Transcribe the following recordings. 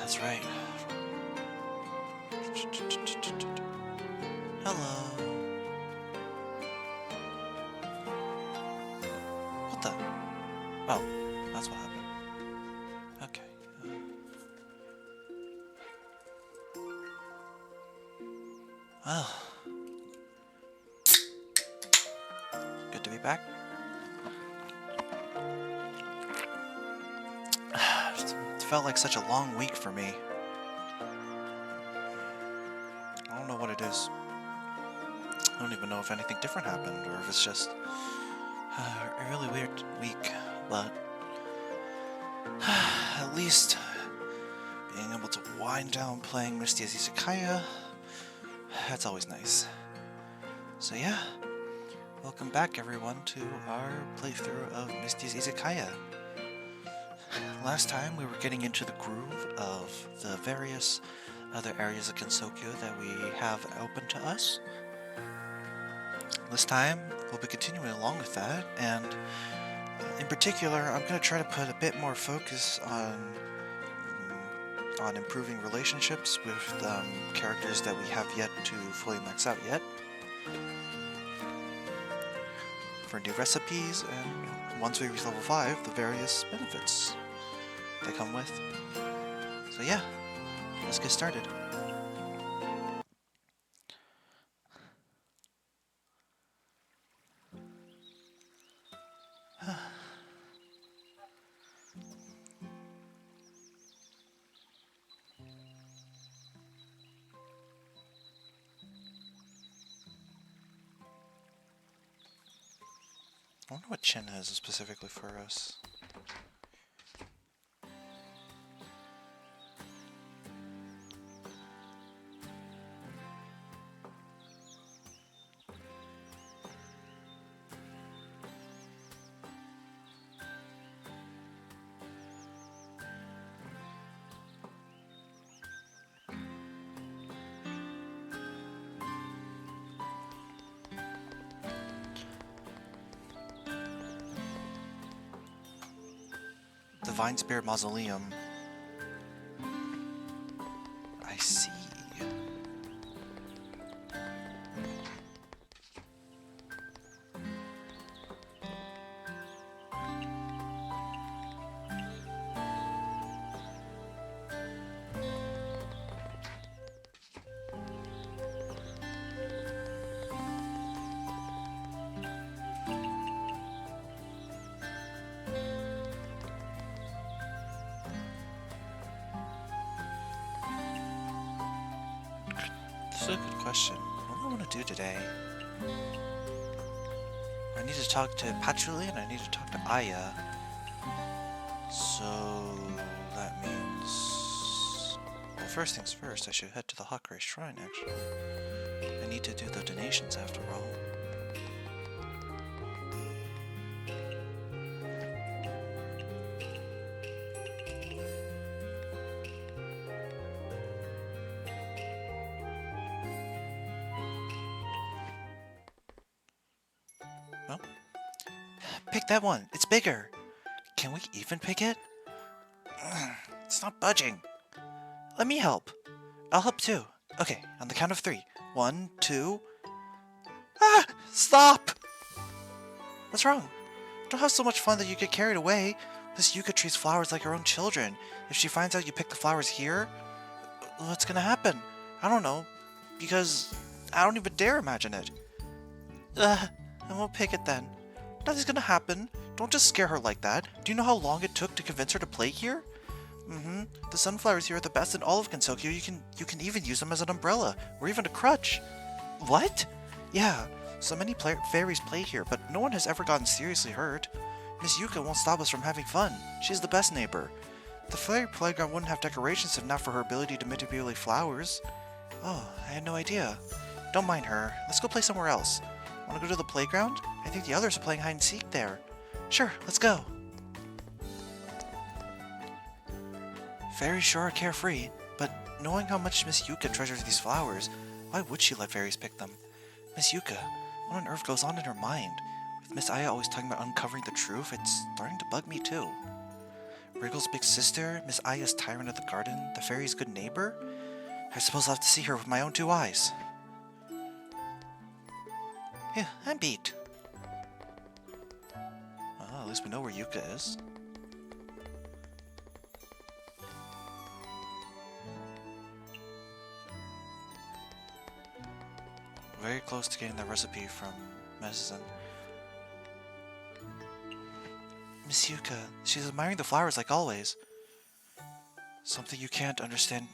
That's right. Hello. What the? Oh, that's what happened. Okay. Well, good to be back. It felt like such a long week for me. I don't know what it is. I don't even know if anything different happened or if it's just a really weird week, but at least being able to wind down playing Mystia's Izakaya, that's always nice. So yeah, welcome back everyone to our playthrough of Mystia's Izakaya. Last time we were getting into the groove of the various other areas of Gensokyo that we have open to us. This time, we'll be continuing along with that, and in particular, I'm going to try to put a bit more focus on improving relationships with characters that we have yet to fully max out yet, for new recipes, and once we reach level 5, the various benefits they come with. So yeah, let's get started. I wonder what Chin has specifically for us. Divine Spirit Mausoleum. I see. That's a good question. What do I want to do today? I need to talk to Patchouli and I need to talk to Aya. So that means... Well, first things first, I should head to the Hakurei Shrine, actually. I need to do the donations after all. Well, pick that one. It's bigger. Can we even pick it? It's not budging. Let me help. I'll help too. Okay, on the count of 3. 1, 2... Ah! Stop! What's wrong? Don't have so much fun that you get carried away. This Yuka treats flowers like her own children. If she finds out you picked the flowers here, what's gonna happen? I don't know. Because I don't even dare imagine it. I won't pick it then. Nothing's gonna happen. Don't just scare her like that. Do you know how long it took to convince her to play here? The sunflowers here are the best in all of Gensokyo. You can even use them as an umbrella, or even a crutch. What? Yeah, so many fairies play here, but no one has ever gotten seriously hurt. Miss Yuka won't stop us from having fun. She's the best neighbor. The fairy playground wouldn't have decorations if not for her ability to manipulate flowers. Oh, I had no idea. Don't mind her. Let's go play somewhere else. Want to go to the playground? I think the others are playing hide and seek there. Sure, let's go. Fairies sure are carefree, but knowing how much Miss Yuka treasures these flowers, why would she let fairies pick them? Miss Yuka, what on earth goes on in her mind? With Miss Aya always talking about uncovering the truth, it's starting to bug me too. Wriggle's big sister, Miss Aya's tyrant of the garden, the fairy's good neighbor? I suppose I'll have to see her with my own 2 eyes. Phew, I'm beat. Well, at least we know where Yuka is. Very close to getting that recipe from medicine. Miss Yuka, she's admiring the flowers like always. Something you can't understand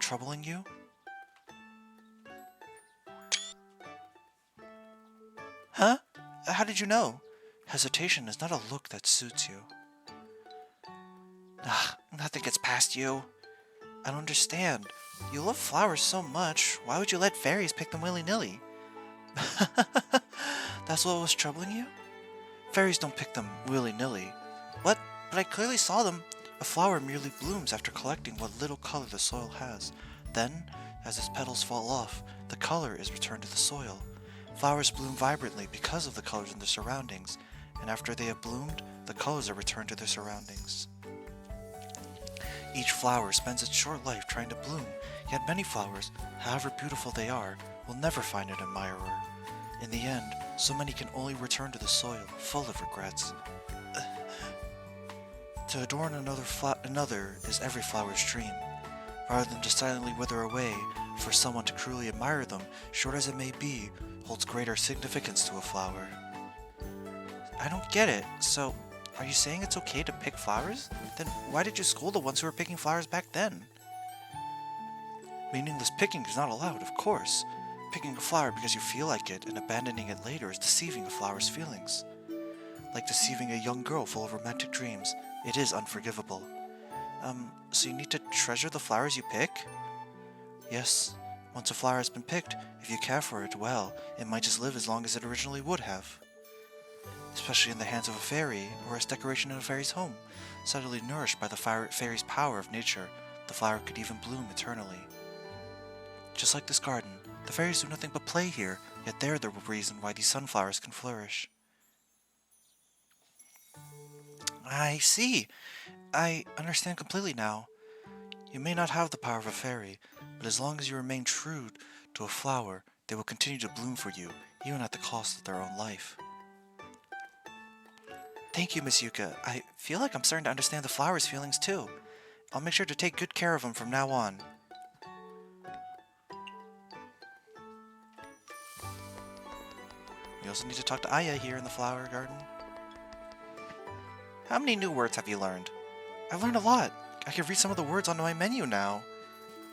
troubling you? Huh? How did you know? Hesitation is not a look that suits you. Nothing gets past you. I don't understand. You love flowers so much, why would you let fairies pick them willy-nilly? That's what was troubling you? Fairies don't pick them willy-nilly. What? But I clearly saw them. A flower merely blooms after collecting what little color the soil has. Then, as its petals fall off, the color is returned to the soil. Flowers bloom vibrantly because of the colors in their surroundings, and after they have bloomed, the colors are returned to their surroundings. Each flower spends its short life trying to bloom, yet many flowers, however beautiful they are, will never find an admirer. In the end, so many can only return to the soil, full of regrets. To adorn another is every flower's dream. Rather than to silently wither away, for someone to cruelly admire them, short as it may be, holds greater significance to a flower. I don't get it, so are you saying it's okay to pick flowers? Then why did you scold the ones who were picking flowers back then? Meaningless picking is not allowed, of course. Picking a flower because you feel like it and abandoning it later is deceiving a flower's feelings. Like deceiving a young girl full of romantic dreams, it is unforgivable. So you need to treasure the flowers you pick? Yes, once a flower has been picked, if you care for it well, it might just live as long as it originally would have. Especially in the hands of a fairy, or as decoration in a fairy's home. Subtly nourished by the fairy's power of nature, the flower could even bloom eternally. Just like this garden, the fairies do nothing but play here, yet they're the reason why these sunflowers can flourish. I see. I understand completely now. You may not have the power of a fairy, but as long as you remain true to a flower, they will continue to bloom for you, even at the cost of their own life. Thank you, Miss Yuka. I feel like I'm starting to understand the flower's feelings too. I'll make sure to take good care of them from now on. We also need to talk to Aya here in the flower garden. How many new words have you learned? I've learned a lot. I can read some of the words on my menu now.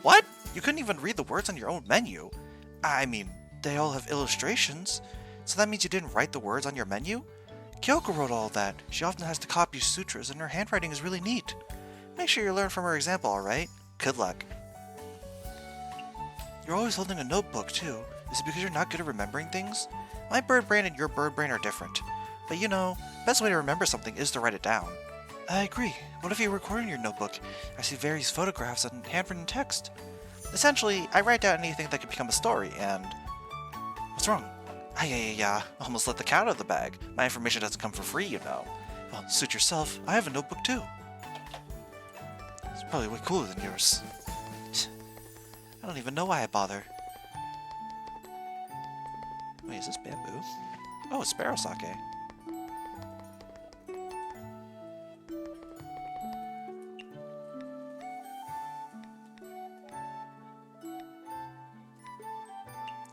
What? You couldn't even read the words on your own menu? I mean, they all have illustrations. So that means you didn't write the words on your menu? Kyoko wrote all that. She often has to copy sutras and her handwriting is really neat. Make sure you learn from her example, alright? Good luck. You're always holding a notebook, too. Is it because you're not good at remembering things? My bird brain and your bird brain are different. But you know, best way to remember something is to write it down. I agree. What if you record in your notebook? I see various photographs and handwritten text. Essentially, I write down anything that could become a story, and... What's wrong? Yeah. Almost let the cat out of the bag. My information doesn't come for free, you know. Well, suit yourself. I have a notebook, too. It's probably way cooler than yours. I don't even know why I bother. Wait, is this bamboo? Oh, it's sparrow sake.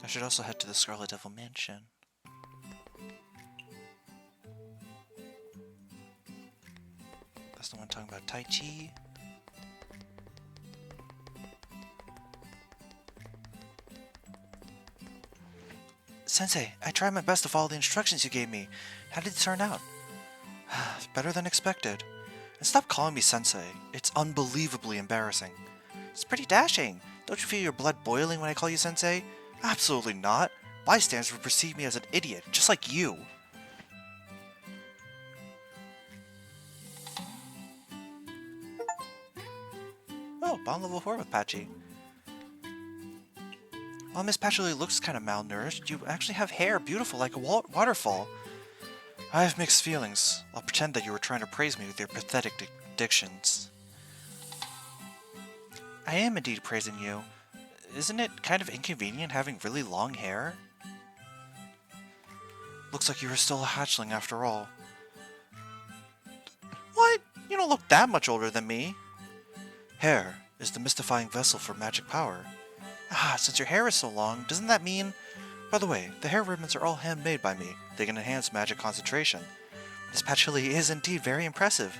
I should also head to the Scarlet Devil Mansion. That's the one talking about Tai Chi. Sensei, I tried my best to follow the instructions you gave me. How did it turn out? Better than expected. And stop calling me Sensei. It's unbelievably embarrassing. It's pretty dashing. Don't you feel your blood boiling when I call you Sensei? Absolutely not. Bystanders would perceive me as an idiot, just like you. Oh, bond level 4 with Patchy. While Miss Patchouli looks kind of malnourished, you actually have hair beautiful like a waterfall. I have mixed feelings. I'll pretend that you were trying to praise me with your pathetic dictions. I am indeed praising you. Isn't it kind of inconvenient having really long hair? Looks like you were still a hatchling after all. What? You don't look that much older than me. Hair is the mystifying vessel for magic power. Ah, since your hair is so long, doesn't that mean... By the way, the hair ribbons are all handmade by me. They can enhance magic concentration. This patchouli is indeed very impressive.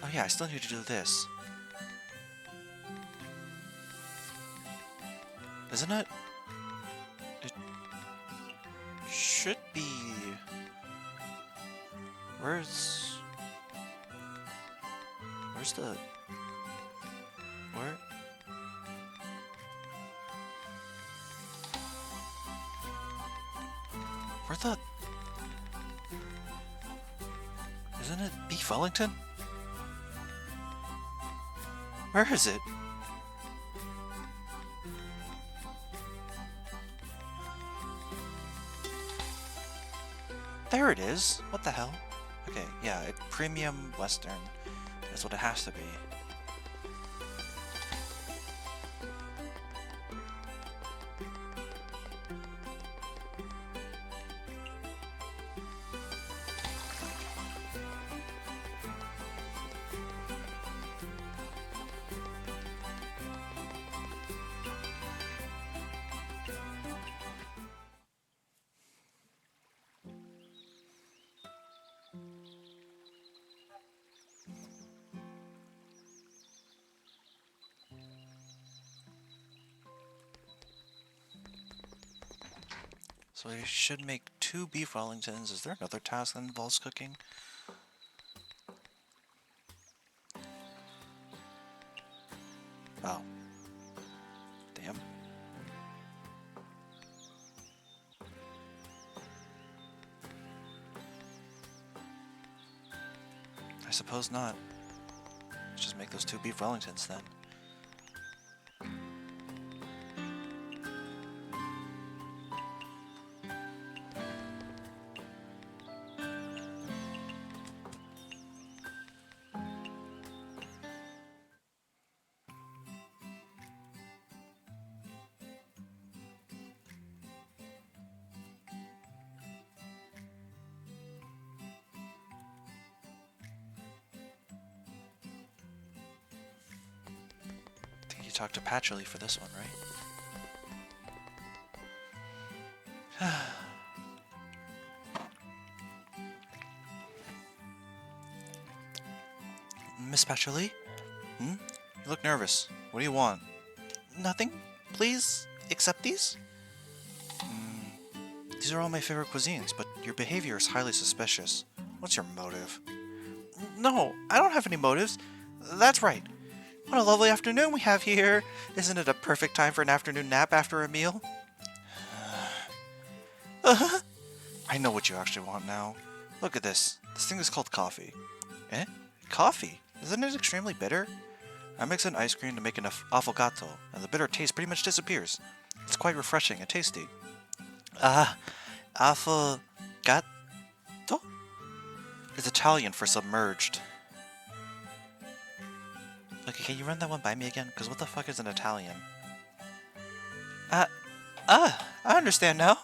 Oh yeah, I still need to do this. Isn't it? It should be... Where's the... Where? Where the... Isn't it Beef Wellington? Where is it? There it is! What the hell? Okay, yeah, a premium western is what it has to be. So I should make 2 beef Wellingtons. Is there another task that involves cooking? Oh. Damn. I suppose not. Let's just make those 2 beef Wellingtons then. Talk to Patchouli for this one, right? Miss Patchouli? You look nervous. What do you want? Nothing. Please accept these? These are all my favorite cuisines, but your behavior is highly suspicious. What's your motive? No, I don't have any motives. That's right. What a lovely afternoon we have here! Isn't it a perfect time for an afternoon nap after a meal? I know what you actually want now. Look at this. This thing is called coffee. Eh? Coffee? Isn't it extremely bitter? I mix in ice cream to make an affogato, and the bitter taste pretty much disappears. It's quite refreshing and tasty. Affogato? It's Italian for submerged. Okay, can you run that one by me again? Because what the fuck is an Italian? I understand now.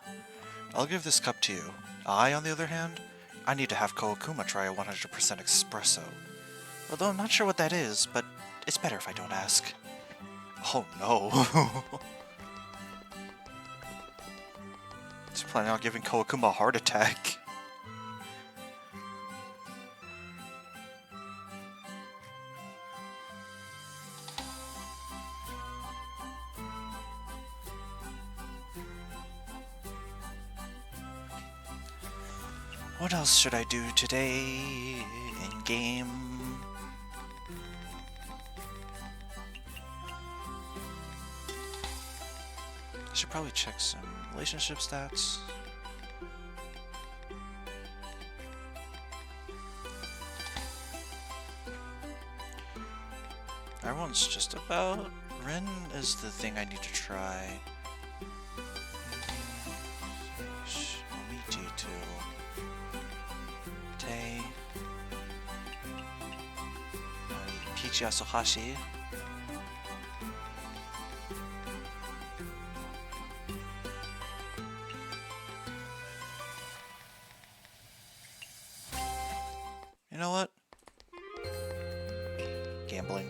I'll give this cup to you. I, on the other hand, I need to have Koakuma try a 100% espresso. Although I'm not sure what that is, but it's better if I don't ask. Oh no. He's planning on giving Koakuma a heart attack. What else should I do today in game? I should probably check some relationship stats. Everyone's just about. Rin is the thing I need to try. Konnichiwa, Sohashi. You know what? Gambling.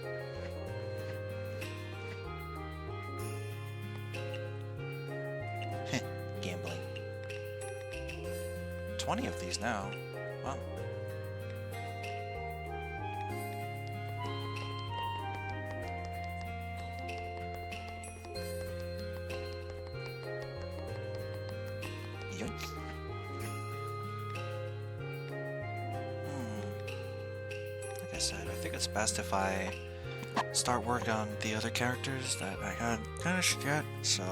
Gambling. 20 of these now. Wow. Yoink. Like I said, I think it's best if I start work on the other characters that I had kind of forget, so...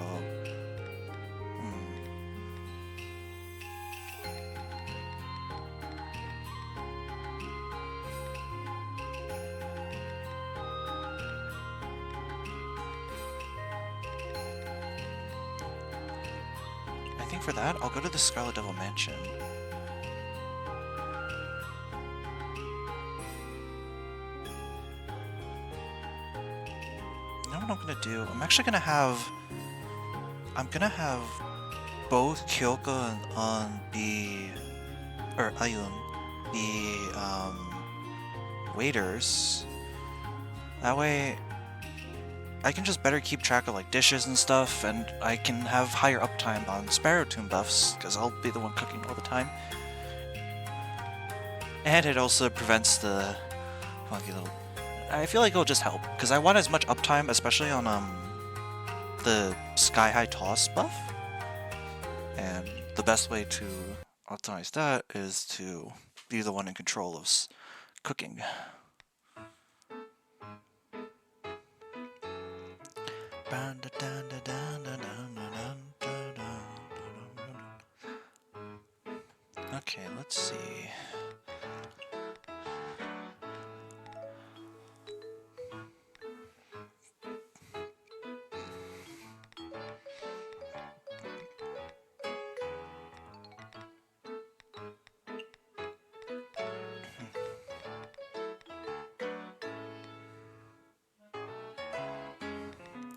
I think for that, I'll go to the Scarlet Devil Mansion. You know what I'm gonna do? I'm gonna have both Kyoko and Ayun be waiters. That way I can just better keep track of like dishes and stuff, and I can have higher uptime on Sparrow Tomb buffs, because I'll be the one cooking all the time. And it also prevents the funky little... I feel like it'll just help, because I want as much uptime, especially on the Sky High Toss buff. And the best way to optimize that is to be the one in control of cooking. Okay, let's see.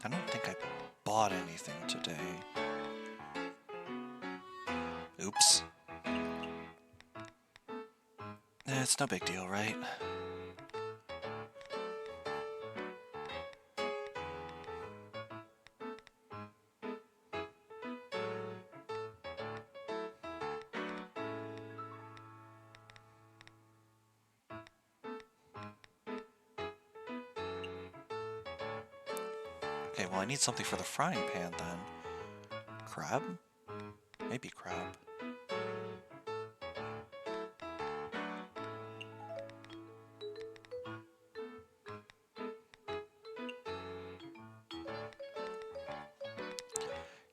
I don't think I bought anything today. Oops. It's no big deal, right? Okay, well I need something for the frying pan then. Crab? Maybe crab.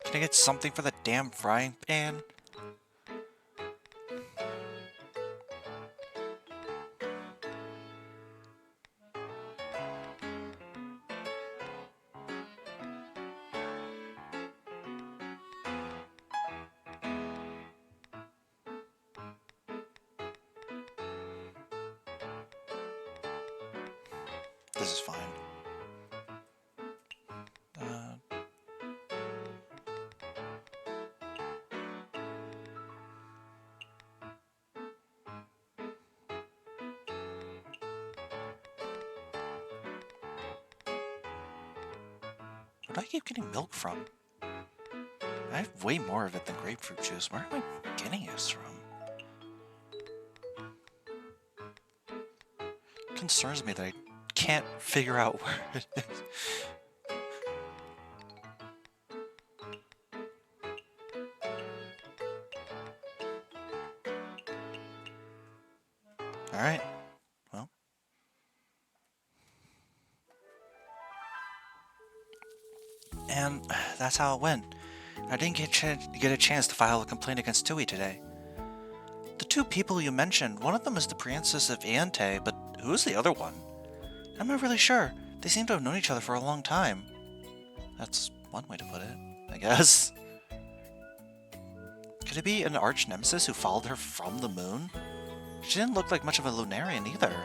Can I get something for the damn frying pan? This is fine. Where do I keep getting milk from? I have way more of it than grapefruit juice. Where am I getting this from? It concerns me that I can't figure out where it is. Alright. Well. And that's how it went. I didn't get a chance to file a complaint against Touhou today. The two people you mentioned, one of them is the Princess of Iante, but who's the other one? I'm not really sure. They seem to have known each other for a long time. That's one way to put it, I guess. Could it be an arch nemesis who followed her from the moon? She didn't look like much of a Lunarian either.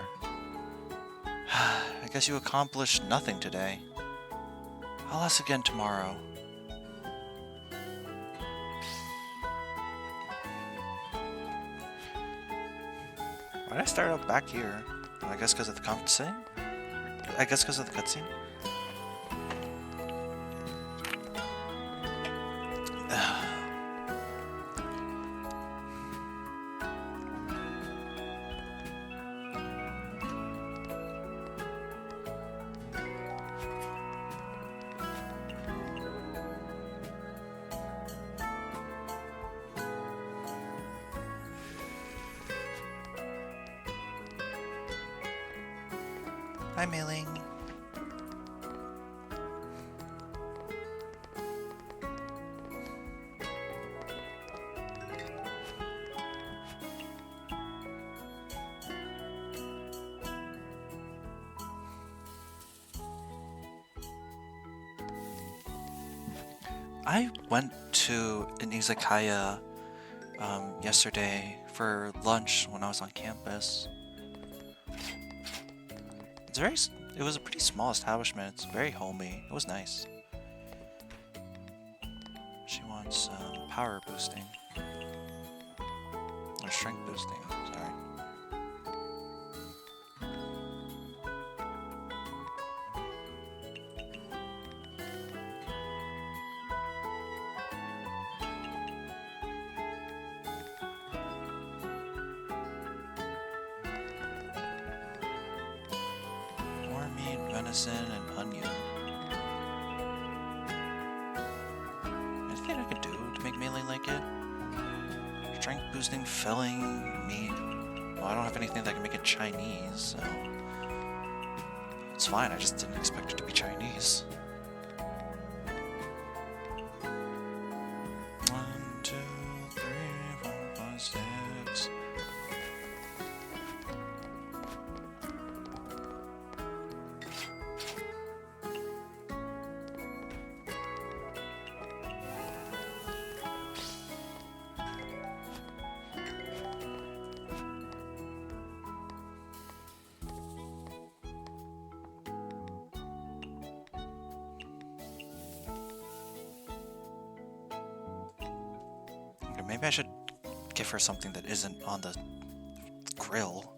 I guess you accomplished nothing today. I'll ask again tomorrow. Why did I start out back here? I guess because of the cutscene? I guess because of the cutscene? Hi, Mailing. I went to an Izakaya yesterday for lunch when I was on campus. It was a pretty small establishment. It's very homey. It was nice. She wants power boosting. Or strength boosting, sorry. Venison and onion. Anything I could do to make melee like it? Strength boosting, filling, meat. Well, I don't have anything that can make it Chinese, so it's fine. I just didn't expect it to be Chinese. 1, 2, 3, 4, 5, 6. Maybe I should give her something that isn't on the grill.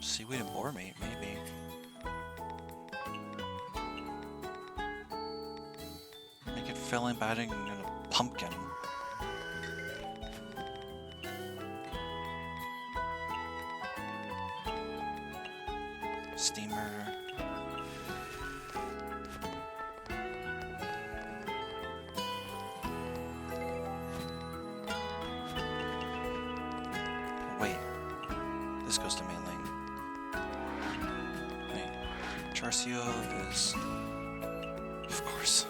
Seaweed and boar meat, maybe. Make it filling by adding in a pumpkin. Steamer. Wait, this goes to mailing. Wait, Charcio is, of course.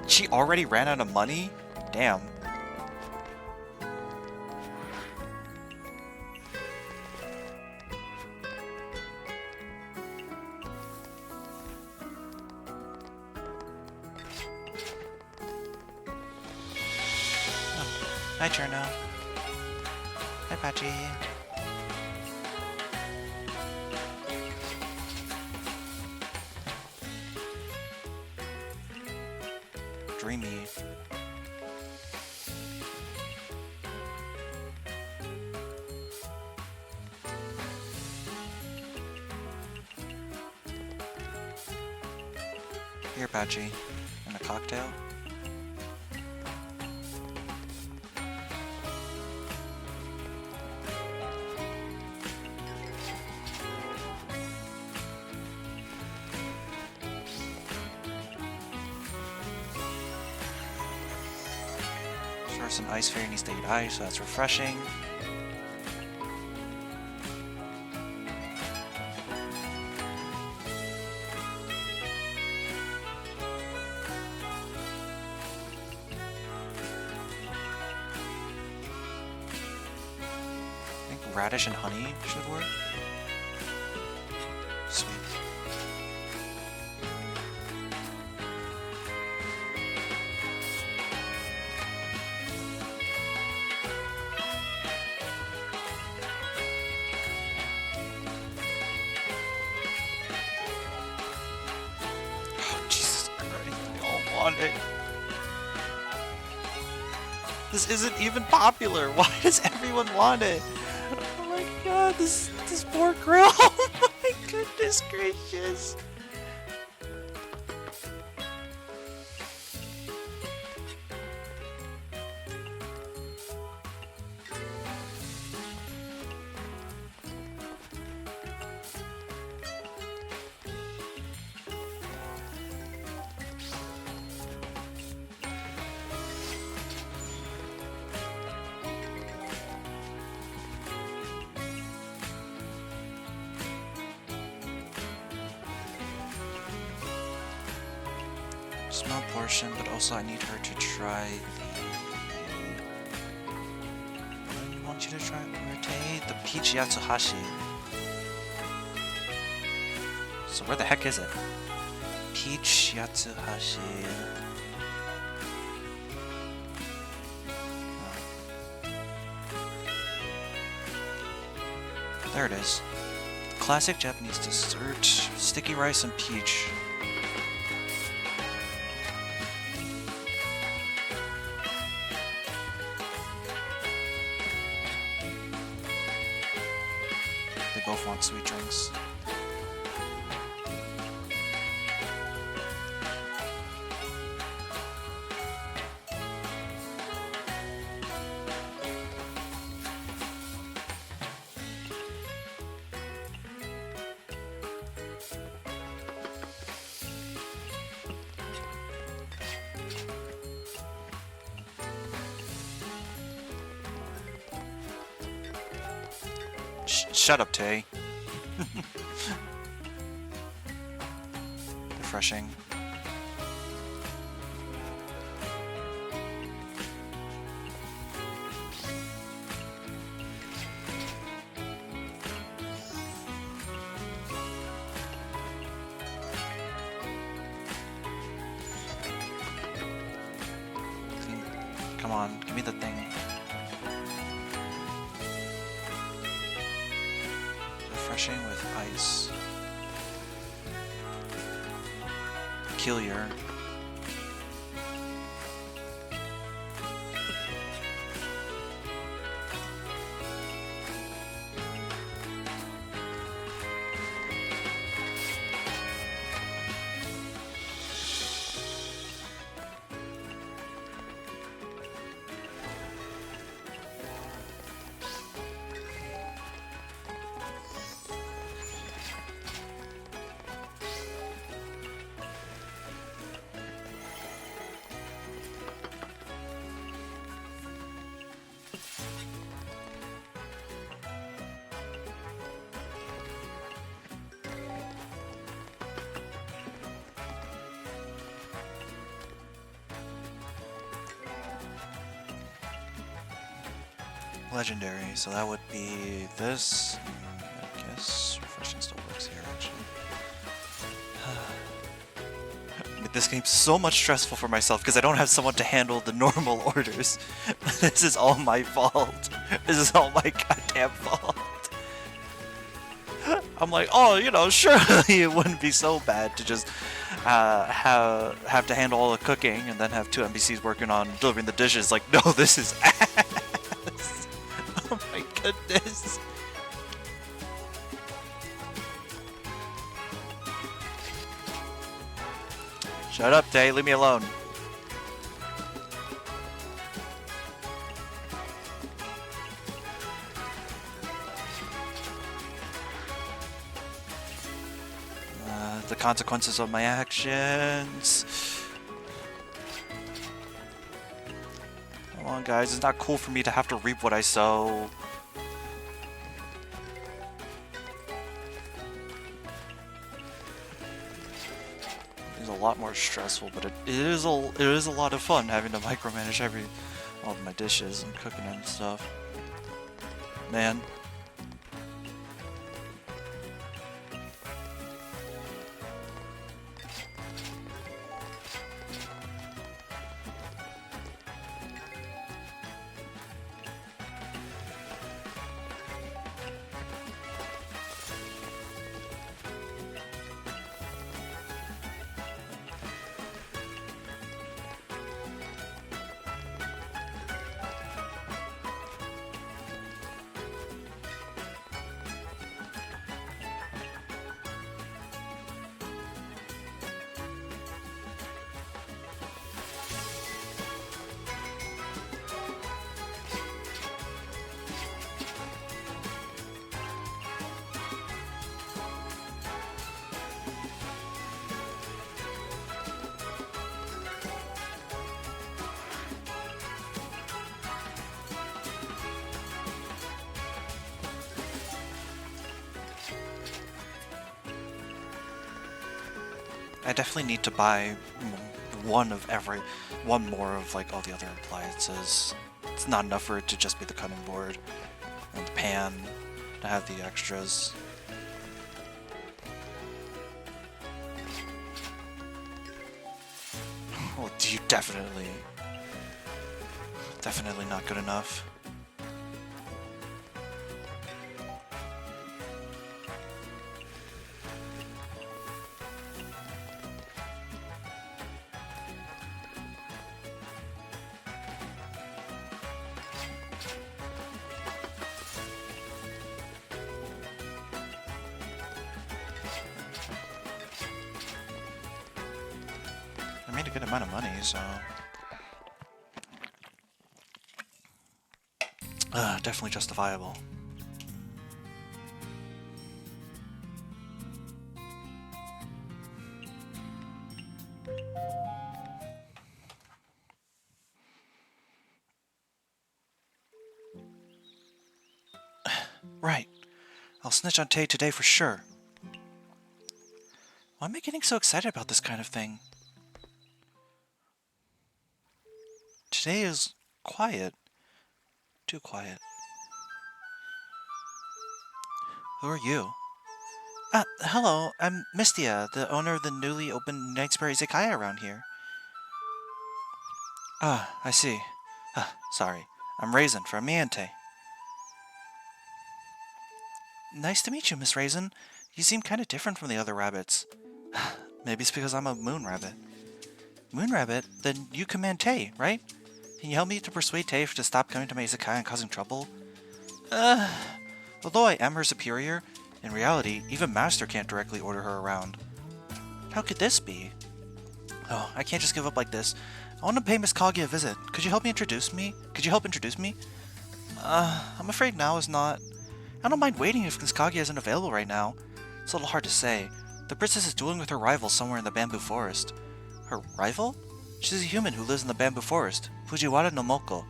She already ran out of money? Damn. Hi, Cherno. Hi, Patchy. Dreamy. Here, Patchy. And a cocktail. Some ice fairy needs to eat ice, so that's refreshing. I think radish and honey should work. Sweet. want it. This isn't even popular. Why does everyone want it? Oh my god, this poor girl. Oh my goodness gracious. Small portion, but also I need her to try the... I want you to try Murte, the peach yatsuhashi. So where the heck is it? Peach yatsuhashi. There it is. Classic Japanese dessert, sticky rice and peach. They both want sweet drinks. Shut up, Tay. Refreshing. Come on, give me the thing. Refreshing with ice. Peculiar. Legendary, so that would be this. I guess refreshing still works here, actually. This game's so much stressful for myself because I don't have someone to handle the normal orders. This is all my fault. This is all my goddamn fault. I'm like, oh, you know, surely it wouldn't be so bad to just have to handle all the cooking and then have two NPCs working on delivering the dishes. Like, no, this is ass. Oh my goodness. Shut up, Tay. Leave me alone. The consequences of my actions. Come on, guys. It's not cool for me to have to reap what I sow. It's a lot more stressful, but it is a lot of fun having to micromanage all of my dishes and cooking and stuff. Man. I definitely need to buy one more of like all the other appliances. It's not enough for it to just be the cutting board and the pan to have the extras. Well, you definitely not good enough. I made a good amount of money, so... definitely justifiable. Right. I'll snitch on Tay today for sure. Why am I getting so excited about this kind of thing? Today is quiet. Too quiet. Who are you? Hello, I'm Mystia, the owner of the newly opened Knightsbury Izakaya around here. Ah, I see. Sorry. I'm Raisin from Miente. Nice to meet you, Miss Raisin. You seem kind of different from the other rabbits. Maybe it's because I'm a moon rabbit. Moon rabbit? Then you command Tay, right? Can you help me to persuade Tay to stop coming to my izakaya and causing trouble? Although I am her superior, in reality, even Master can't directly order her around. How could this be? Oh, I can't just give up like this. I want to pay Miss Kage a visit. Could you help introduce me? I'm afraid now is not... I don't mind waiting if Miss Kage isn't available right now. It's a little hard to say. The princess is dueling with her rival somewhere in the bamboo forest. Her rival? She's a human who lives in the bamboo forest, Fujiwara no Moko.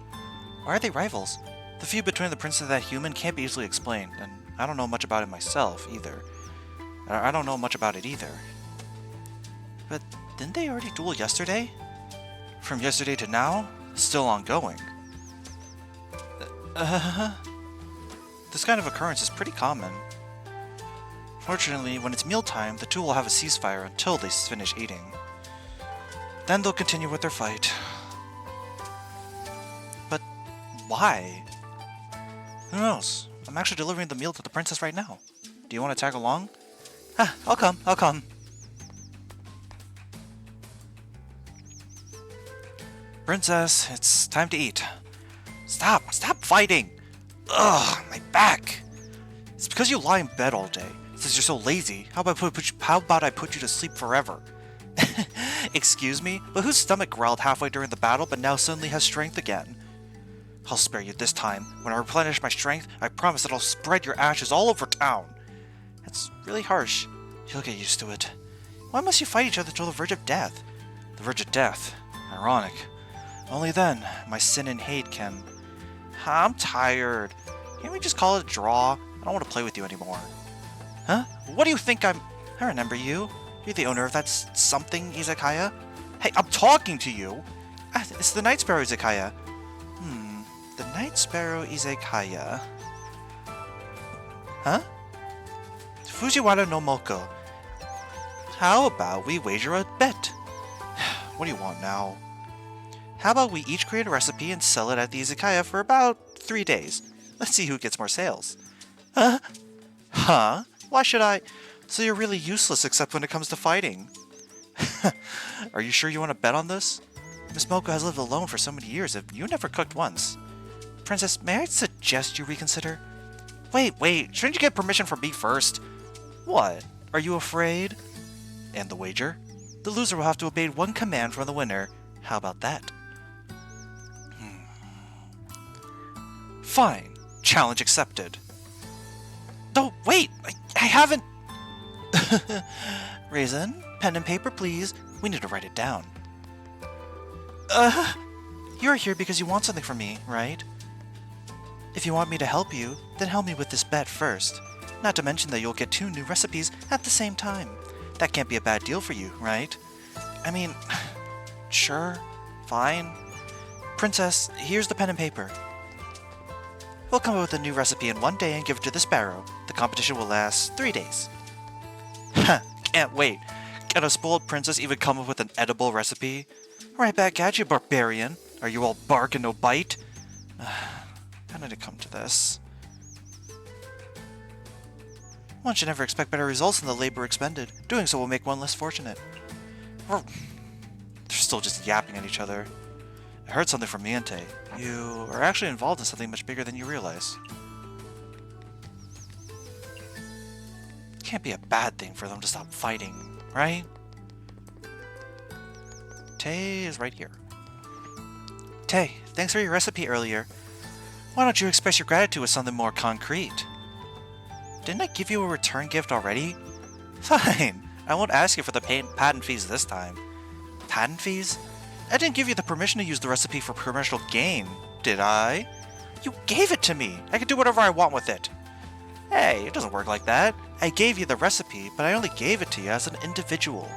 Why are they rivals? The feud between the princess and that human can't be easily explained, and I don't know much about it myself, either. I don't know much about it either. But didn't they already duel yesterday? From yesterday to now? Still ongoing. This kind of occurrence is pretty common. Fortunately, when it's mealtime, the two will have a ceasefire until they finish eating. Then they'll continue with their fight. But why? Who knows? I'm actually delivering the meal to the princess right now. Do you want to tag along? I'll come. Princess, it's time to eat. Stop fighting! Ugh, my back! It's because you lie in bed all day. Since you're so lazy, how about I put you to sleep forever? Excuse me? But whose stomach growled halfway during the battle but now suddenly has strength again? I'll spare you this time. When I replenish my strength, I promise that I'll spread your ashes all over town. That's really harsh. You'll get used to it. Why must you fight each other till the verge of death? The verge of death. Ironic. Only then, my sin and hate can... I'm tired. Can't we just call it a draw? I don't want to play with you anymore. Huh? What do you think I remember you. You're the owner of that something izakaya? Hey, I'm talking to you! It's the Night Sparrow Izakaya. The Night Sparrow Izakaya. Huh? Fujiwara no Moko. How about we wager a bet? What do you want now? How about we each create a recipe and sell it at the izakaya for about 3 days? Let's see who gets more sales. Huh? Why should I? So you're really useless except when it comes to fighting. Are you sure you want to bet on this? Miss Moko has lived alone for so many years and you never cooked once. Princess, may I suggest you reconsider? Wait, shouldn't you get permission from me first? What? Are you afraid? And the wager? The loser will have to obey one command from the winner. How about that? Fine. Challenge accepted. No, wait! I haven't... Raisin, pen and paper, please. We need to write it down. You're here because you want something from me, right? If you want me to help you, then help me with this bet first. Not to mention that you'll get 2 new recipes at the same time. That can't be a bad deal for you, right? I mean, sure, fine. Princess, here's the pen and paper. We'll come up with a new recipe in 1 day and give it to the sparrow. The competition will last 3 days. Ha! Can't wait. Can a spoiled princess even come up with an edible recipe? Right back at you, barbarian. Are you all bark and no bite? How did it come to this? One should never expect better results than the labor expended. Doing so will make one less fortunate. They're still just yapping at each other. I heard something from Miente. You are actually involved in something much bigger than you realize. Can't be a bad thing for them to stop fighting, right? Tay is right here. Tay, thanks for your recipe earlier. Why don't you express your gratitude with something more concrete? Didn't I give you a return gift already? Fine, I won't ask you for the patent fees this time. Patent fees? I didn't give you the permission to use the recipe for commercial gain, did I? You gave it to me! I can do whatever I want with it! Hey, it doesn't work like that. I gave you the recipe, but I only gave it to you as an individual.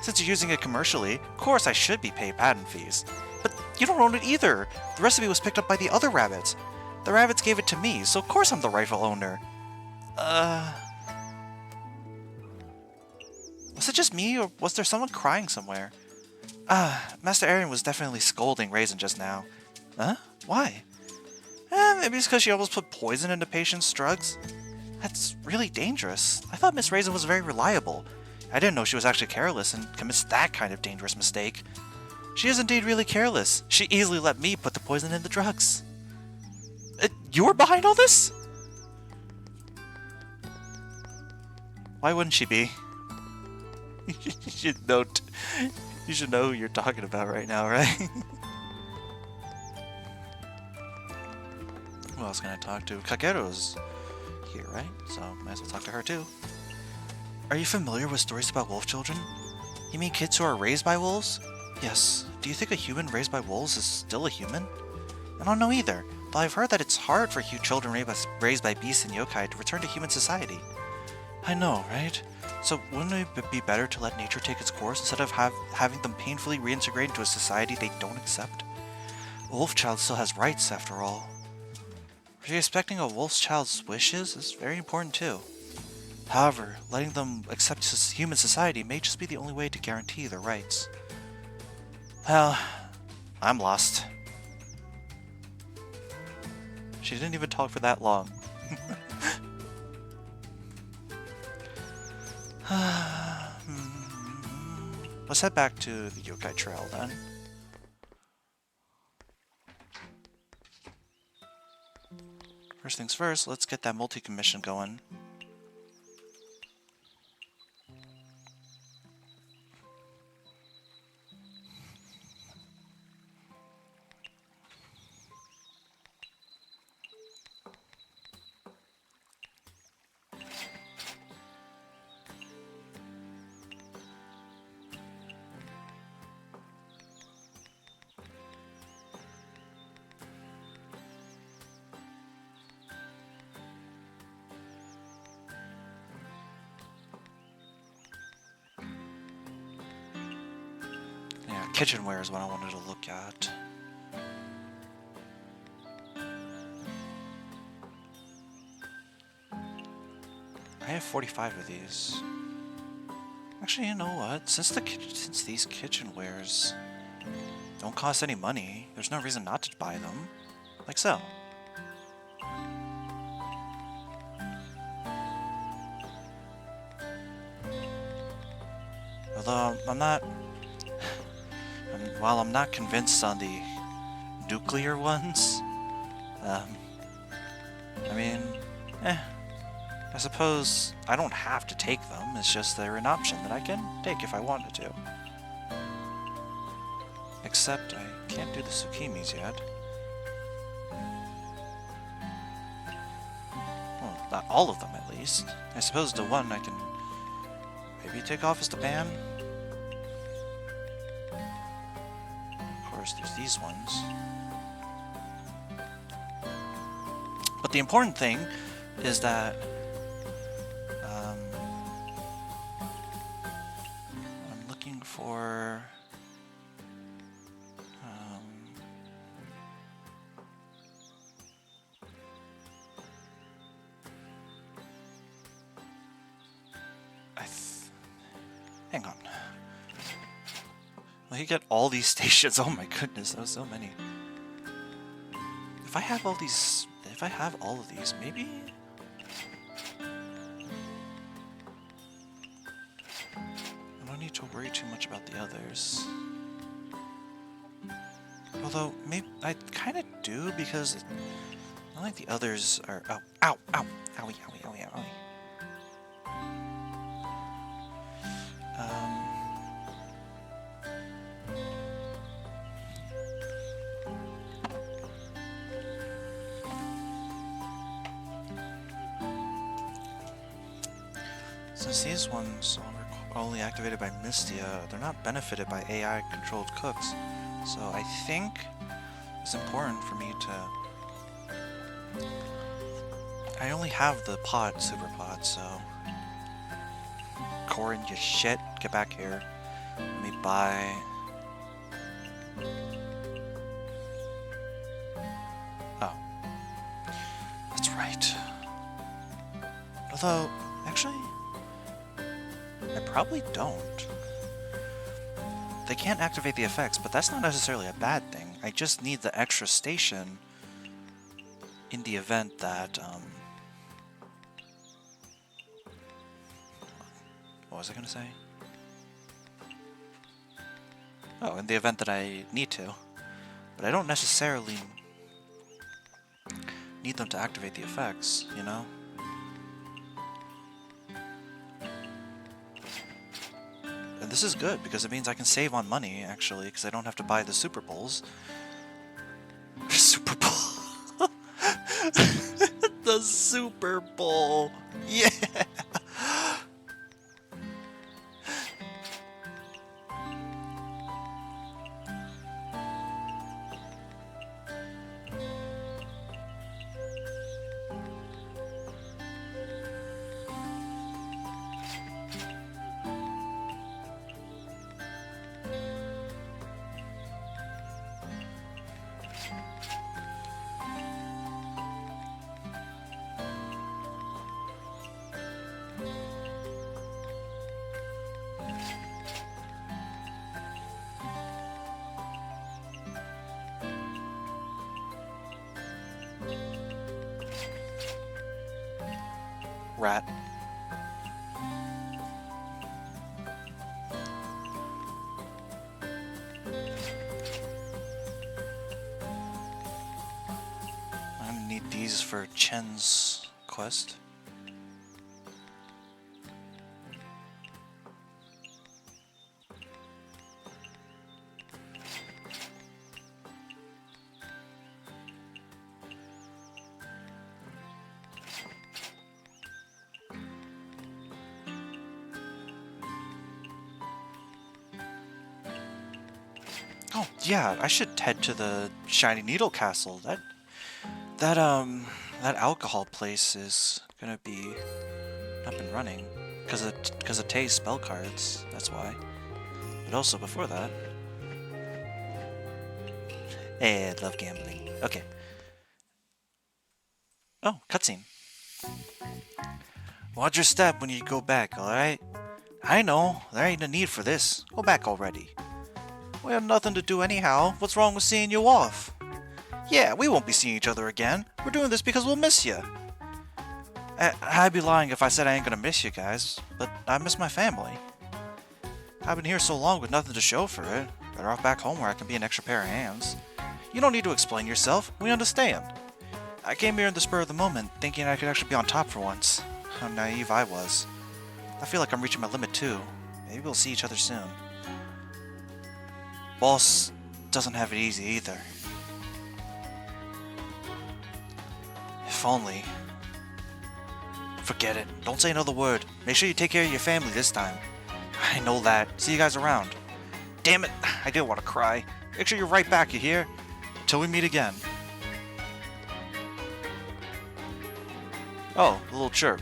Since you're using it commercially, of course I should be paid patent fees. But you don't own it either! The recipe was picked up by the other rabbits. The rabbits gave it to me, so of course I'm the rightful owner. Was it just me, or was there someone crying somewhere? Master Arian was definitely scolding Raisin just now. Huh? Why? Maybe it's because she almost put poison into patients' drugs? That's really dangerous. I thought Miss Raisin was very reliable. I didn't know she was actually careless and commits that kind of dangerous mistake. She is indeed really careless. She easily let me put the poison in the drugs. You were behind all this? Why wouldn't she be? You should know who you're talking about right now, right? Who else can I talk to? Kageru's here, right? So might as well talk to her too. Are you familiar with stories about wolf children? You mean kids who are raised by wolves? Yes. Do you think a human raised by wolves is still a human? I don't know either, but I've heard that it's hard for children raised by beasts and yokai to return to human society. I know, right? So wouldn't it be better to let nature take its course instead of having them painfully reintegrate into a society they don't accept? A wolf child still has rights, after all. Respecting a wolf child's wishes is very important too. However, letting them accept human society may just be the only way to guarantee their rights. Well, I'm lost. She didn't even talk for that long. Let's head back to the yokai trail then. First things first, let's get that multi-commission going. Kitchenware is what I wanted to look at. I have 45 of these. Actually, you know what? Since these kitchenwares don't cost any money, there's no reason not to buy them. Like so. Although while I'm not convinced on the nuclear ones, I mean, I suppose I don't have to take them, it's just they're an option that I can take if I wanted to. Except I can't do the tsukimis yet. Well, not all of them at least. I suppose the one I can maybe take off is the ban. There's these ones. But the important thing is that looking for... hang on. Well, you get all these stations. Oh my goodness, that was so many. If I have all these... If I have all of these, maybe... I don't need to worry too much about the others. Although, maybe I kind of do, because I don't think the others are... Oh, ow, ow, owie, owie, owie, owie. Since these ones are only activated by Mystia, they're not benefited by AI-controlled cooks. So I think it's important for me to... I only have the pod, super pod, so... Corin, you shit, get back here. Let me buy... Oh. That's right. Although, actually... I probably don't. They can't activate the effects, but that's not necessarily a bad thing. I just need the extra station in the event that, what was I gonna say? Oh, in the event that I need to. But I don't necessarily need them to activate the effects, you know? And this is good, because it means I can save on money, actually, because I don't have to buy the Super Bowls. Super Bowl! The Super Bowl! Yeah! Rat. I'm gonna need these for Chen's quest. Oh, yeah, I should head to the Shiny Needle Castle. That alcohol place is gonna be up and running because of Tay's spell cards. That's why. But also before that, hey, I love gambling. Okay. Oh, cutscene. Watch your step when you go back, all right? I know there ain't a need for this. Go back already. We have nothing to do anyhow. What's wrong with seeing you off? Yeah, we won't be seeing each other again. We're doing this because we'll miss you. I'd be lying if I said I ain't gonna miss you guys, but I miss my family. I've been here so long with nothing to show for it. Better off back home where I can be an extra pair of hands. You don't need to explain yourself. We understand. I came here in the spur of the moment, thinking I could actually be on top for once. How naive I was. I feel like I'm reaching my limit too. Maybe we'll see each other soon. Boss doesn't have it easy either. If only. Forget it. Don't say another word. Make sure you take care of your family this time. I know that. See you guys around. Damn it! I didn't want to cry. Make sure you're right back, you hear? Until we meet again. Oh, a little chirp.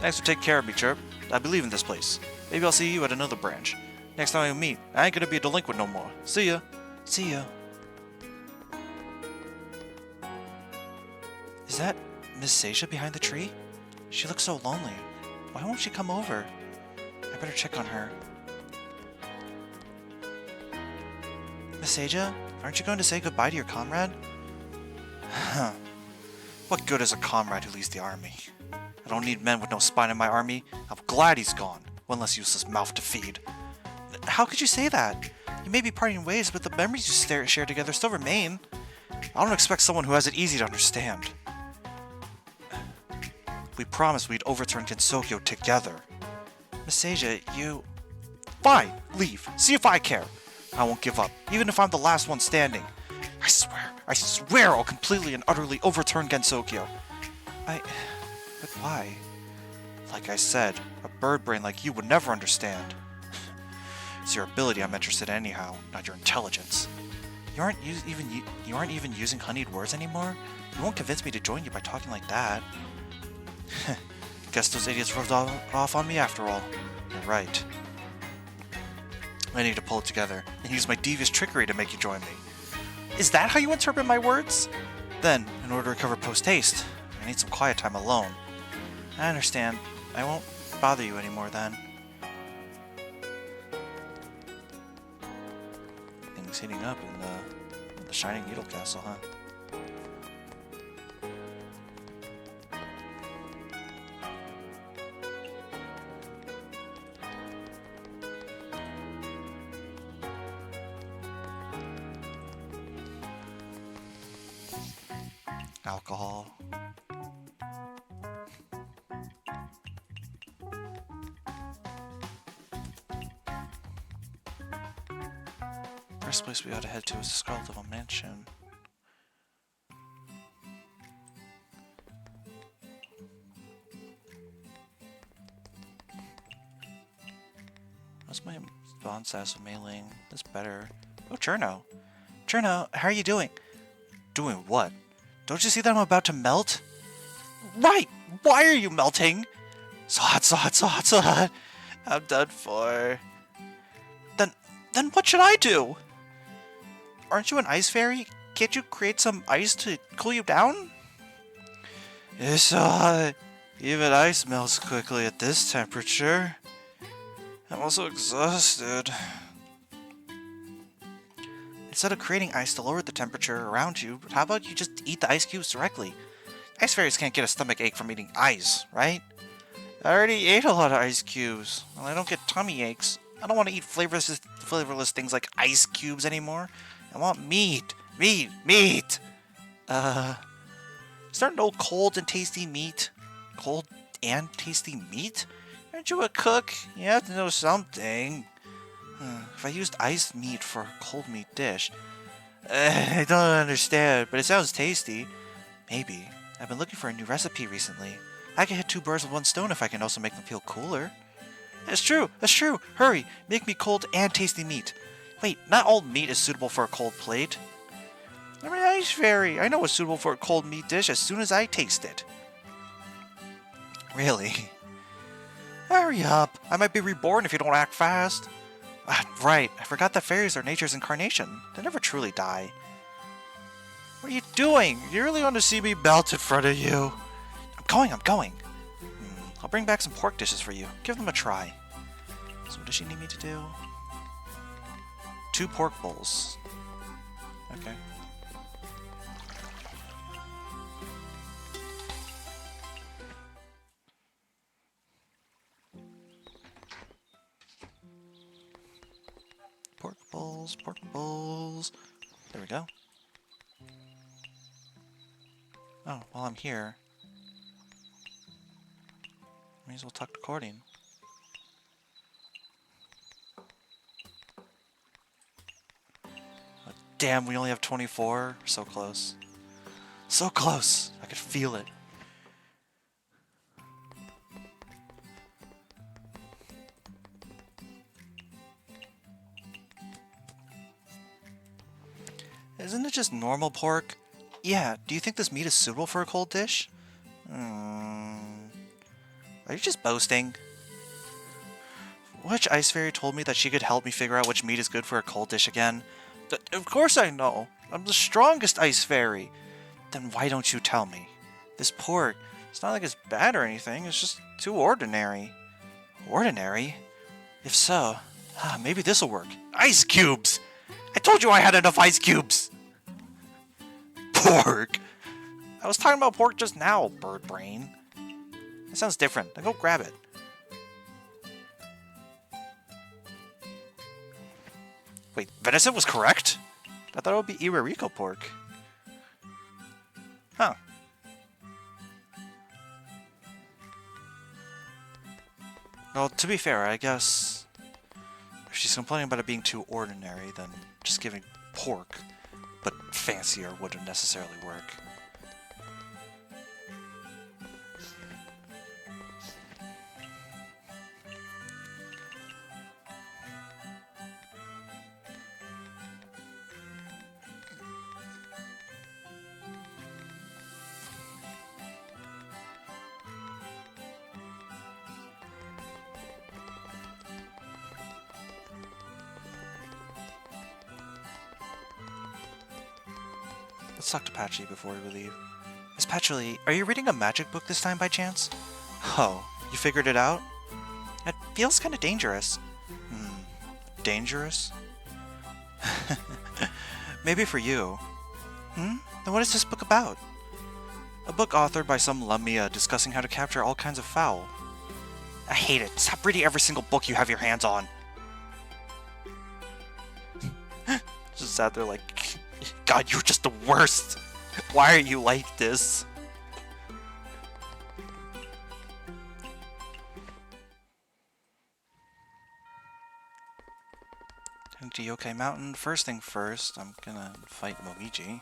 Thanks for taking care of me, Chirp. I believe in this place. Maybe I'll see you at another branch. Next time we meet, I ain't gonna be a delinquent no more. See ya. See ya. Is that Miss Seisha behind the tree? She looks so lonely. Why won't she come over? I better check on her. Miss Seisha, aren't you going to say goodbye to your comrade? Huh. What good is a comrade who leaves the army? I don't need men with no spine in my army. I'm glad he's gone. One less useless mouth to feed. How could you say that? You may be parting ways, but the memories you share together still remain. I don't expect someone who has it easy to understand. We promised we'd overturn Gensokyo together. Miss Seisha, you... Fine, leave. See if I care. I won't give up, even if I'm the last one standing. I swear I'll completely and utterly overturn Gensokyo. But why? Like I said, a bird brain like you would never understand. It's your ability I'm interested in anyhow, not your intelligence. You aren't even using honeyed words anymore? You won't convince me to join you by talking like that. Guess those idiots rubbed off on me after all. You're right. I need to pull it together and use my devious trickery to make you join me. Is that how you interpret my words? Then, in order to recover post-haste, I need some quiet time alone. I understand. I won't bother you anymore then. Things heating up in the Shining Needle Castle, huh? Alcohol. First place we ought to head to is the Scarlet Devil Mansion. What's my bond status with mailing? That's better. Oh, Cherno. Cherno, how are you doing? Doing what? Don't you see that I'm about to melt? Right! Why are you melting? So hot, so hot, so hot, so hot. I'm done for. Then what should I do? Aren't you an ice fairy? Can't you create some ice to cool you down? It's so hot. Even ice melts quickly at this temperature. I'm also exhausted. Instead of creating ice to lower the temperature around you, how about you just eat the ice cubes directly? Ice fairies can't get a stomach ache from eating ice, right? I already ate a lot of ice cubes. Well, I don't get tummy aches. I don't want to eat flavorless things like ice cubes anymore. I want meat. Meat! Is there no cold and tasty meat? Cold and tasty meat? Aren't you a cook? You have to know something. If I used iced meat for a cold meat dish... I don't understand, but it sounds tasty. Maybe. I've been looking for a new recipe recently. I can hit 2 birds with 1 stone if I can also make them feel cooler. That's true! Hurry! Make me cold and tasty meat. Wait, not all meat is suitable for a cold plate. I'm an ice fairy. I know what's suitable for a cold meat dish as soon as I taste it. Really? Hurry up! I might be reborn if you don't act fast. Right, I forgot that fairies are nature's incarnation. They never truly die. What are you doing? You really want to see me melt in front of you? I'm going. I'll bring back some pork dishes for you. Give them a try. So what does she need me to do? 2 pork bowls. Okay. Pork bowls. There we go. Oh, while I'm here, may as well tuck the cording. Oh, damn, we only have 24. So close. So close! I could feel it. Isn't it just normal pork? Yeah, do you think this meat is suitable for a cold dish? Are you just boasting? Which ice fairy told me that she could help me figure out which meat is good for a cold dish again? Of course I know. I'm the strongest ice fairy. Then why don't you tell me? This pork, it's not like it's bad or anything. It's just too ordinary. Ordinary? If so, maybe this'll work. Ice cubes! I told you I had enough ice cubes! Pork! I was talking about pork just now, bird brain. That sounds different. Then go grab it. Wait, venison was correct? I thought it would be Irarico pork. Huh. Well, to be fair, I guess if she's complaining about it being too ordinary, then just giving pork, but fancier, wouldn't necessarily work. Let's talk to Patchy before we leave. Miss Patchy, are you reading a magic book this time by chance? Oh, you figured it out? It feels kind of dangerous. Dangerous? Maybe for you. Then what is this book about? A book authored by some Lamia discussing how to capture all kinds of fowl. I hate it. Stop reading every single book you have your hands on. Just sat there like, God, you're just the worst. Why are you like this? Heading to Yokai Mountain. First thing first, I'm gonna fight Momiji.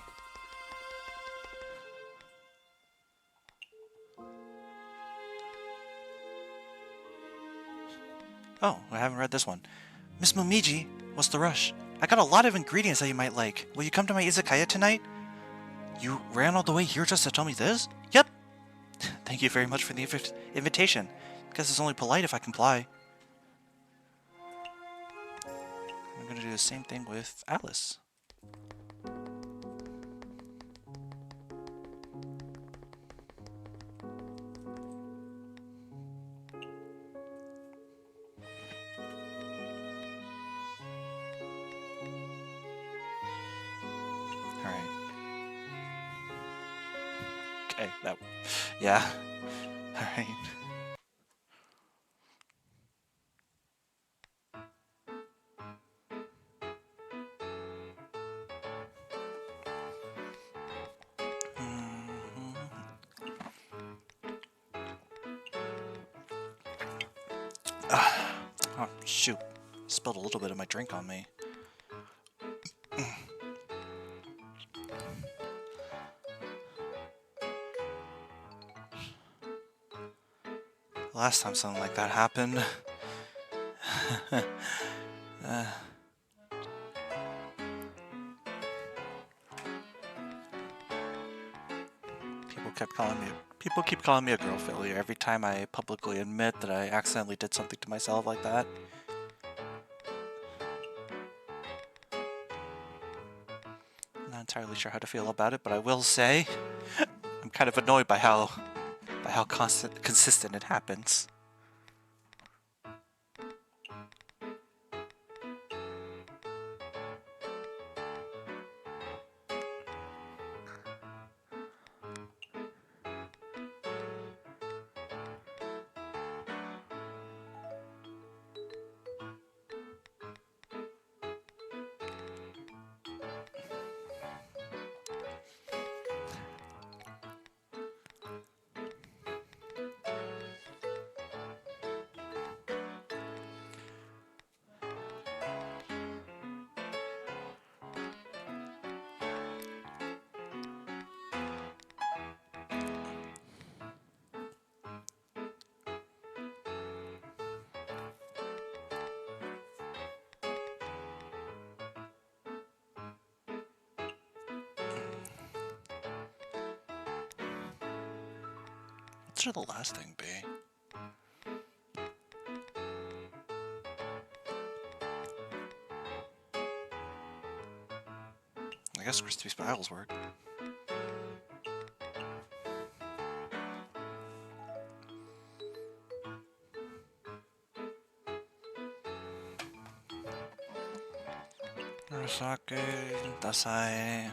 Oh, I haven't read this one. Miss Momiji, what's the rush? I got a lot of ingredients that you might like. Will you come to my Izakaya tonight? You ran all the way here just to tell me this? Yep. Thank you very much for the invitation. Guess it's only polite if I comply. I'm gonna do the same thing with Alice. Okay, yeah. Alright. Oh, shoot. Spilled a little bit of my drink on me. Last time something like that happened. People keep calling me a girl failure every time I publicly admit that I accidentally did something to myself like that. I'm not entirely sure how to feel about it, but I will say I'm kind of annoyed by how consistent it happens. What should the last thing be? I guess crispy spirals work. Murasake, Dasai.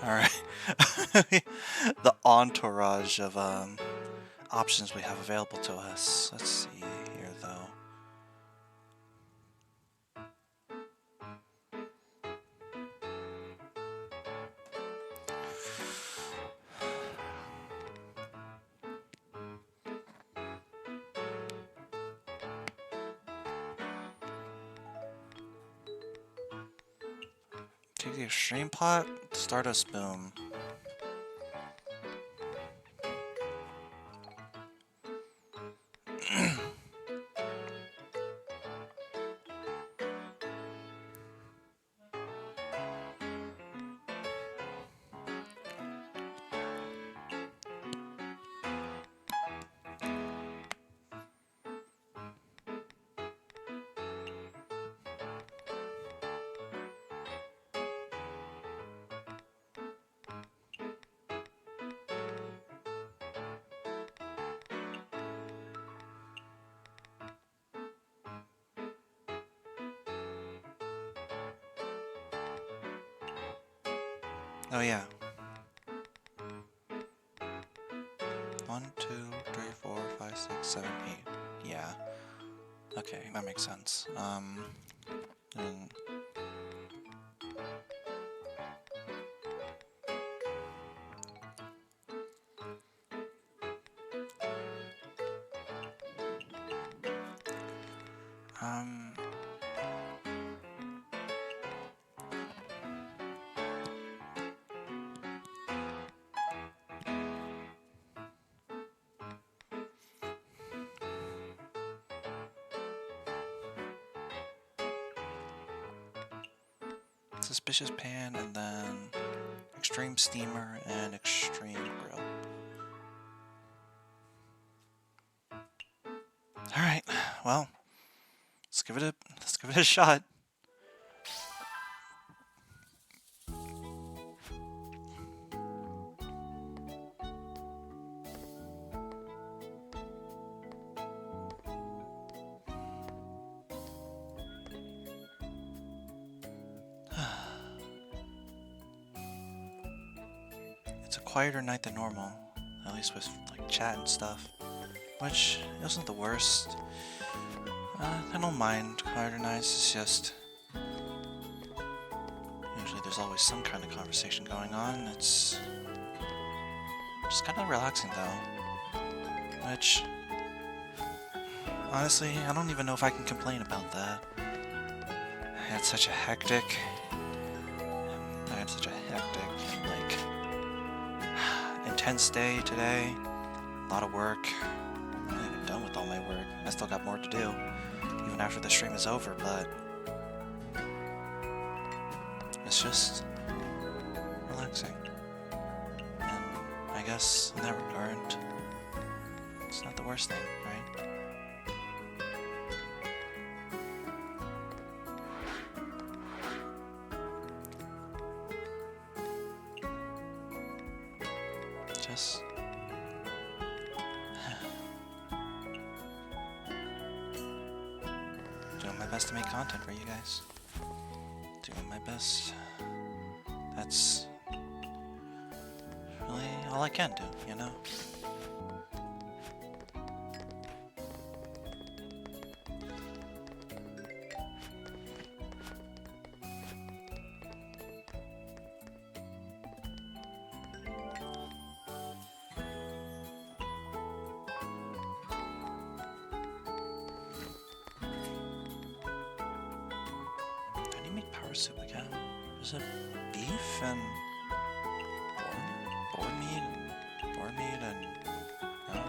Alright. The entourage of options we have available to us. Let's see here though. Take the extreme pot, Stardust Boom. Oh yeah. 1, 2, 3, 4, 5, 6, 7, 8. Yeah. Okay, that makes sense. And Suspicious Pan, and then Extreme Steamer and Extreme Grill. Alright, well, let's give it a shot. It's a quieter night than normal, at least with like chat and stuff, which isn't the worst. I don't mind quieter nights, it's just usually there's always some kind of conversation going on. It's just kind of relaxing though, which honestly I don't even know if I can complain about that. I had such a hectic, like, intense day today. A lot of work. I'm not even done with all my work. I still got more to do, even after the stream is over, but it's just relaxing. And I guess in that regard, it's not the worst thing, right? Just doing my best to make content for you guys. Doing my best. That's really all I can do, you know? Soup again? Is it beef and boar meat and no?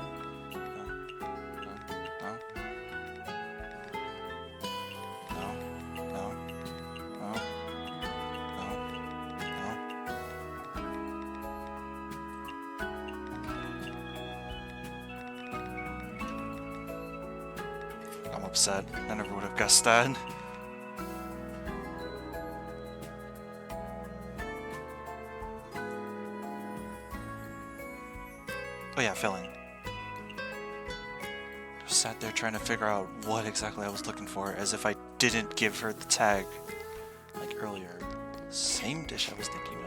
I'm upset. I never would have guessed that. Oh yeah, filling. Just sat there trying to figure out what exactly I was looking for, as if I didn't give her the tag like earlier. Same dish I was thinking of.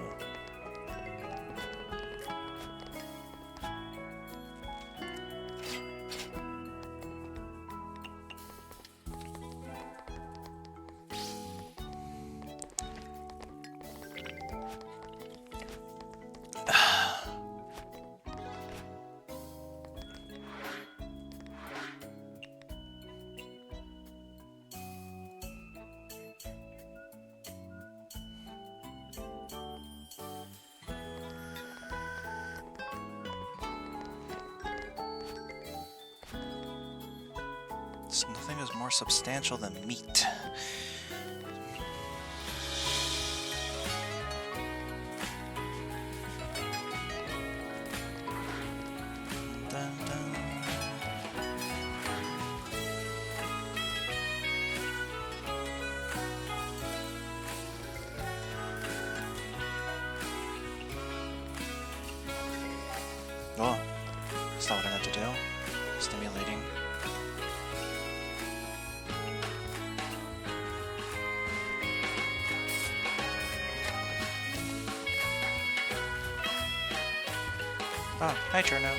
Nothing is more substantial than meat. Dun, dun. Oh, that's not what I meant to do. Stimulating. Oh, hi, Cherno.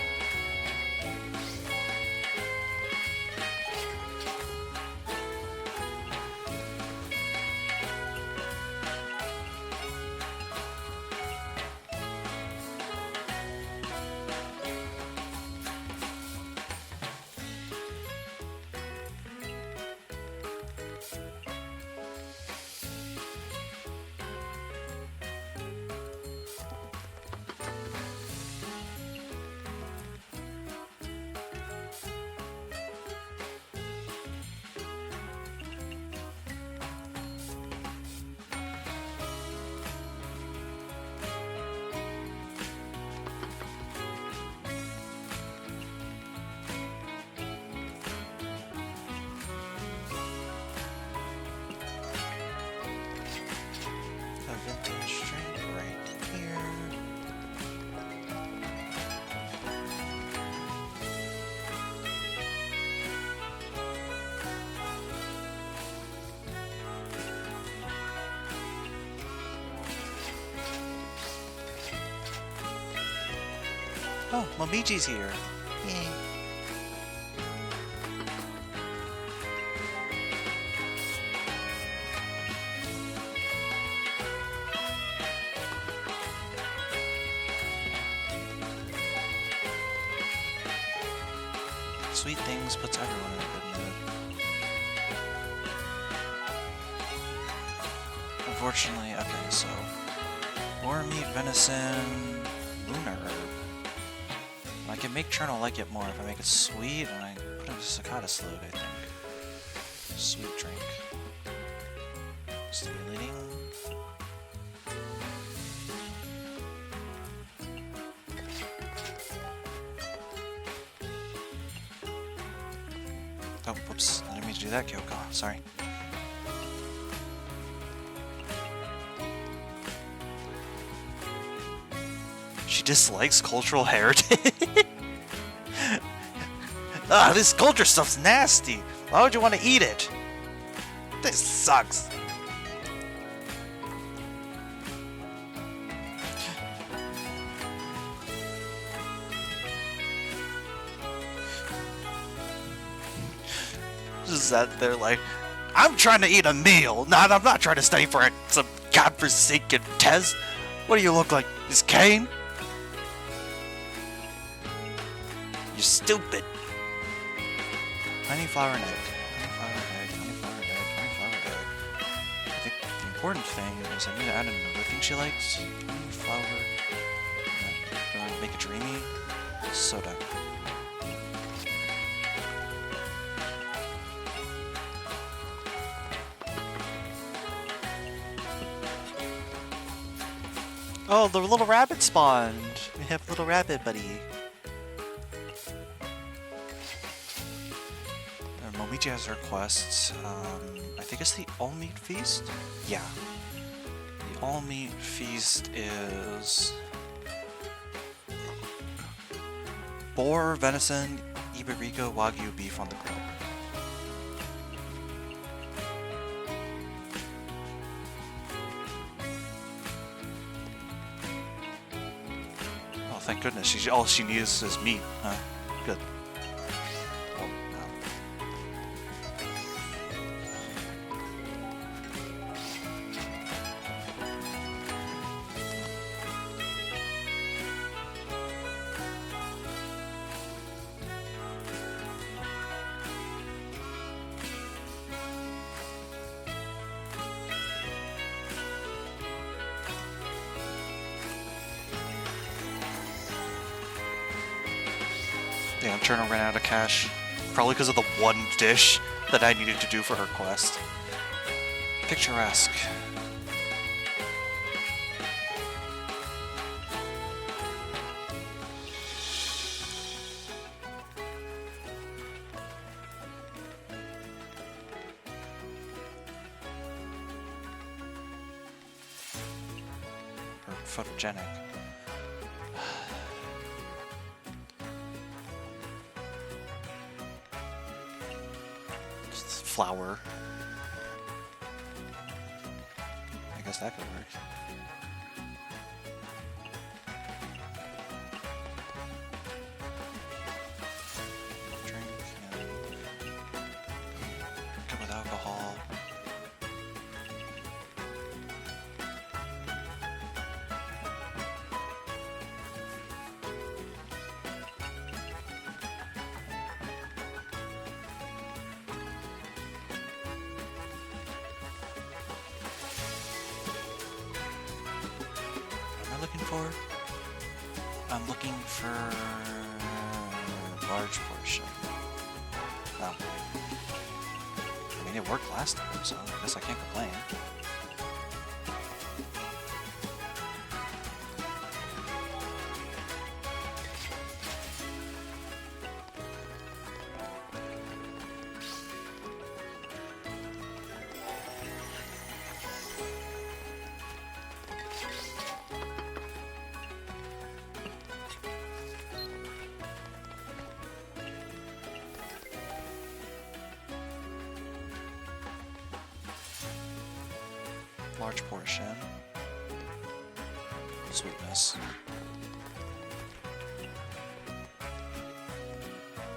Oh, Momiji's here. Yay. Sweet things puts everyone in a good mood. Unfortunately, okay, so more meat, venison, lunar herb. I can make Cherno like it more if I make it sweet and I put it in Sakata Slug, I think. Sweet drink. Stimulating. Oh, whoops. I didn't mean to do that, Kyoko. Sorry. She dislikes cultural heritage? Ah, this culture stuff's nasty. Why would you want to eat it? This sucks. Just sat there like, I'm trying to eat a meal. I'm not trying to study for some godforsaken test. What do you look like? Is Kane? You're stupid. Honey flower and egg. Honey flower egg. Honey flower egg. Honey flower egg. I think the important thing is I need to add another thing she likes. Honey flower. Make it dreamy. Soda. Oh, the little rabbit spawned. We have a little rabbit buddy. Komichi has requests. I think it's the all-meat feast? Yeah. The all-meat feast is... boar, venison, Iberico, Wagyu beef on the grill. Oh, thank goodness. All she needs is meat, huh? Good. Oh, no. Damn, Turner ran out of cash. Probably because of the one dish that I needed to do for her quest. Picturesque. Or photogenic. Flour. I guess that could work. Drink and come with alcohol. I'm looking for large portion. Oh. I mean, it worked last time, so I guess I can't complain. Large portion. Sweetness.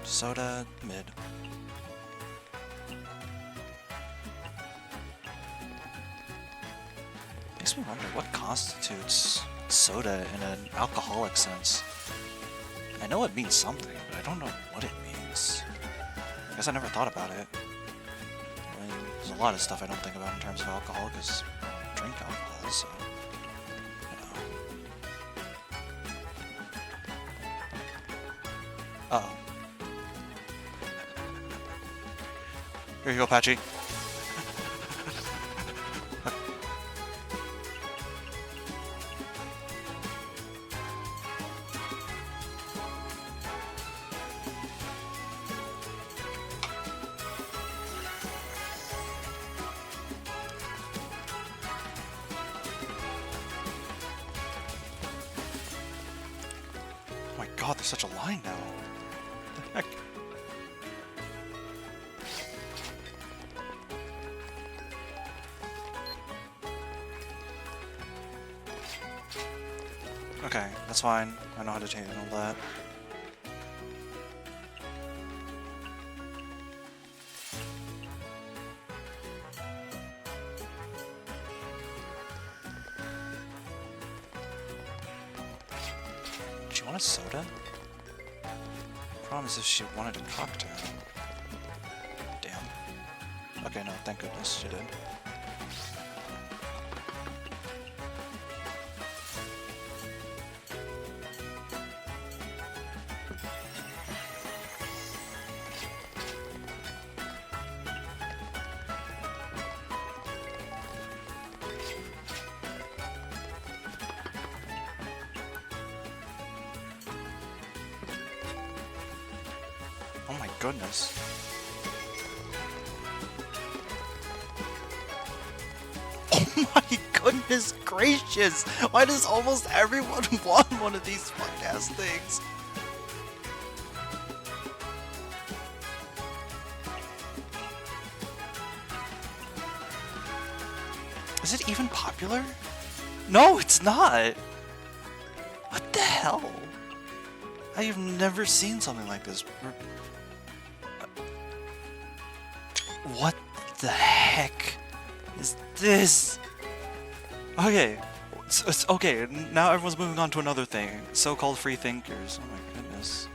Soda, mid. Makes me wonder what constitutes soda in an alcoholic sense. I know it means something, but I don't know what it means. I guess I never thought about it. I mean, there's a lot of stuff I don't think about in terms of alcohol, because I drink alcohol, so... Uh-oh. Here you go, Patchy. Oh my god, there's such a line now. What the heck? Okay, that's fine. I know how to handle that. Do you want a soda? Problem is if she wanted a cocktail. Damn. Okay, no, thank goodness she did. Oh my goodness. My goodness gracious! Why does almost everyone want one of these fuck-ass things? Is it even popular? No, it's not! What the hell? I've never seen something like this. What the heck is this? Okay, okay, now everyone's moving on to another thing. So-called free thinkers. Oh my goodness.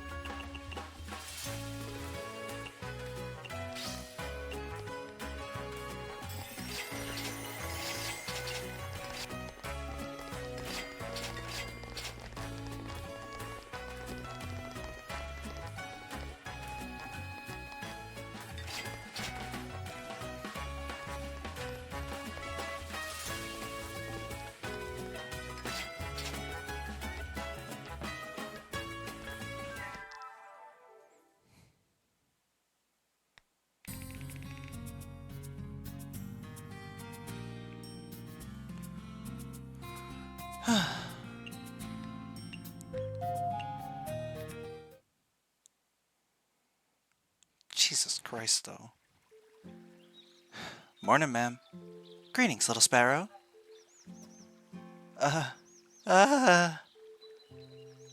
Jesus Christ, though. Morning, ma'am. Greetings, little sparrow.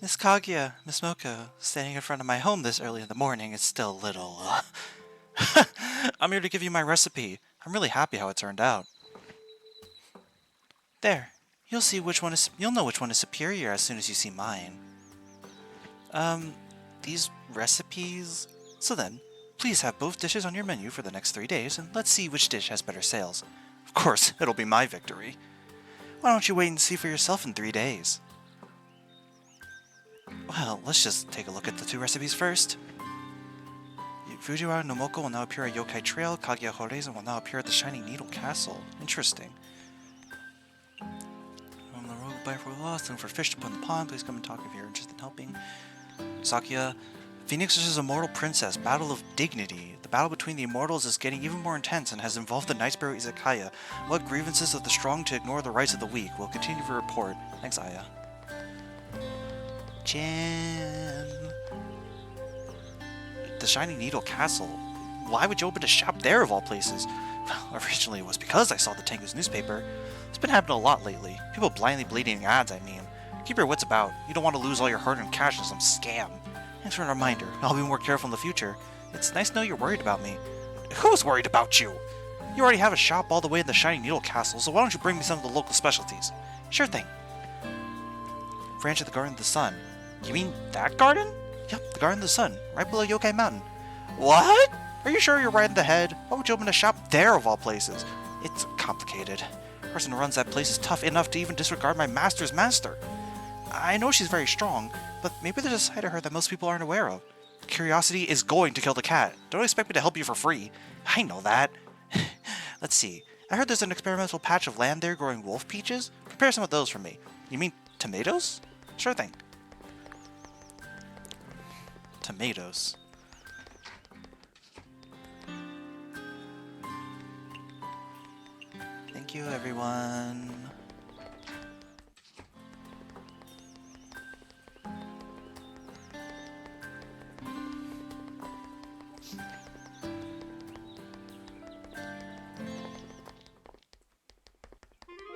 Miss Kaguya, Miss Moko, standing in front of my home this early in the morning is still a little, I'm here to give you my recipe. I'm really happy how it turned out. There. You'll see which one is, you'll know which one is superior as soon as you see mine. These recipes? So then, please have both dishes on your menu for the next 3 days, and let's see which dish has better sales. Of course, it'll be my victory. Why don't you wait and see for yourself in 3 days? Well, let's just take a look at the 2 recipes first. Fujiwara no Moko will now appear at Yokai Trail, Kaguya Horizon will now appear at the Shining Needle Castle. Interesting. On the road by for lost and for fish to put in the pond, please come and talk if you're interested in helping. Sakya, Phoenix vs. Immortal Princess, Battle of Dignity. The battle between the immortals is getting even more intense and has involved the Night Sparrow Izakaya. What grievances of the strong to ignore the rights of the weak? We'll continue to report. Thanks, Aya. Jan. The Shining Needle Castle. Why would you open a shop there of all places? Well, originally it was because I saw the Tengu's newspaper. It's been happening a lot lately. People blindly bleeding ads, I mean. Keep your wits about. You don't want to lose all your hard-earned cash in some scam. Thanks for a reminder. I'll be more careful in the future. It's nice to know you're worried about me. Who's worried about you? You already have a shop all the way in the Shining Needle Castle, so why don't you bring me some of the local specialties? Sure thing. Branch of the Garden of the Sun. You mean that garden? Yep, the Garden of the Sun, right below Yokai Mountain. What? Are you sure you're right in the head? Why would you open a shop there of all places? It's complicated. The person who runs that place is tough enough to even disregard my master's master. I know she's very strong, but maybe there's a side of her that most people aren't aware of. Curiosity is going to kill the cat. Don't expect me to help you for free. I know that. Let's see. I heard there's an experimental patch of land there growing wolf peaches. Prepare some of those for me. You mean tomatoes? Sure thing. Tomatoes. Thank you, everyone.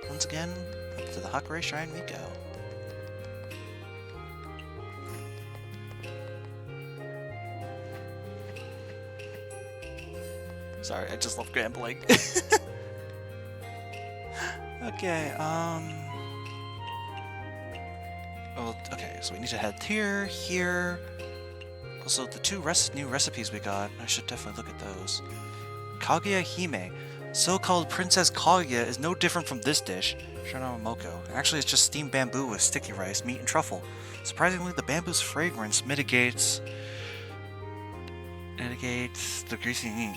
Once again, up to the Hakure Shrine we go. Sorry, I just love gambling. Okay, well, okay, so we need to head here. Also, the 2 new recipes we got, I should definitely look at those. Kaguya Hime. So-called Princess Kaguya is no different from this dish, Shana Moko. Actually, it's just steamed bamboo with sticky rice, meat, and truffle. Surprisingly, the bamboo's fragrance mitigates the greasy meat.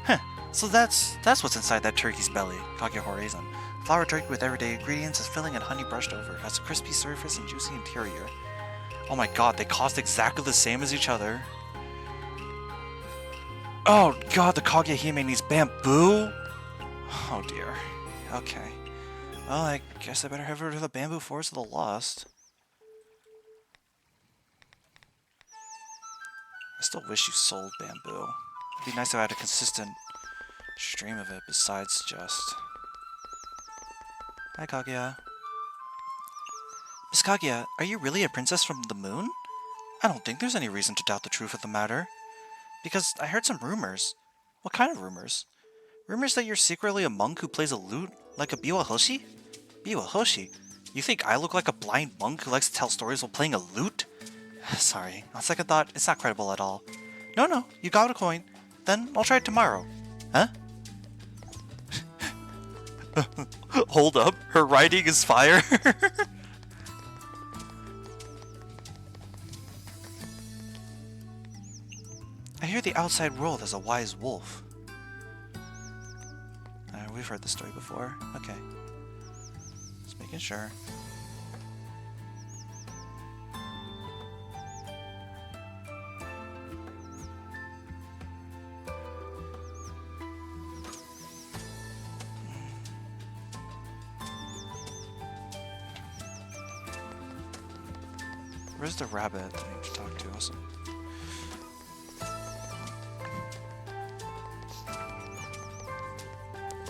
Huh, so that's what's inside that turkey's belly, Kaguya Horizon. Flour turkey with everyday ingredients is filling and honey brushed over. It has a crispy surface and juicy interior. Oh my god, they cost exactly the same as each other. Oh god, the Kaguya Hime needs bamboo? Oh dear. Okay. Well, I guess I better head over to the bamboo forest of the lost. I still wish you sold bamboo. It'd be nice if I had a consistent stream of it besides just... Hi, Kaguya. Miss Kaguya, are you really a princess from the moon? I don't think there's any reason to doubt the truth of the matter. Because I heard some rumors. What kind of rumors? Rumors that you're secretly a monk who plays a lute, like a biwahoshi? Biwahoshi? You think I look like a blind monk who likes to tell stories while playing a lute? Sorry, on second thought, it's not credible at all. No, you got a coin. Then I'll try it tomorrow. Huh? Hold up, her writing is fire. I hear the outside world is a wise wolf. We've heard this story before. Okay. Just making sure. Where's the rabbit that I need to talk to? Awesome.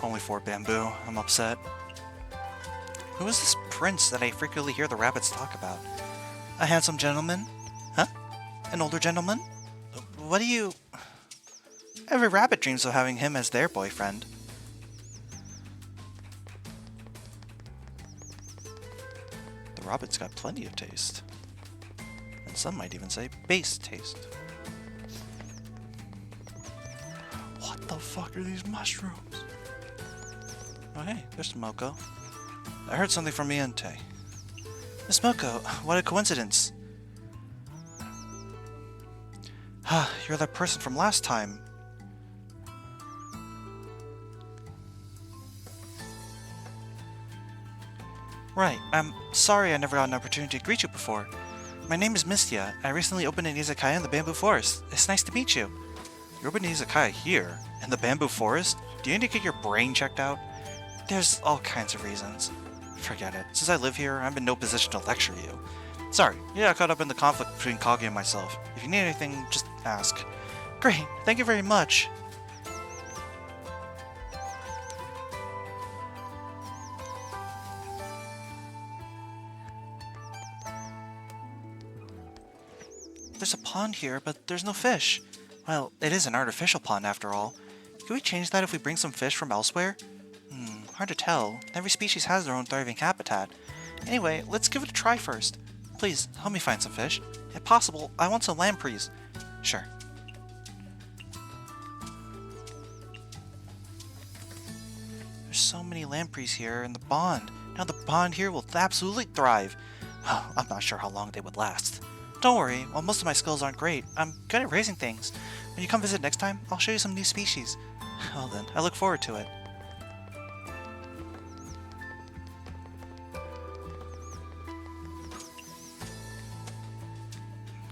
Only 4 bamboo. I'm upset. Who is this prince that I frequently hear the rabbits talk about? A handsome gentleman? Huh? An older gentleman? What do you... Every rabbit dreams of having him as their boyfriend. The rabbit's got plenty of taste. And some might even say base taste. What the fuck are these mushrooms? Oh hey, there's Moko. I heard something from Miente. Miss Moko, what a coincidence. You're that person from last time. Right, I'm sorry I never got an opportunity to greet you before. My name is Mystia. I recently opened an Izakaya in the Bamboo Forest. It's nice to meet you. You opened an Izakaya here? In the Bamboo Forest? Do you need to get your brain checked out? There's all kinds of reasons. Forget it. Since I live here, I'm in no position to lecture you. Sorry, yeah, I got caught up in the conflict between Kaguya and myself. If you need anything, just ask. Great, thank you very much. There's a pond here, but there's no fish. Well, it is an artificial pond after all. Can we change that if we bring some fish from elsewhere? Hard to tell. Every species has their own thriving habitat. Anyway, let's give it a try first. Please, help me find some fish. If possible, I want some lampreys. Sure. There's so many lampreys here in the pond. Now the pond here will absolutely thrive. I'm not sure how long they would last. Don't worry, while most of my skills aren't great, I'm good at raising things. When you come visit next time, I'll show you some new species. Well then, I look forward to it.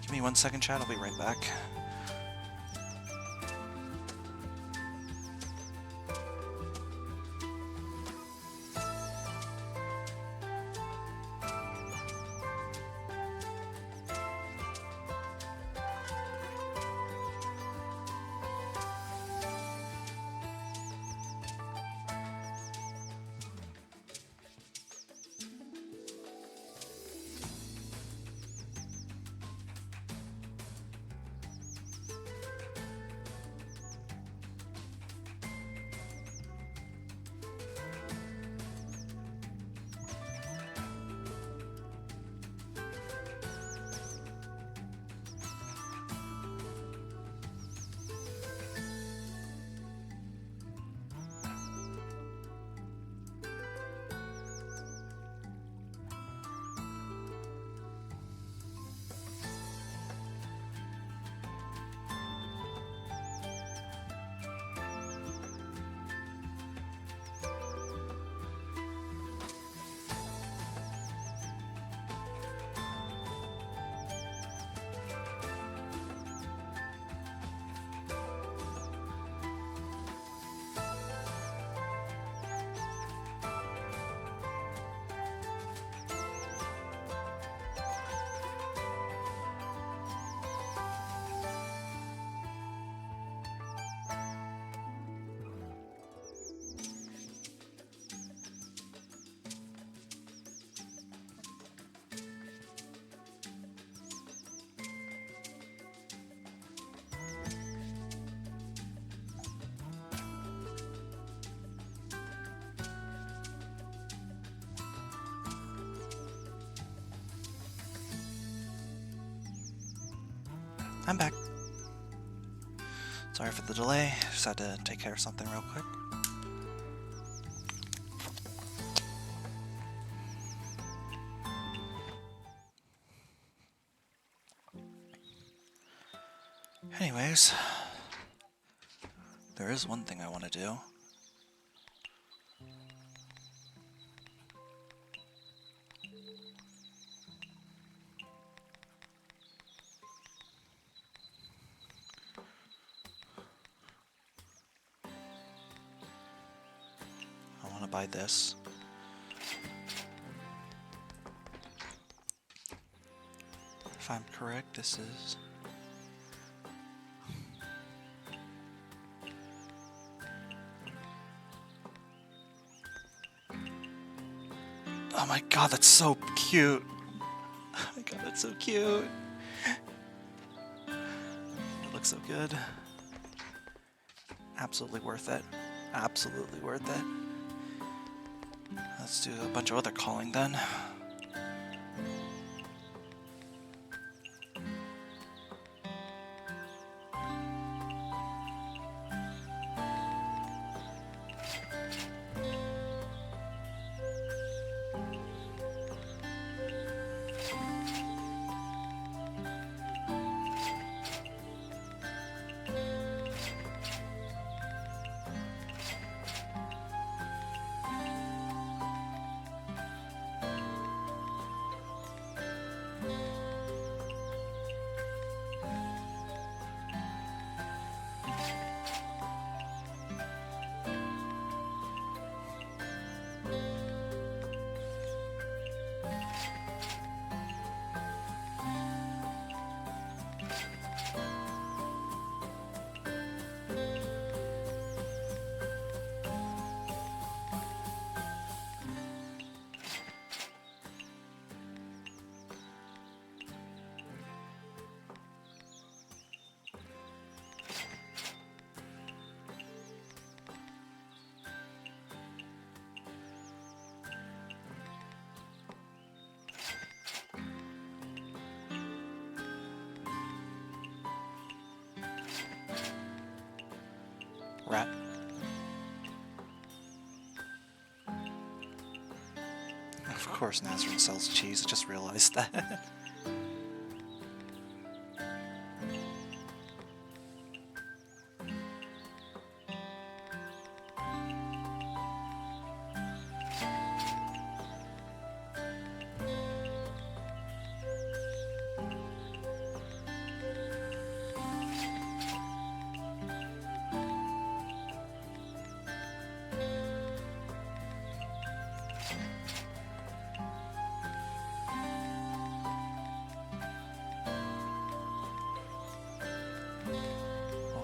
Give me 1 second, chat, I'll be right back. I'm back. Sorry for the delay. Just had to take care of something real quick. Anyways, there is one thing I want to do. I want to buy this. If I'm correct, this is... Oh my god, that's so cute! Oh my god, that's so cute! It looks so good. Absolutely worth it. Absolutely worth it. Let's do a bunch of other calling then. Rat. Of course Nazarene sells cheese, I just realized that.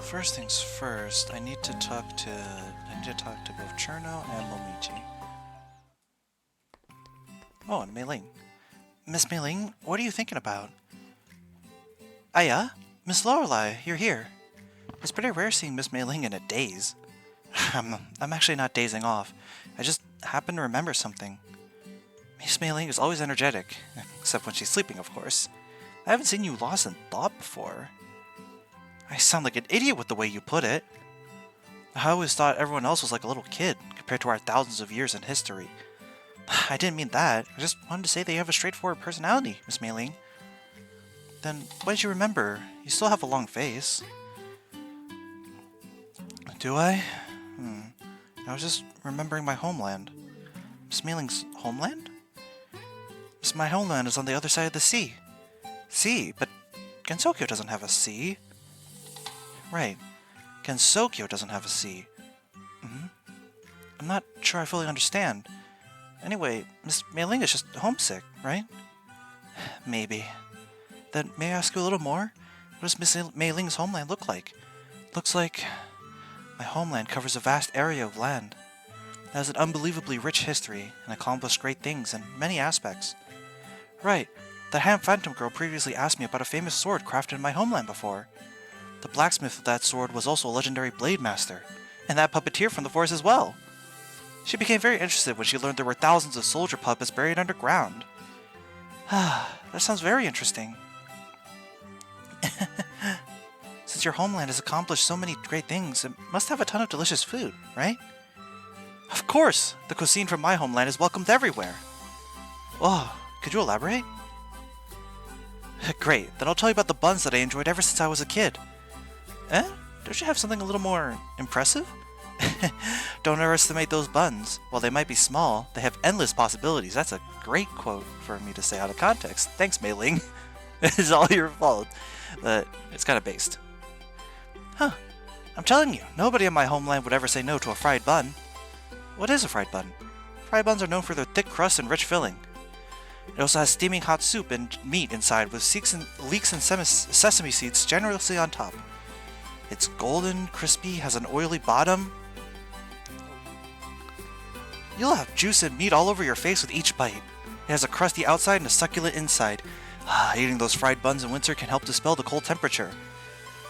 First things first, I need to talk to both Cherno and Momichi. Oh, and Mei Ling. Miss Mei Ling, what are you thinking about? Aya? Miss Lorelei, you're here. It's pretty rare seeing Miss Mei Ling in a daze. I'm actually not dazing off. I just happen to remember something. Miss Mei Ling is always energetic, except when she's sleeping, of course. I haven't seen you lost in thought before. I sound like an idiot with the way you put it. I always thought everyone else was like a little kid, compared to our thousands of years in history. I didn't mean that. I just wanted to say that you have a straightforward personality, Miss Mei Ling. Then, what did you remember? You still have a long face. Do I? I was just remembering my homeland. Miss Mei Ling's homeland? My homeland is on the other side of the sea. Sea? But Gensokyo doesn't have a sea. Right. Gensokyo doesn't have a sea. I'm not sure I fully understand. Anyway, Miss Mei Ling is just homesick, right? Maybe. Then may I ask you a little more? What does Miss Mei Ling's homeland look like? Looks like my homeland covers a vast area of land. It has an unbelievably rich history and accomplished great things in many aspects. Right. The Ham Phantom Girl previously asked me about a famous sword crafted in my homeland before. The blacksmith of that sword was also a legendary blade master, and that puppeteer from the forest as well. She became very interested when she learned there were thousands of soldier puppets buried underground. That sounds very interesting. Since your homeland has accomplished so many great things, it must have a ton of delicious food, right? Of course! The cuisine from my homeland is welcomed everywhere! Oh, could you elaborate? Great, then I'll tell you about the buns that I enjoyed ever since I was a kid. Eh? Don't you have something a little more impressive? Don't underestimate those buns. While they might be small, they have endless possibilities. That's a great quote for me to say out of context. Thanks, Mei Ling. It's all your fault. But it's kind of based. Huh. I'm telling you, nobody in my homeland would ever say no to a fried bun. What is a fried bun? Fried buns are known for their thick crust and rich filling. It also has steaming hot soup and meat inside with leeks and sesame seeds generously on top. It's golden, crispy, has an oily bottom. You'll have juice and meat all over your face with each bite. It has a crusty outside and a succulent inside. Eating those fried buns in winter can help dispel the cold temperature.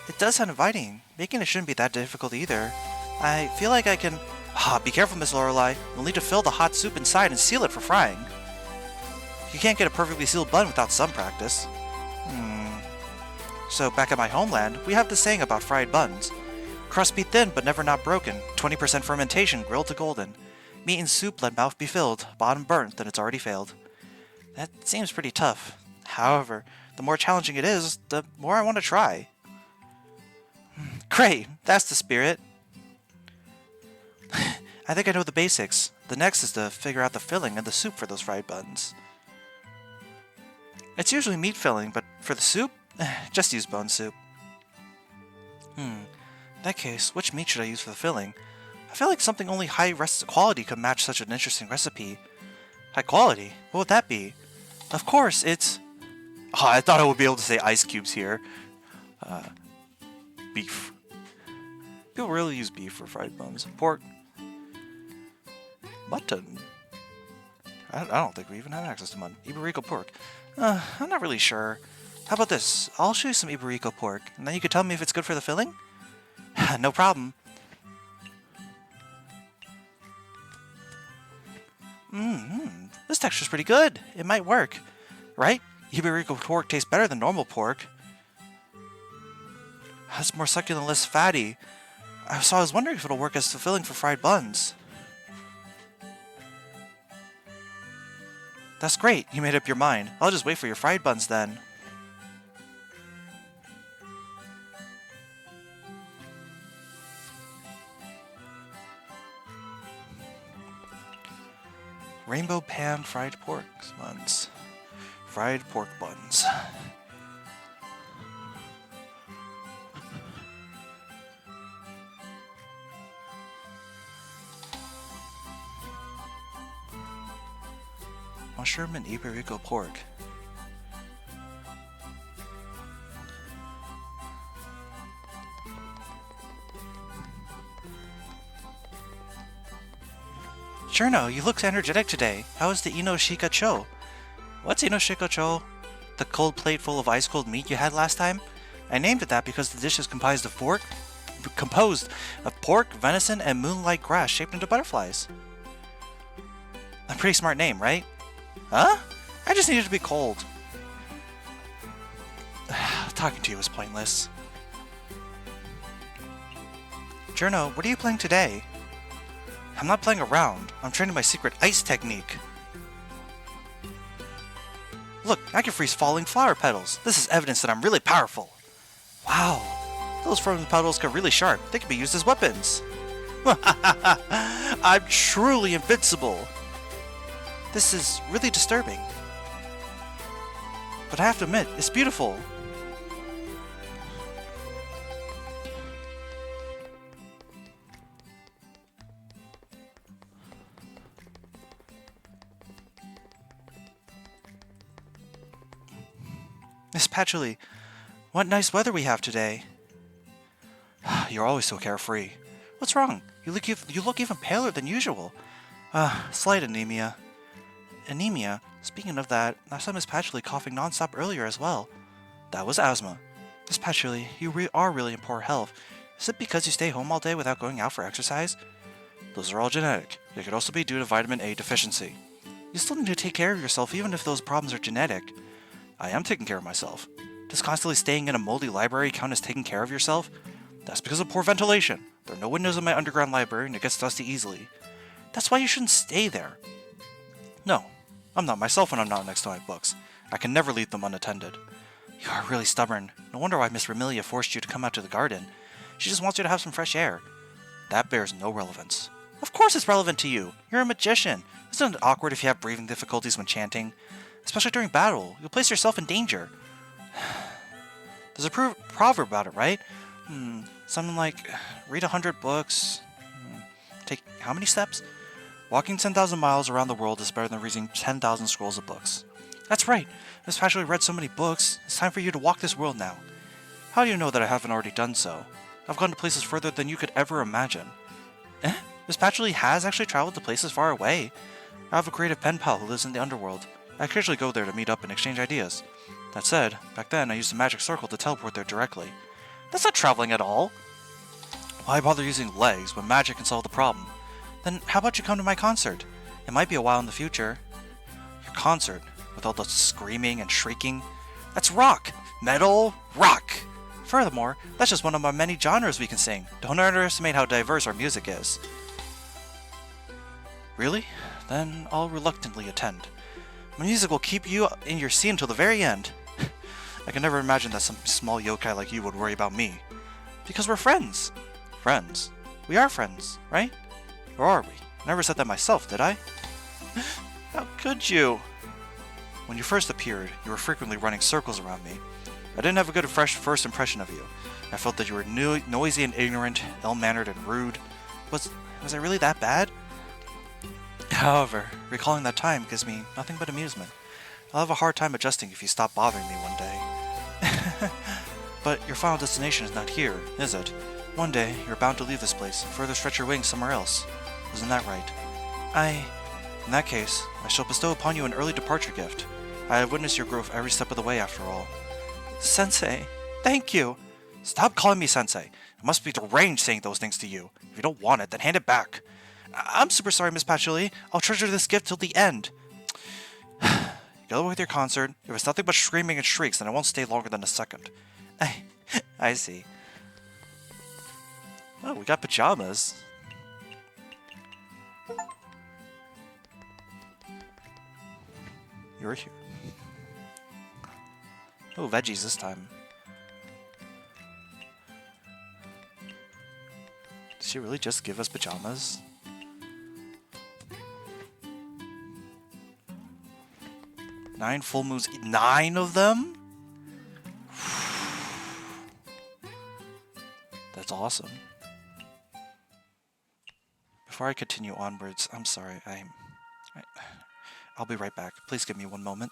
It does sound inviting. Making it shouldn't be that difficult either. I feel like I can... be careful, Miss Lorelei. You'll need to fill the hot soup inside and seal it for frying. You can't get a perfectly sealed bun without some practice. So back at my homeland, we have this saying about fried buns. Crust be thin but never not broken. 20% fermentation, grilled to golden. Meat and soup let mouth be filled. Bottom burnt, then it's already failed. That seems pretty tough. However, the more challenging it is, the more I want to try. Great! That's the spirit! I think I know the basics. The next is to figure out the filling and the soup for those fried buns. It's usually meat filling, but for the soup, just use bone soup. In that case, which meat should I use for the filling? I feel like something only high quality could match such an interesting recipe. High quality? What would that be? Of course, it's... I thought I would be able to say ice cubes here. Beef. People really use beef for fried buns. Pork. Mutton. I don't think we even have access to mutton. Iberico pork. I'm not really sure. How about this? I'll show you some Iberico pork, and then you can tell me if it's good for the filling? No problem. This texture's pretty good. It might work. Right? Iberico pork tastes better than normal pork. It's more succulent and less fatty. So I was wondering if it'll work as the filling for fried buns. That's great. You made up your mind. I'll just wait for your fried buns then. Rainbow pan fried pork buns. Fried pork buns. Mushroom and Iberico pork. Cherno, you look energetic today. How is the Inoshika Cho? What's Inoshika Cho? The cold plate full of ice-cold meat you had last time? I named it that because the dish is composed of pork, venison, and moonlight grass shaped into butterflies. A pretty smart name, right? Huh? I just needed to be cold. Talking to you is pointless. Cherno, what are you playing today? I'm not playing around. I'm training my secret ice technique. Look, I can freeze falling flower petals. This is evidence that I'm really powerful. Wow, those frozen petals are really sharp. They can be used as weapons. I'm truly invincible. This is really disturbing. But I have to admit, it's beautiful. Miss Patchouli, what nice weather we have today. You're always so carefree. What's wrong? You look even paler than usual. Slight anemia. Anemia? Speaking of that, I saw Miss Patchouli coughing non-stop earlier as well. That was asthma. Miss Patchouli, you are really in poor health. Is it because you stay home all day without going out for exercise? Those are all genetic. It could also be due to vitamin A deficiency. You still need to take care of yourself even if those problems are genetic. I am taking care of myself. Does constantly staying in a moldy library count as taking care of yourself? That's because of poor ventilation. There are no windows in my underground library and it gets dusty easily. That's why you shouldn't stay there. No, I'm not myself when I'm not next to my books. I can never leave them unattended. You are really stubborn. No wonder why Miss Remilia forced you to come out to the garden. She just wants you to have some fresh air. That bears no relevance. Of course it's relevant to you. You're a magician. Isn't it awkward if you have breathing difficulties when chanting? Especially during battle. You'll place yourself in danger. There's a proverb about it, right? Something like, read 100 books. Take how many steps? Walking 10,000 miles around the world is better than reading 10,000 scrolls of books. That's right. Miss Patchouli read so many books. It's time for you to walk this world now. How do you know that I haven't already done so? I've gone to places further than you could ever imagine. Miss Patchouli has actually traveled to places far away. I have a creative pen pal who lives in the underworld. I occasionally go there to meet up and exchange ideas. That said, back then I used a magic circle to teleport there directly. That's not traveling at all. Why bother using legs when magic can solve the problem? Then how about you come to my concert? It might be a while in the future. Your concert, with all the screaming and shrieking? That's rock! Metal! Rock! Furthermore, that's just one of my many genres we can sing. Don't underestimate how diverse our music is. Really? Then I'll reluctantly attend. My music will keep you in your seat until the very end. I can never imagine that some small yokai like you would worry about me. Because we're friends. Friends? We are friends, right? Or are we? I never said that myself, did I? How could you? When you first appeared, you were frequently running circles around me. I didn't have a good first impression of you. I felt that you were noisy and ignorant, ill-mannered and rude. Was I really that bad? However, recalling that time gives me nothing but amusement. I'll have a hard time adjusting if you stop bothering me one day. But your final destination is not here, is it? One day, you're bound to leave this place and further stretch your wings somewhere else. Isn't that right? In that case, I shall bestow upon you an early departure gift. I have witnessed your growth every step of the way after all. Sensei, thank you! Stop calling me Sensei. It must be deranged saying those things to you. If you don't want it, then hand it back. I'm super sorry, Miss Patchouli. I'll treasure this gift till the end. Go with your concert. If it's nothing but screaming and shrieks, then I won't stay longer than a second. I see. Oh, we got pajamas. You're here. Oh, veggies this time. Did she really just give us pajamas? Nine full moons. 9 of them? That's awesome. Before I continue onwards, I'm sorry. I'll be right back. Please give me one moment.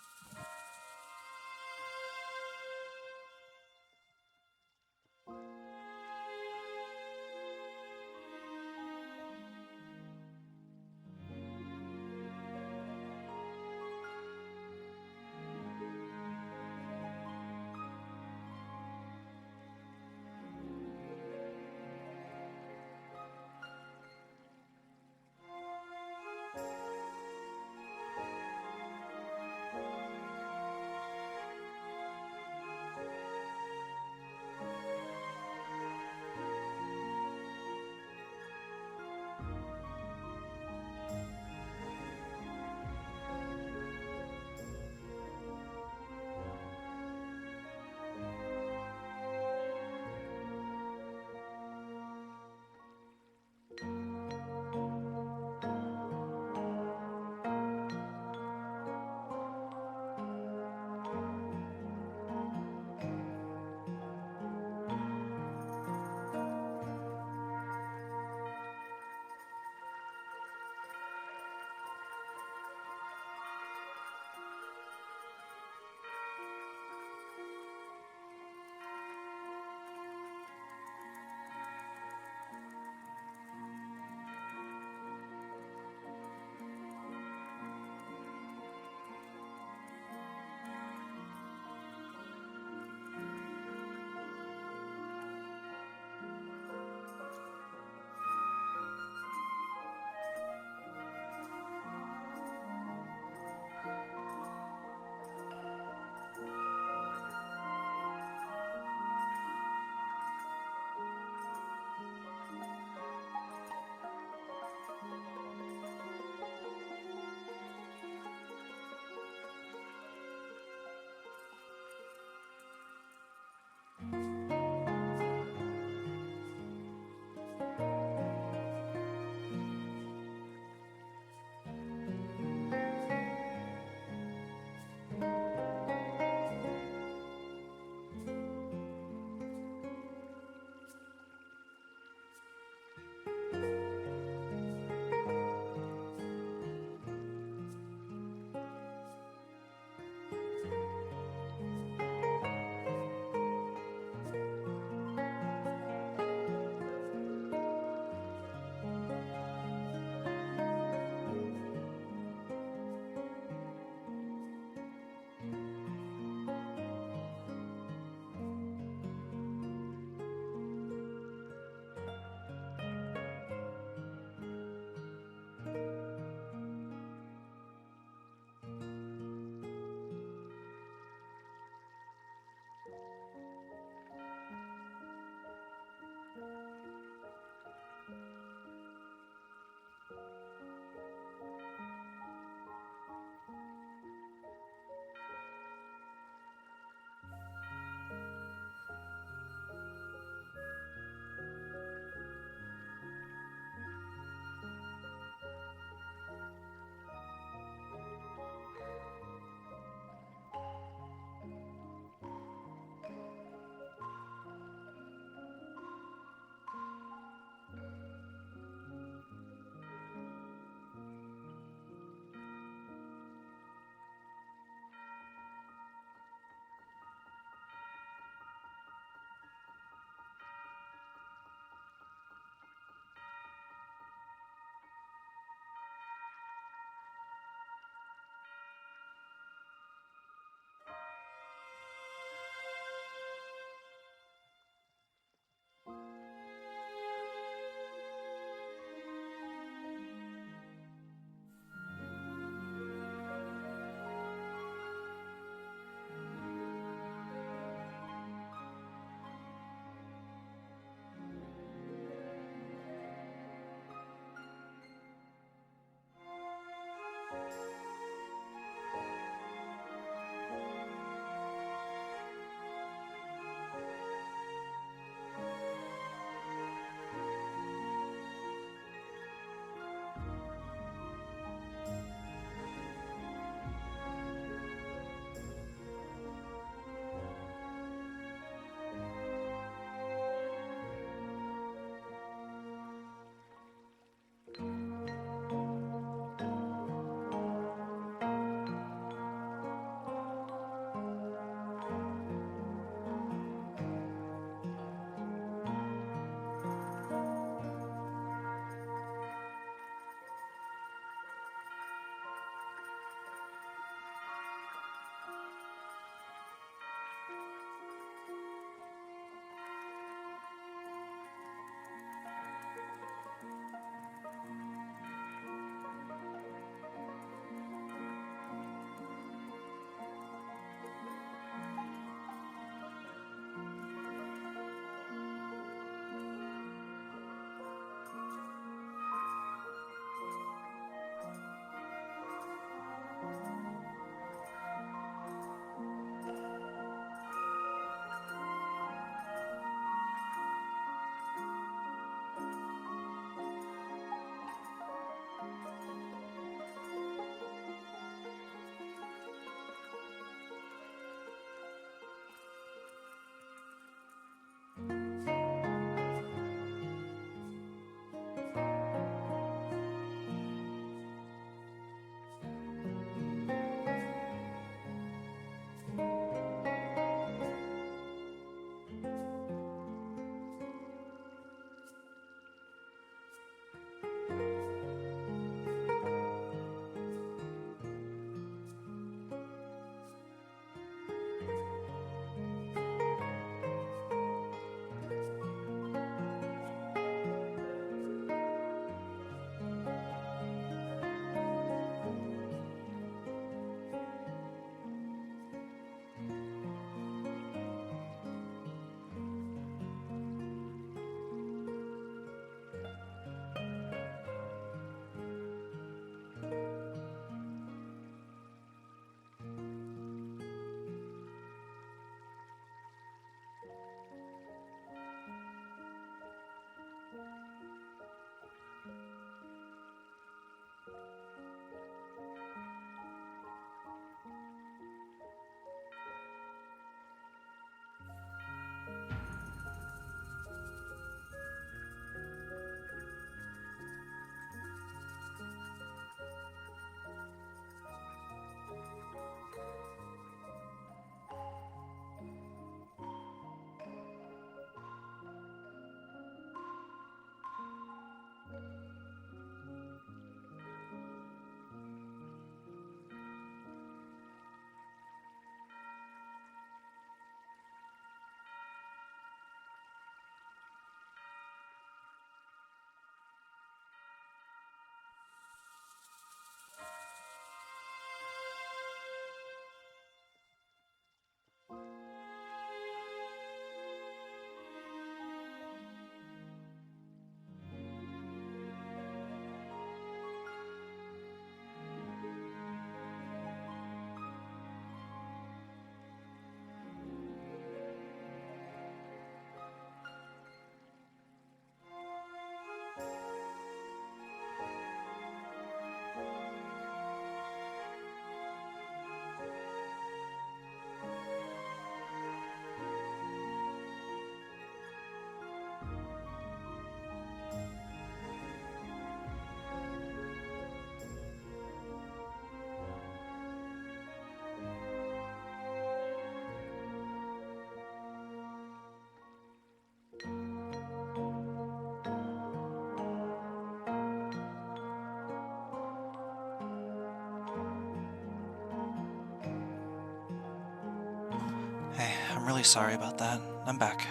Hey, I'm really sorry about that. I'm back.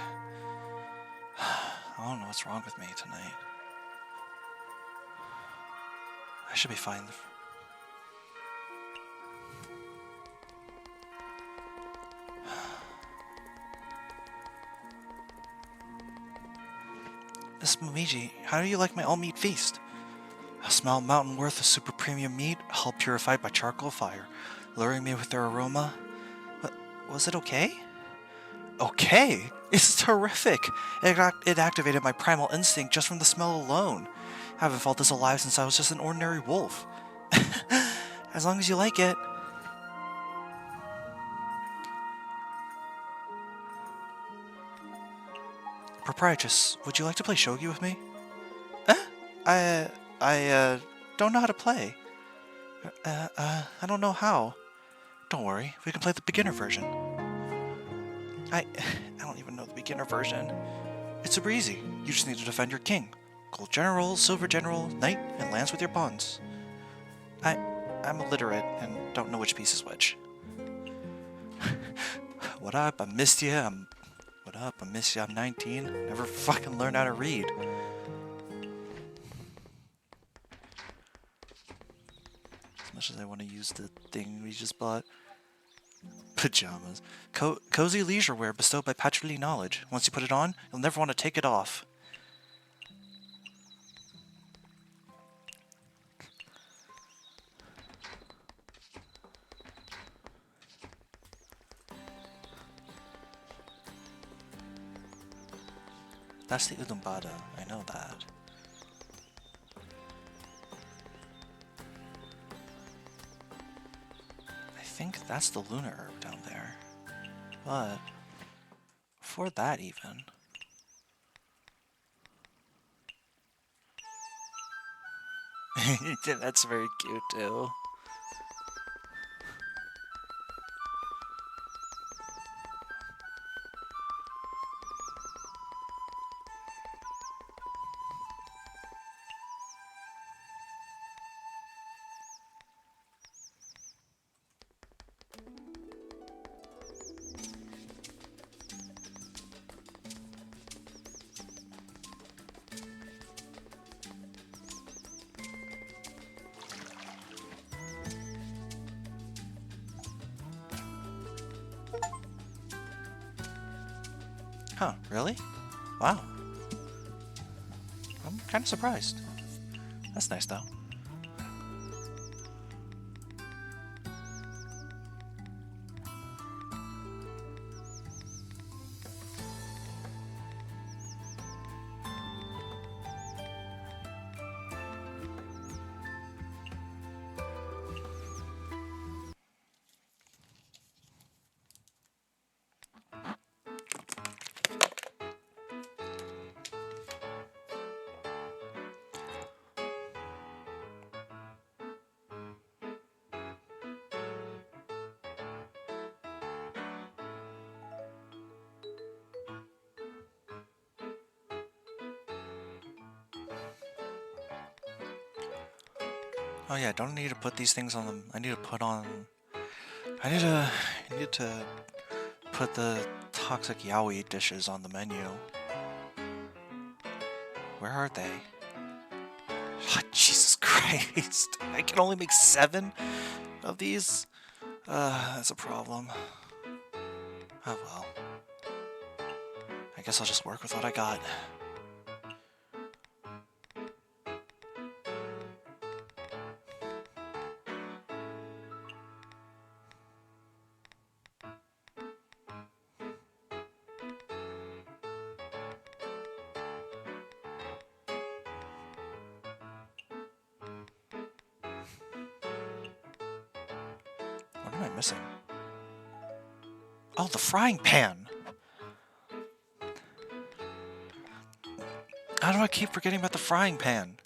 I don't know what's wrong with me tonight. I should be fine. Miss Momiji, how do you like my all-meat feast? A small mountain worth of super premium meat, all purified by charcoal fire, luring me with their aroma. What, was it okay? Okay? It's terrific! It activated my primal instinct just from the smell alone. I haven't felt this alive since I was just an ordinary wolf. As long as you like it. Proprietress, would you like to play shogi with me? I, don't know how to play. I don't know how. Don't worry, we can play the beginner version. I don't even know the beginner version. It's super easy. You just need to defend your king. Gold general, silver general, knight, and lance with your pawns. I'm illiterate and don't know which piece is which. What up? I'm Mystia. What up? I'm Mystia. I'm 19. Never fucking learned how to read. As much as I want to use the thing we just bought. Pajamas. Cozy leisure wear bestowed by Patchouli knowledge. Once you put it on, you'll never want to take it off. That's the Udumbada. I know that. I think that's the lunar herb down there. But before that even. That's very cute too. Huh, really? Wow. I'm kind of surprised. That's nice though. Oh yeah, don't need to put these things on them. I need to put the toxic yaoi dishes on the menu. Where are they? Oh, Jesus Christ. I can only make 7 of these? That's a problem. Oh well. I guess I'll just work with what I got. What am I missing? Oh, the frying pan! How do I keep forgetting about the frying pan?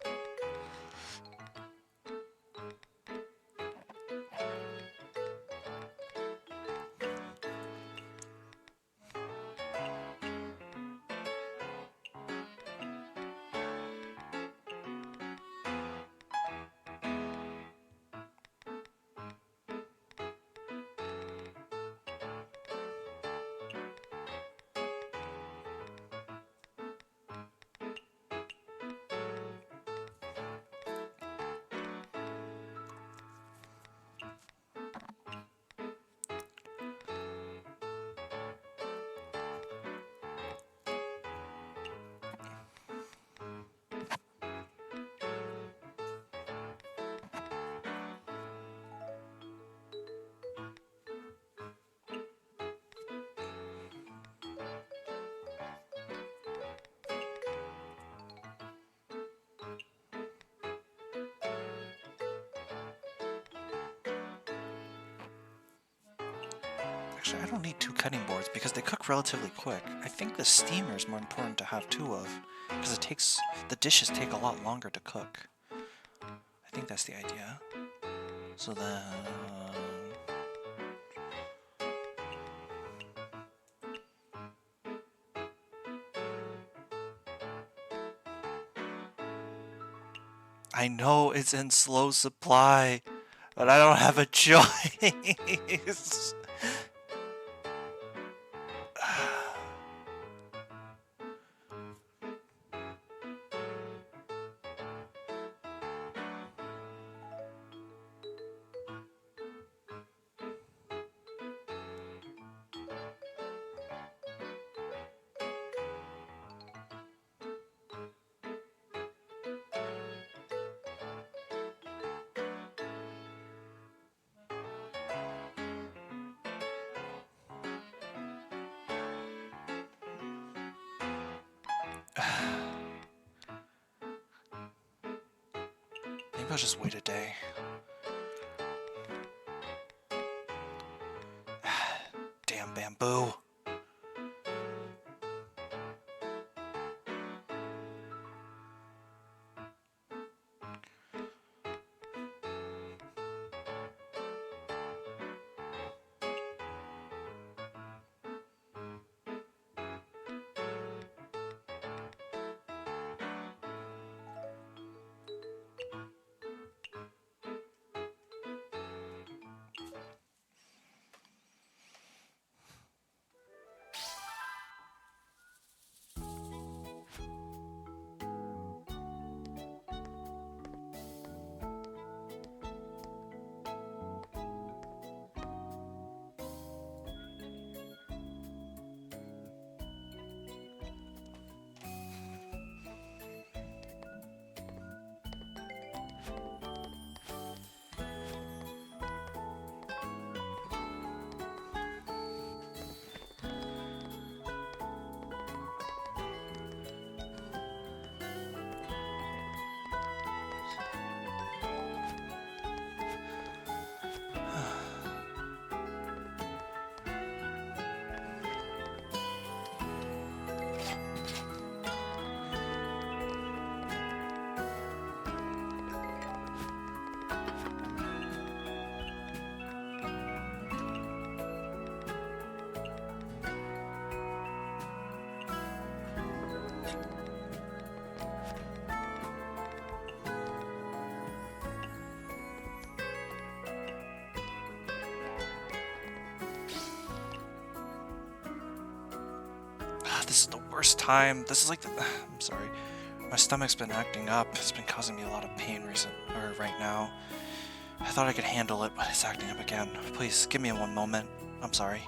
Actually, I don't need 2 cutting boards because they cook relatively quick. I think the steamer is more important to have 2 of because the dishes take a lot longer to cook. I think that's the idea. So then... I know it's in slow supply, but I don't have a choice. Maybe I'll just wait a day. Damn bamboo. This is the worst time. This is like the... I'm sorry. My stomach's been acting up. It's been causing me a lot of pain right now. I thought I could handle it, but it's acting up again. Please, give me one moment. I'm sorry.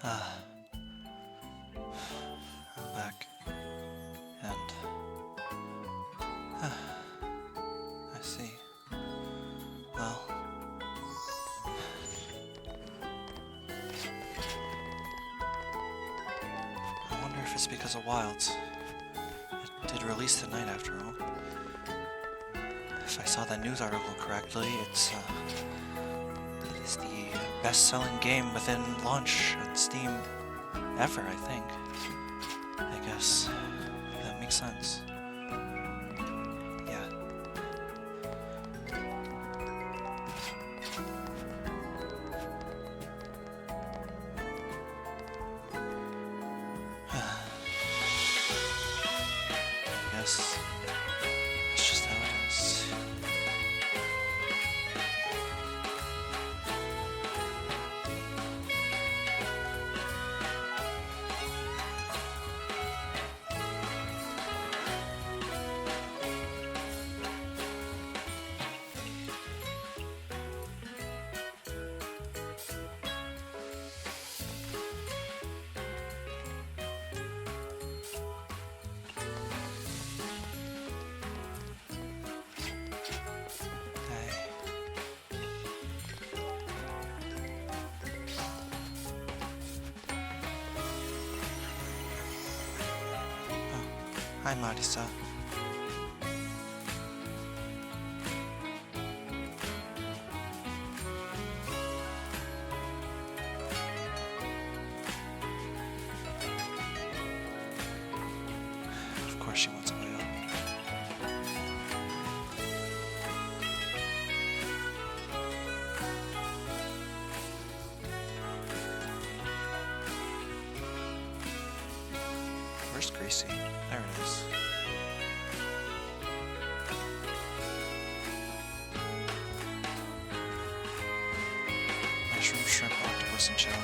I'm back. And... I see. Well... I wonder if it's because of Wilds. It did release tonight after all. If I saw that news article correctly, it is the best-selling game within launch at Steam ever, I think. I guess that makes sense. Yeah. I guess it's just how it is. Hi, Marisa. Of course she wants oil. Where's Gracie? There it is. Mushroom, shrimp, octopus, and jelly.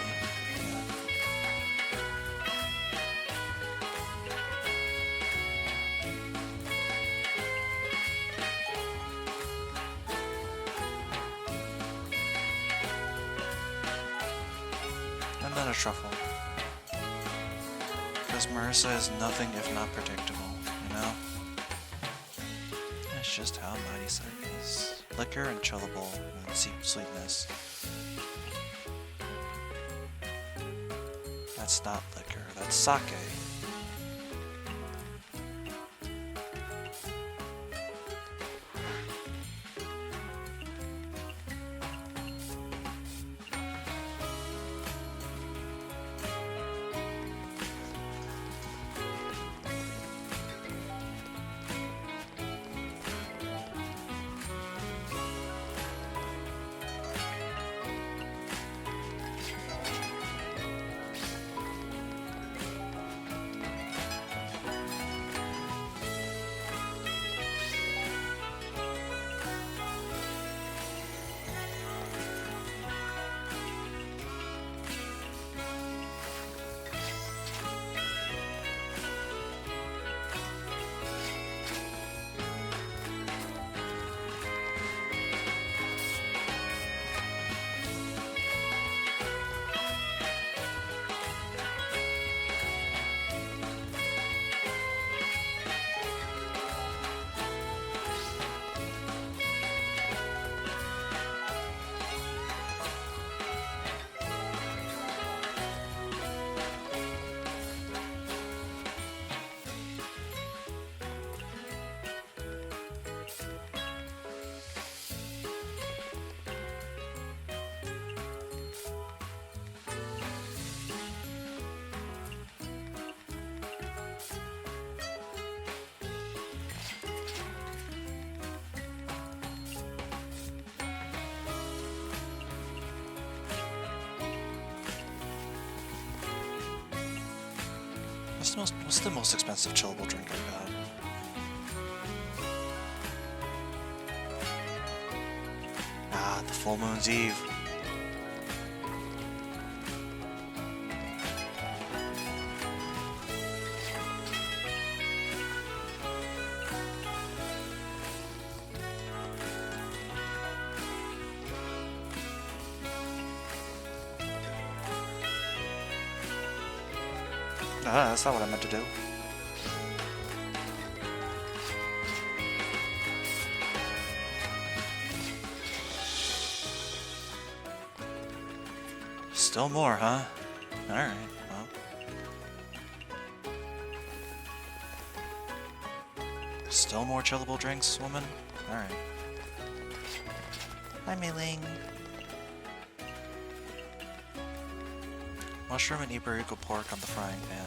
And then a truffle. Because Marissa is nothing if not predictable, you know? That's just how Mighty Side is. Liquor and chillable and sweetness. That's not liquor, that's sake. What's the most expensive chillable drink I've had? Ah, the Full Moon's Eve. That's not what I meant to do. Still more, huh? Alright, well. Still more chillable drinks, woman? Alright. Hi, Mei-ling. Mushroom and Iberico pork on the frying pan.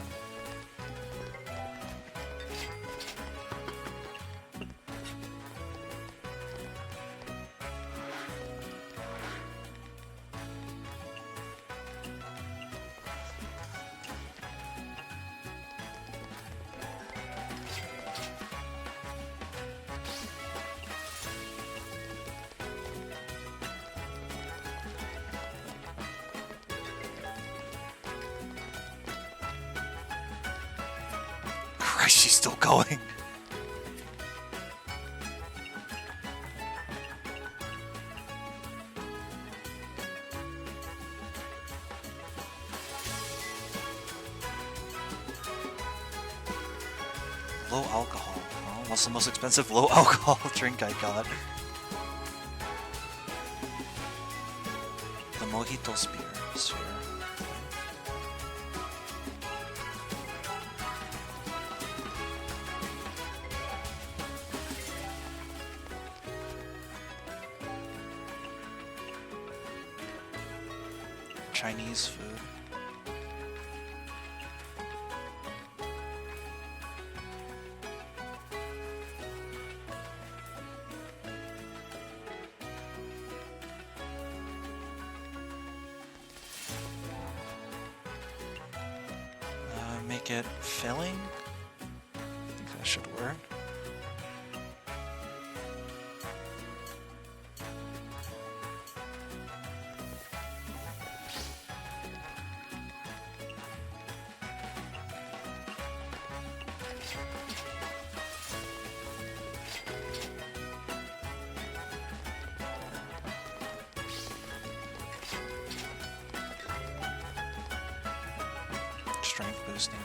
Christ, she's still going. Low alcohol. Oh, what's the most expensive low alcohol drink I got? The Mojito Sphere. Chinese food. Make it filling? I think that should work. Strength boosting.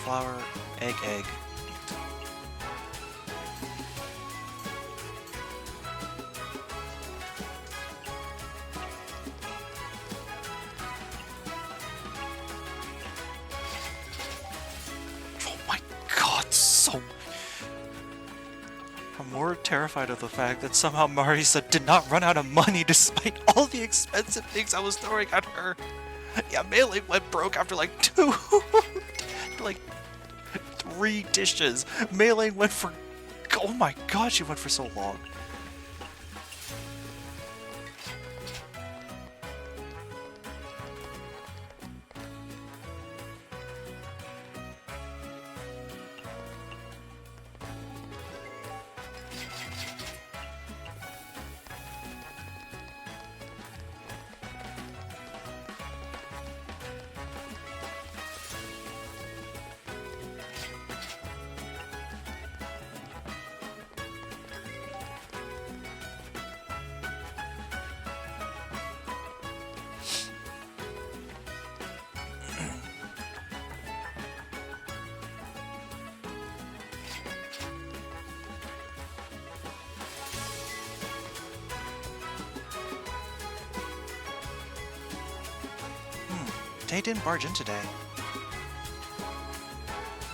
Flour, egg. I'm more terrified of the fact that somehow Marisa did not run out of money despite all the expensive things I was throwing at her. Yeah, Mei-ling went broke after like 3 dishes. Mei-ling went for, oh my god, she went for so long. They didn't barge in today.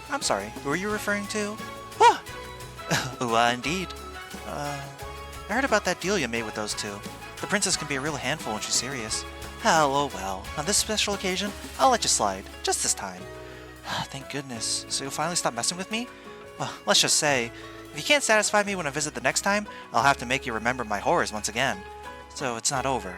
I'm sorry, who are you referring to? Ah! Indeed. I heard about that deal you made with those two. The princess can be a real handful when she's serious. Oh well. On this special occasion, I'll let you slide. Just this time. Thank goodness. So you'll finally stop messing with me? Well, let's just say, if you can't satisfy me when I visit the next time, I'll have to make you remember my horrors once again. So it's not over.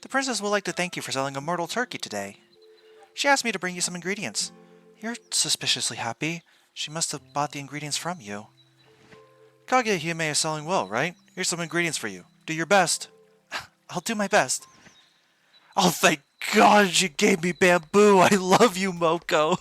The princess would like to thank you for selling a mortal turkey today. She asked me to bring you some ingredients. You're suspiciously happy. She must have bought the ingredients from you. Kaguya-hime is selling well, right? Here's some ingredients for you. Do your best. I'll do my best. Oh, thank God she gave me bamboo. I love you, Moko.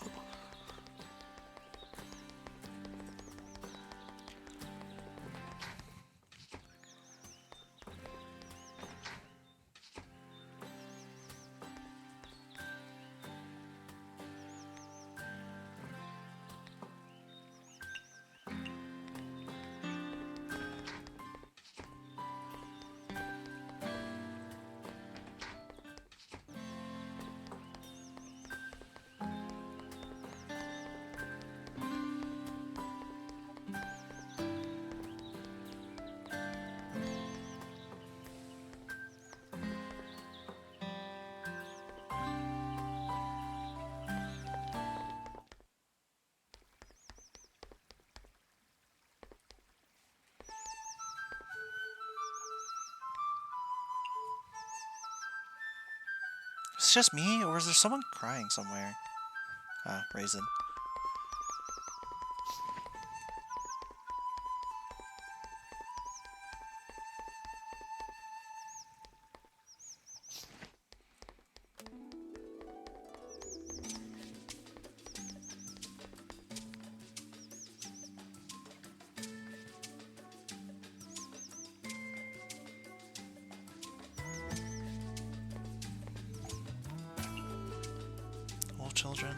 Is it just me, or is there someone crying somewhere? Ah, Raisin. Old children.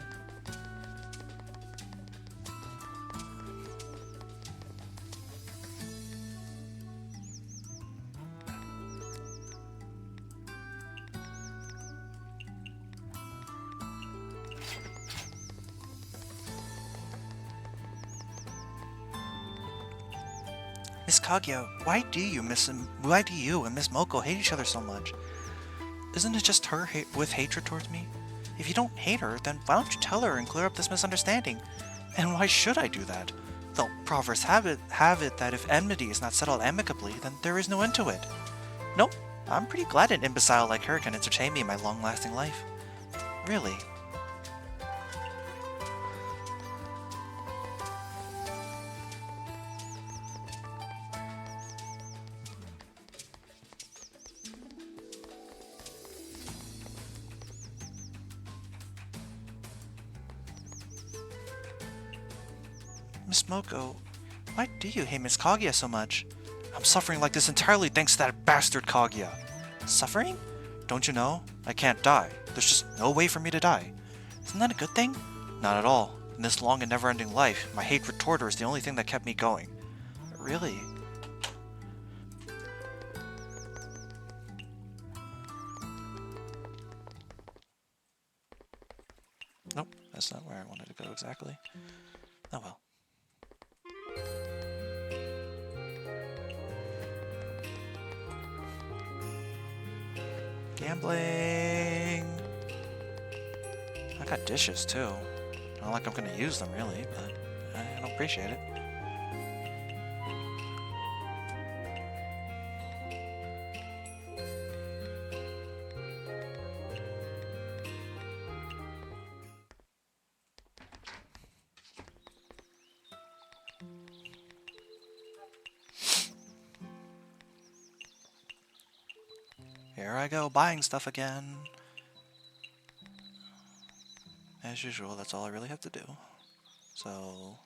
Miss Kaguya, why do you and Miss Moko hate each other so much? Isn't it just her with hatred towards me? If you don't hate her, then why don't you tell her and clear up this misunderstanding? And why should I do that? The proverbs have it that if enmity is not settled amicably, then there is no end to it. Nope, I'm pretty glad an imbecile like her can entertain me in my long-lasting life. Really. Miss Moko, why do you hate Miss Kaguya so much? I'm suffering like this entirely thanks to that bastard Kaguya. Suffering? Don't you know? I can't die. There's just no way for me to die. Isn't that a good thing? Not at all. In this long and never-ending life, my hatred toward her is the only thing that kept me going. Really? Nope, that's not where I wanted to go exactly. Oh well. Gambling! I got dishes too. Not like I'm gonna use them really, but I don't appreciate it. Here I go, buying stuff again. As usual, that's all I really have to do. So...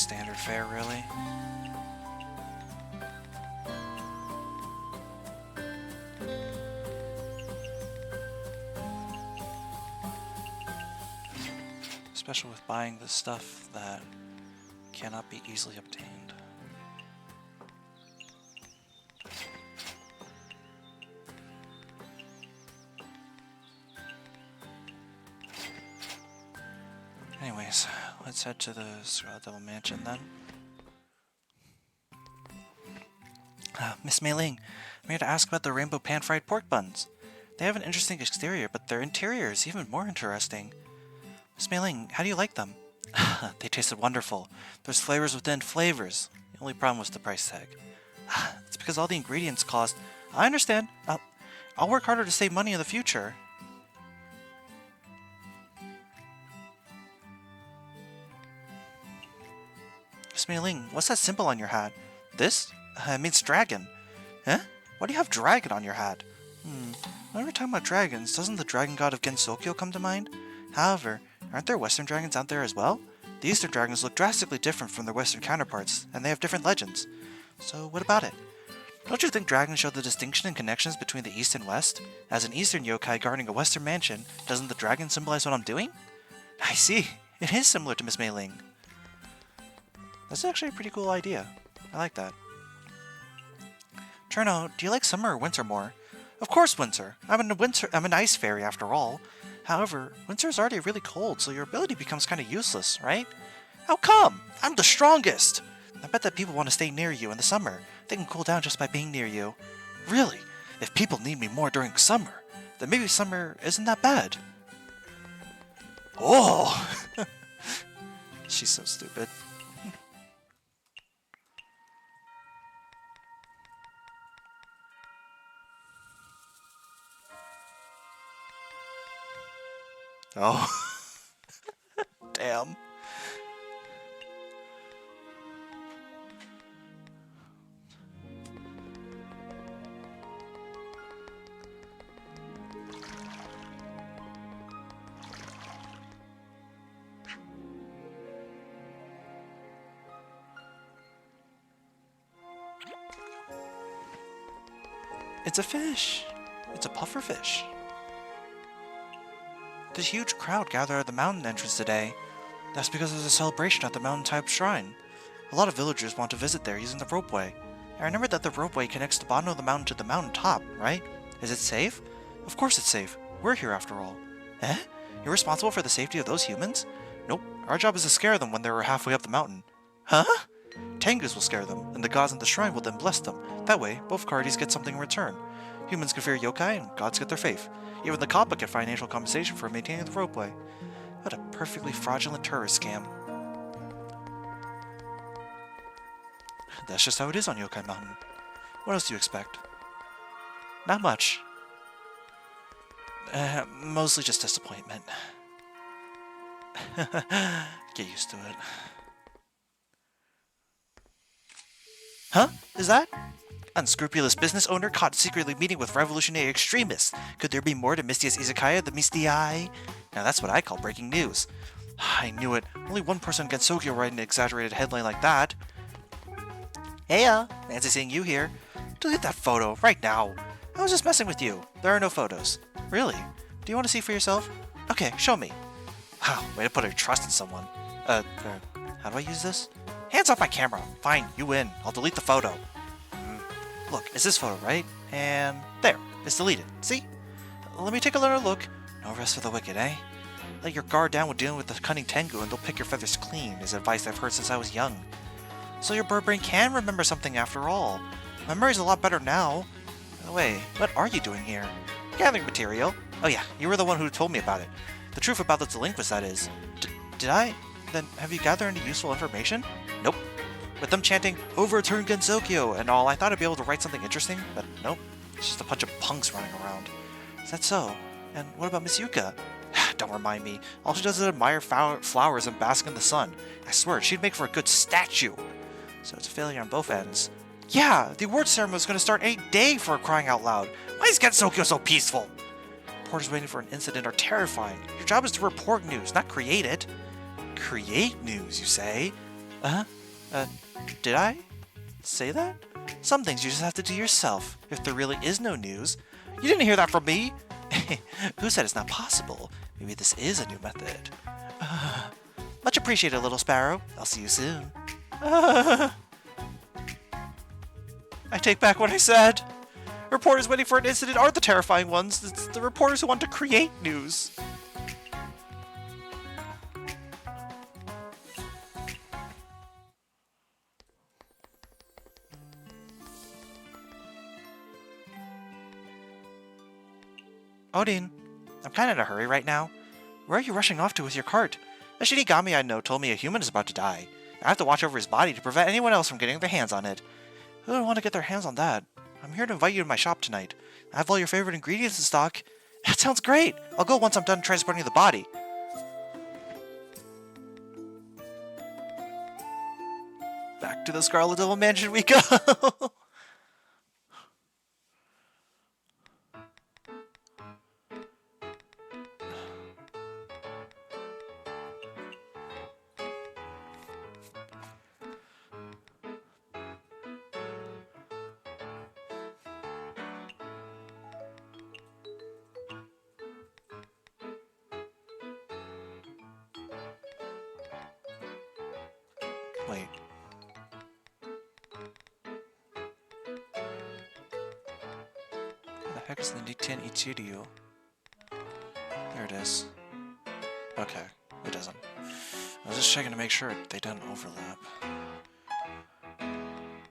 standard fare, really. Especially with buying the stuff that cannot be easily obtained. Anyways, let's head to the Scarlet Devil Mansion then. Miss Mei Ling, I'm here to ask about the rainbow pan-fried pork buns. They have an interesting exterior, but their interior is even more interesting. Miss Mei Ling, how do you like them? They tasted wonderful. There's flavors within flavors. The only problem was the price tag. It's because all the ingredients cost... I understand. I'll work harder to save money in the future. Miss Mei Ling, what's that symbol on your hat? This? It means dragon. Huh? Why do you have dragon on your hat? Whenever we're talking about dragons, doesn't the dragon god of Gensokyo come to mind? However, aren't there Western dragons out there as well? The Eastern dragons look drastically different from their Western counterparts, and they have different legends. So what about it? Don't you think dragons show the distinction and connections between the East and West? As an Eastern yokai guarding a Western mansion, doesn't the dragon symbolize what I'm doing? I see. It is similar to Miss Mei Ling. That's actually a pretty cool idea. I like that. Cherno, do you like summer or winter more? Of course winter. I'm an ice fairy after all. However, winter is already really cold, so your ability becomes kind of useless, right? How come? I'm the strongest! I bet that people want to stay near you in the summer. They can cool down just by being near you. Really? If people need me more during summer, then maybe summer isn't that bad. Oh! She's so stupid. Oh. Damn. It's a fish. It's a pufferfish. There's a huge crowd gathered at the mountain entrance today. That's because there's a celebration at the mountain-type shrine. A lot of villagers want to visit there using the ropeway. I remember that the ropeway connects the bottom of the mountain to the mountain top, right? Is it safe? Of course it's safe. We're here after all. Eh? You're responsible for the safety of those humans? Nope. Our job is to scare them when they're halfway up the mountain. Huh? Tengus will scare them, and the gods in the shrine will then bless them. That way, both parties get something in return. Humans can fear yokai, and gods get their faith. Even the Kappa get financial compensation for maintaining the ropeway. What a perfectly fraudulent tourist scam. That's just how it is on Yokai Mountain. What else do you expect? Not much. Mostly just disappointment. Get used to it. Huh? Is that? Unscrupulous business owner caught secretly meeting with revolutionary extremists. Could there be more to Mystia's Izakaya, the Mystia? Now that's what I call breaking news. I knew it. Only one person in Gensokyo write an exaggerated headline like that. Heya! Fancy seeing you here. Delete that photo, right now. I was just messing with you. There are no photos. Really? Do you want to see for yourself? Okay, show me. Wow, way to put your trust in someone. How do I use this? Hands off my camera. Fine, you win. I'll delete the photo. Look, it's this photo, right? And there, it's deleted. See? Let me take a little look. No rest for the wicked, eh? Let your guard down when dealing with the cunning Tengu and they'll pick your feathers clean, is advice I've heard since I was young. So your bird brain can remember something after all. Memory's a lot better now. By the way, what are you doing here? Gathering material. Oh yeah, you were the one who told me about it. The truth about the delinquents, that is. Did I? Then have you gathered any useful information? Nope. With them chanting, overturn Gensokyo and all, I thought I'd be able to write something interesting, but nope. It's just a bunch of punks running around. Is that so? And what about Miss Yuka? Don't remind me. All she does is admire flowers and bask in the sun. I swear, she'd make for a good statue. So it's a failure on both ends. Yeah, the award ceremony is going to start any day for crying out loud. Why is Gensokyo so peaceful? Reporters waiting for an incident are terrifying. Your job is to report news, not create it. Create news, you say? Uh-huh. Uh, did I say that? Some things you just have to do yourself, if there really is no news. You didn't hear that from me! Who said it's not possible? Maybe this is a new method. Much appreciated, little sparrow. I'll see you soon. I take back what I said. Reporters waiting for an incident aren't the terrifying ones. It's the reporters who want to create news. Odin, I'm kind of in a hurry right now. Where are you rushing off to with your cart? A Shinigami I know told me a human is about to die. I have to watch over his body to prevent anyone else from getting their hands on it. Who would want to get their hands on that? I'm here to invite you to my shop tonight. I have all your favorite ingredients in stock. That sounds great! I'll go once I'm done transporting the body. Back to the Scarlet Devil Mansion we go! Wait. Where the heck is the Nikken Ichiryu? There it is. Okay, it doesn't. I was just checking to make sure they didn't overlap.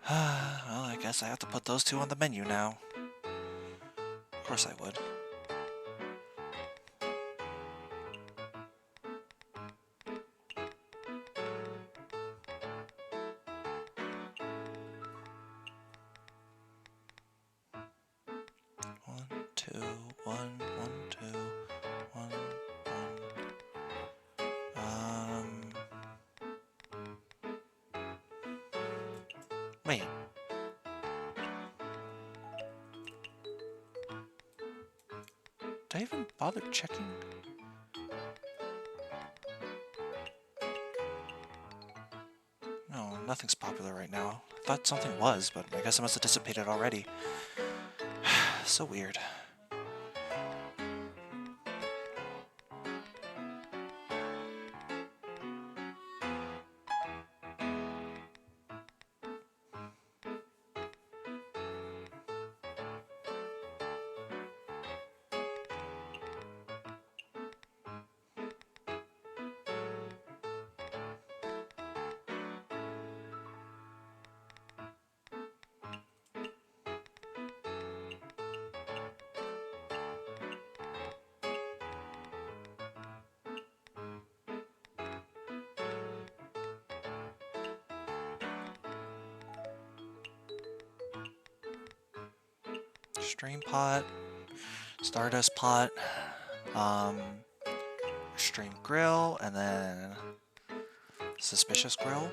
Well, I guess I have to put those two on the menu now. Of course I would. One, two, one, two, one, one. Wait. Did I even bother checking? No, nothing's popular right now. I thought something was, but I guess it must have dissipated already. So weird. Stream pot, Stardust pot, Stream grill, and then Suspicious grill.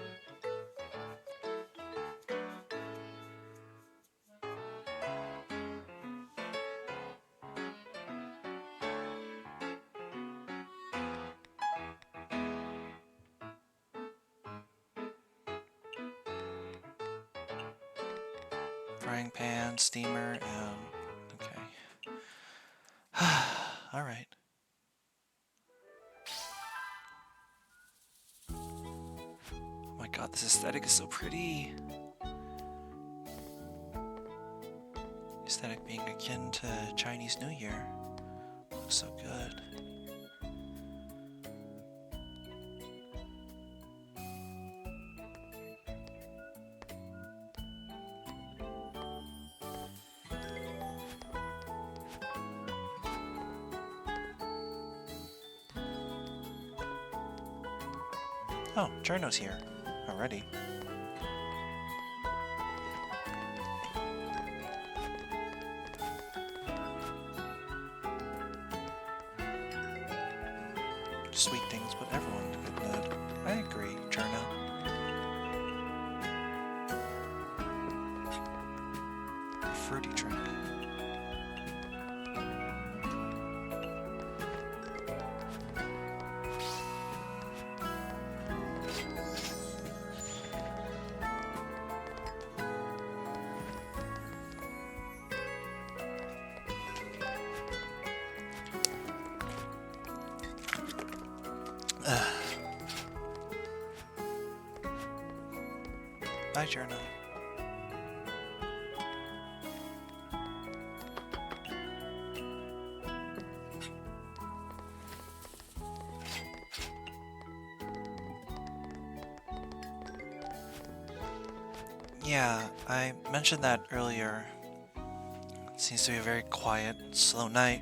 Frying pan, steamer, and okay. Alright. Oh my god, this aesthetic is so pretty. Aesthetic being akin to Chinese New Year. Looks so good. Oh, Cherno's here already. Sweet things, but everyone in a good mood. I agree, Cherno. Fruity drink. Bye, Journal. Yeah, I mentioned that earlier. It seems to be a very quiet, slow night.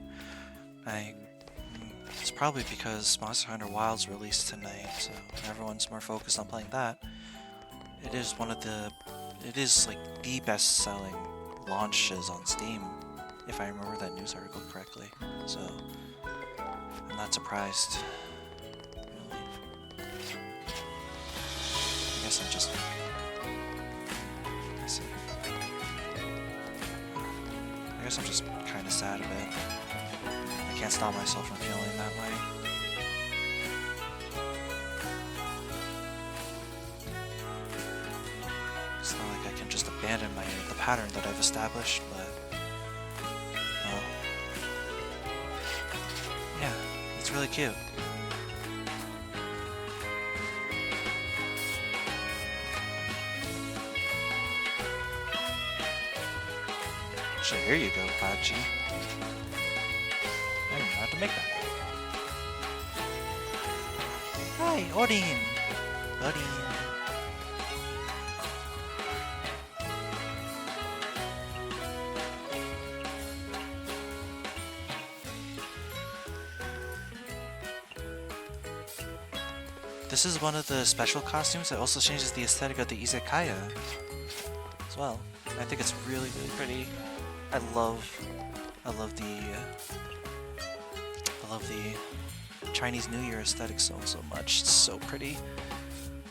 It's probably because Monster Hunter Wilds released tonight, so everyone's more focused on playing that. It is like the best-selling launches on Steam, if I remember that news article correctly. So I'm not surprised. Really. I guess I'm just. I guess I'm just kind of sad a bit. I can't stop myself from feeling that way. It's not like I can just abandon the pattern that I've established, but well, yeah, it's really cute. So here you go, Pachi. I didn't know how to make that. Hi, Odin! Odin! This is one of the special costumes that also changes the aesthetic of the Izakaya as well. I think it's really, really pretty. I love the Chinese New Year aesthetic so much. It's so pretty.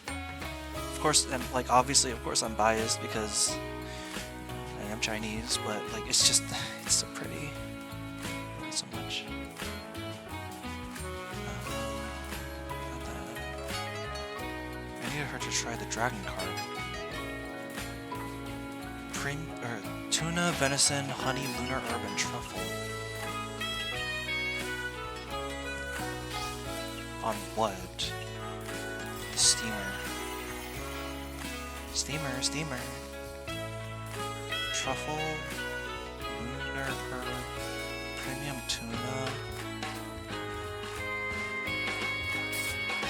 Of course, and like obviously, of course, I'm biased because I am Chinese, but like it's just it's so pretty. I love it so much. I needed her to try the dragon card. Tuna, venison, honey, lunar herb, and truffle. On what? Steamer. Steamer. Truffle, lunar herb, premium tuna,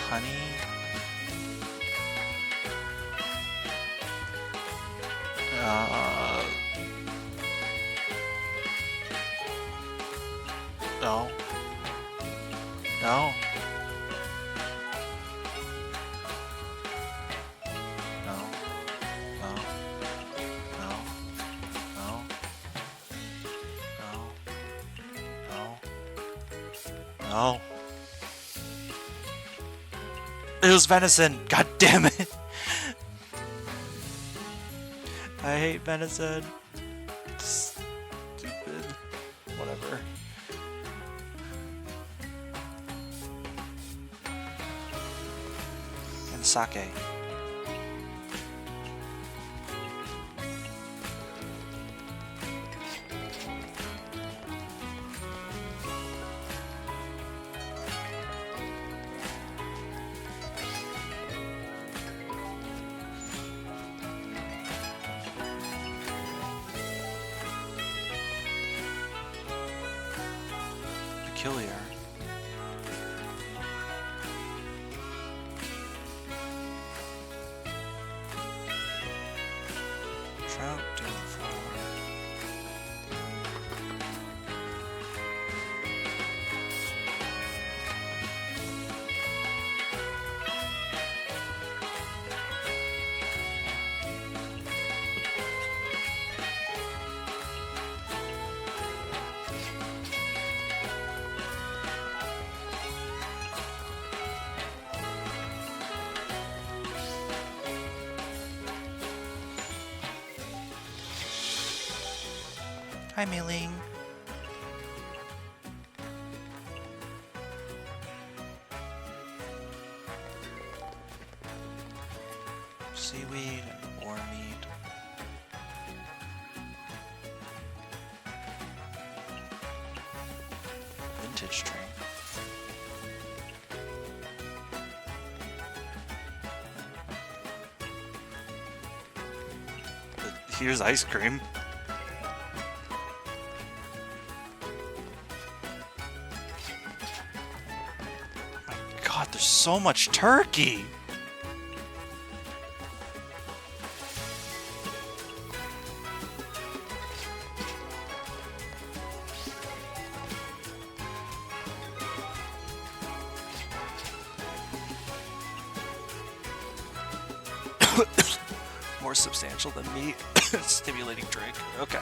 honey. No. No. No. No. No. No. No. No. No. It was venison. God damn it. I hate venison. Stupid. Whatever. And sake. Peculiar. Trout doing flower. Hi, Mei-Ling. Seaweed and boar meat. Vintage drink. Here's ice cream. My god, there's so much turkey! More substantial than meat. Stimulating drink. Okay.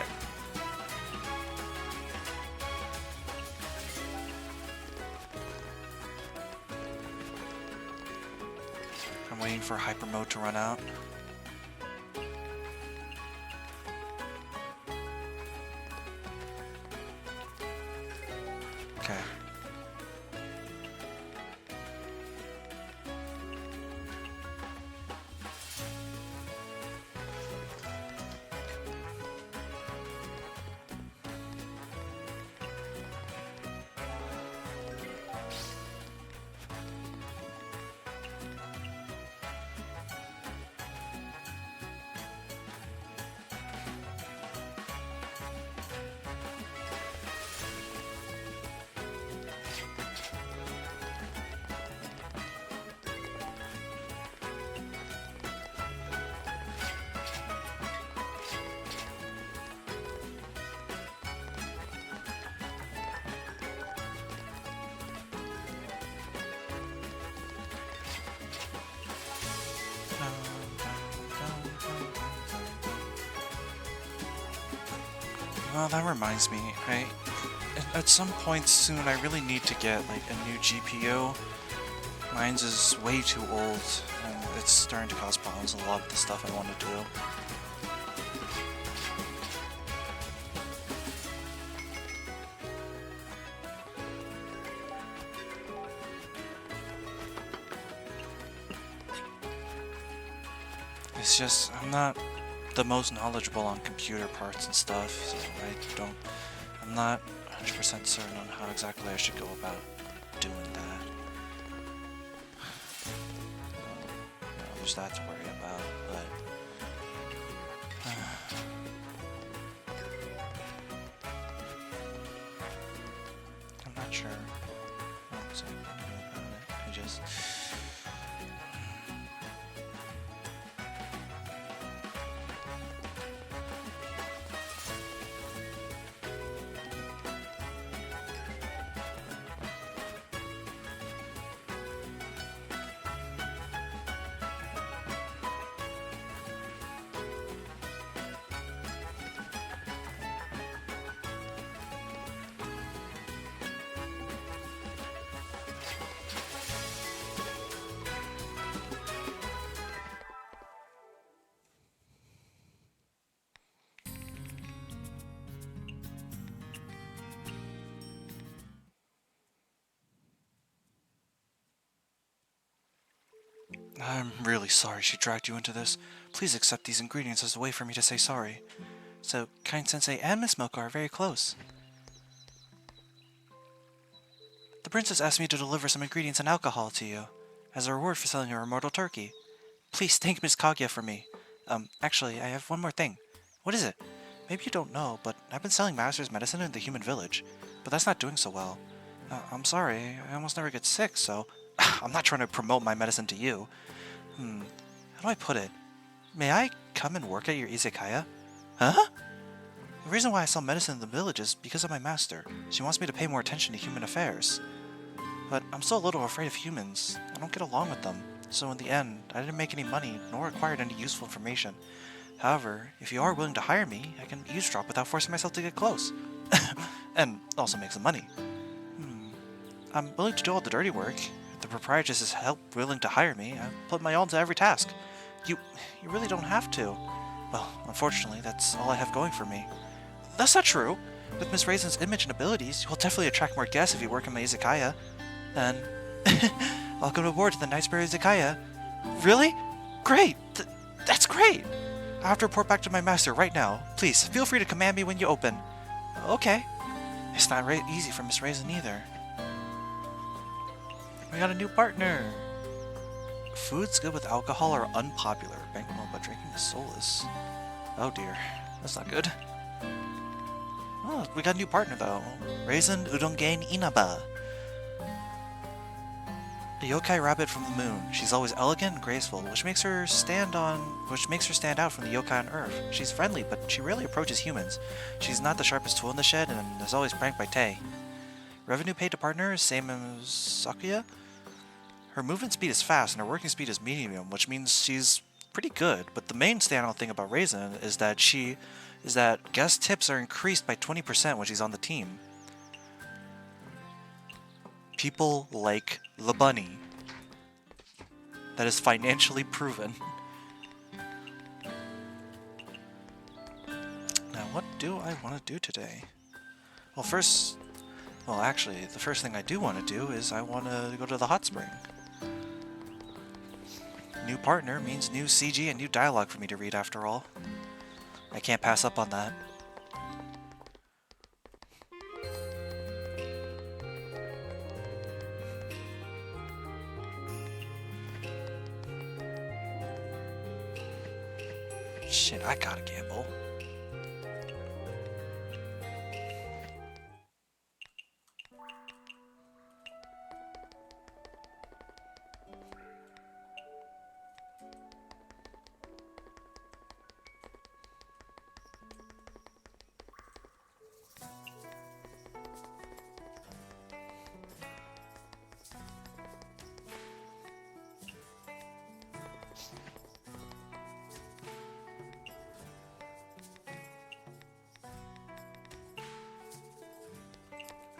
I'm waiting for hyper mode to run out. Okay. Well, that reminds me, at some point soon I really need to get like a new GPU. Mine's is way too old, and it's starting to cause problems with a lot of the stuff I want to do. It's just, I'm not the most knowledgeable on computer parts and stuff, so I'm not 100% certain on how exactly I should go about doing that. There's that to worry about, but I'm not sure how exactly to go about it. I just I'm really sorry she dragged you into this. Please accept these ingredients as a way for me to say sorry. So, Kind Sensei and Miss Milka are very close. The princess asked me to deliver some ingredients and alcohol to you, as a reward for selling her immortal turkey. Please thank Miss Kaguya for me. Actually, I have one more thing. What is it? Maybe you don't know, but I've been selling Master's medicine in the human village, but that's not doing so well. I'm sorry, I almost never get sick, so I'm not trying to promote my medicine to you. How do I put it? May I come and work at your izakaya? Huh? The reason why I sell medicine in the village is because of my master. She wants me to pay more attention to human affairs. But I'm still a little afraid of humans. I don't get along with them. So in the end, I didn't make any money, nor acquired any useful information. However, if you are willing to hire me, I can eavesdrop without forcing myself to get close. And also make some money. I'm willing to do all the dirty work. If the proprietress is willing to hire me, I put my all into every task. You really don't have to. Well, unfortunately, that's all I have going for me. That's not true. With Miss Raisin's image and abilities, you'll definitely attract more guests if you work in my izakaya. Then, welcome aboard to the Knightsbury Izakaya. Really? Great! That's great! I have to report back to my master right now. Please, feel free to command me when you open. Okay. It's not easy for Miss Raisin either. We got a new partner! Foods good with alcohol are unpopular. Bankroll but drinking is soulless. Oh dear, that's not good. Oh, we got a new partner though. Raisin Udongain Inaba. A yokai rabbit from the moon. She's always elegant and graceful, which makes her stand out from the yokai on Earth. She's friendly, but she rarely approaches humans. She's not the sharpest tool in the shed, and is always pranked by Tay. Revenue paid to partner is same as Izakaya. Her movement speed is fast, and her working speed is medium, which means she's pretty good. But the main standout thing about Raisin is that guest tips are increased by 20% when she's on the team. People like the bunny. That is financially proven. Now, what do I want to do today? Well, actually, the first thing I do want to do is I want to go to the hot spring. New partner means new CG and new dialogue for me to read after all. I can't pass up on that. Shit, I gotta gamble.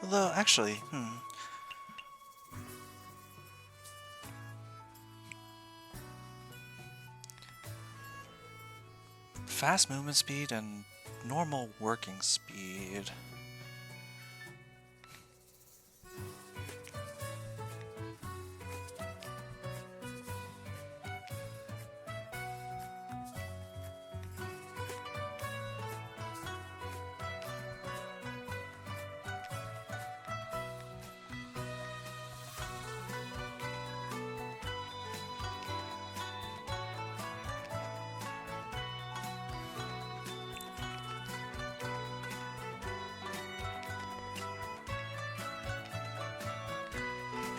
Although, actually, fast movement speed and normal working speed.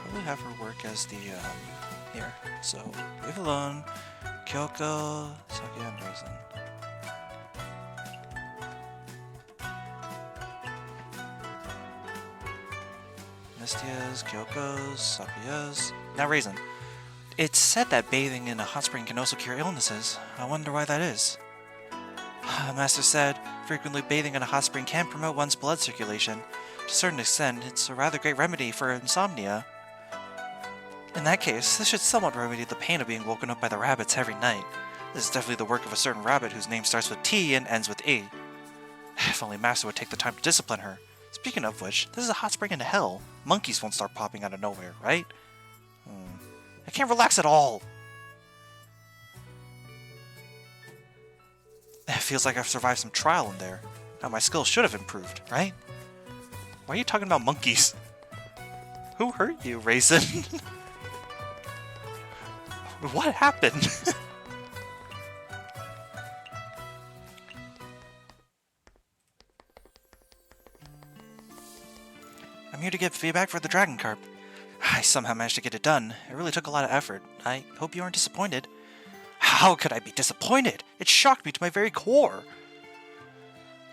Probably have her work as the, here. So, leave alone, Kyoko, Sakya, and Raisin. Mystia's, Kyoko's, Sakya's. Now Raisin. It's said that bathing in a hot spring can also cure illnesses. I wonder why that is. Master said, frequently bathing in a hot spring can promote one's blood circulation. To a certain extent, it's a rather great remedy for insomnia. In that case, this should somewhat remedy the pain of being woken up by the rabbits every night. This is definitely the work of a certain rabbit whose name starts with T and ends with E. If only Master would take the time to discipline her. Speaking of which, this is a hot spring in hell. Monkeys won't start popping out of nowhere, right? I can't relax at all. It feels like I've survived some trial in there. Now my skills should have improved, right? Why are you talking about monkeys? Who hurt you, Raisin? What happened? I'm here to get feedback for the Dragon Carp. I somehow managed to get it done. It really took a lot of effort. I hope you aren't disappointed. How could I be disappointed? It shocked me to my very core.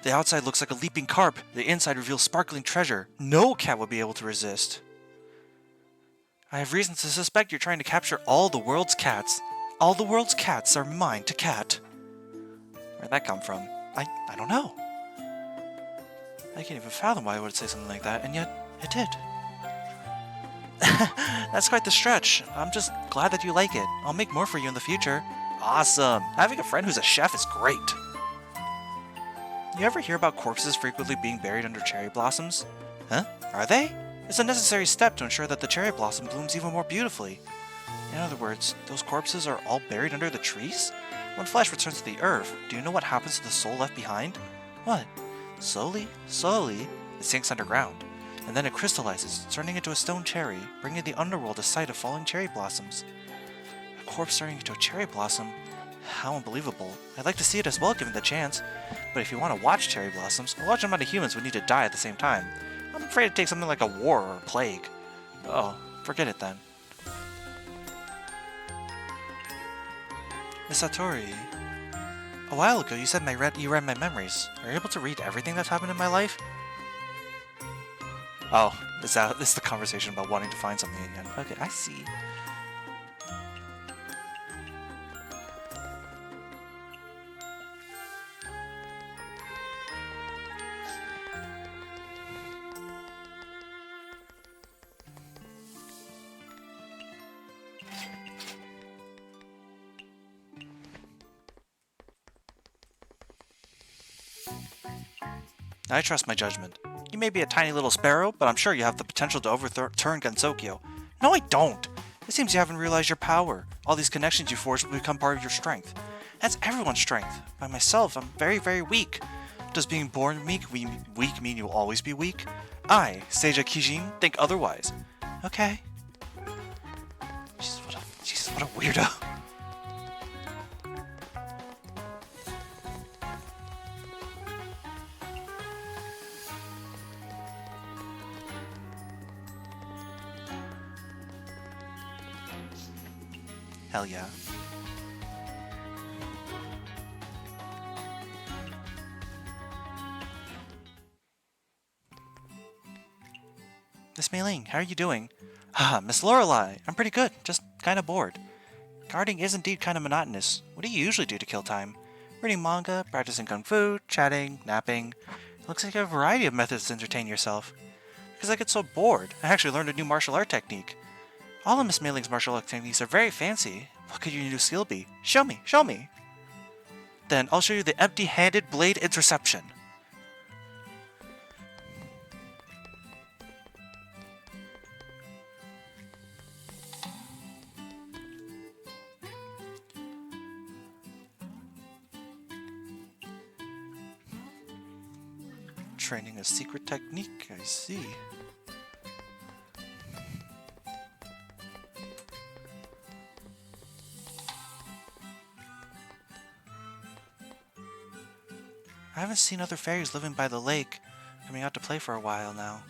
The outside looks like a leaping carp. The inside reveals sparkling treasure. No cat would be able to resist. I have reason to suspect you're trying to capture all the world's cats. All the world's cats are mine to cat. Where'd that come from? I don't know. I can't even fathom why I would say something like that, and yet it did. That's quite the stretch. I'm just glad that you like it. I'll make more for you in the future. Awesome. Having a friend who's a chef is great. You ever hear about corpses frequently being buried under cherry blossoms? Huh? Are they? It's a necessary step to ensure that the cherry blossom blooms even more beautifully. In other words, those corpses are all buried under the trees? When flesh returns to the earth, do you know what happens to the soul left behind? What? Slowly, it sinks underground, and then it crystallizes, turning into a stone cherry, bringing the underworld a sight of falling cherry blossoms. A corpse turning into a cherry blossom? How unbelievable. I'd like to see it as well given the chance. But if you want to watch cherry blossoms, a large amount of humans would need to die at the same time. I'm afraid it'd take something like a war or a plague. Oh, forget it then. Miss Satori, a while ago you said you read my memories. Are you able to read everything that's happened in my life? Oh, this is the conversation about wanting to find something again. Okay, I see. I trust my judgment. You may be a tiny little sparrow, but I'm sure you have the potential to overturn Gensokyo. No, I don't! It seems you haven't realized your power. All these connections you forged will become part of your strength. That's everyone's strength. By myself, I'm very, very weak. Does being born weak mean you'll always be weak? I, Seija Kijin, think otherwise. Okay. Jesus, what a weirdo. Hell yeah. Miss Mei-ling, how are you doing? Ah, Miss Lorelei, I'm pretty good, just kinda bored. Guarding is indeed kinda monotonous. What do you usually do to kill time? Reading manga, practicing kung fu, chatting, napping. It looks like you have a variety of methods to entertain yourself. Because I get so bored, I actually learned a new martial art technique. All of Miss Mei-ling's martial art techniques are very fancy. What could your new skill be? Show me, show me! Then I'll show you the empty-handed blade interception. Training a secret technique, I see. I haven't seen other fairies living by the lake coming out to play for a while now.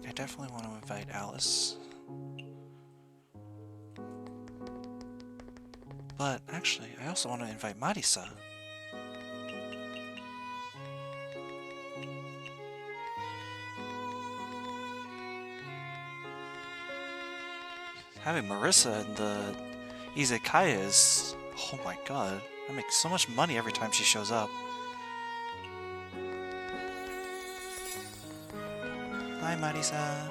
I definitely want to invite Alice. But actually, I also want to invite Marisa. Having Marissa in the Izakaya is... oh my god. I make so much money every time she shows up. Hi, Marisa.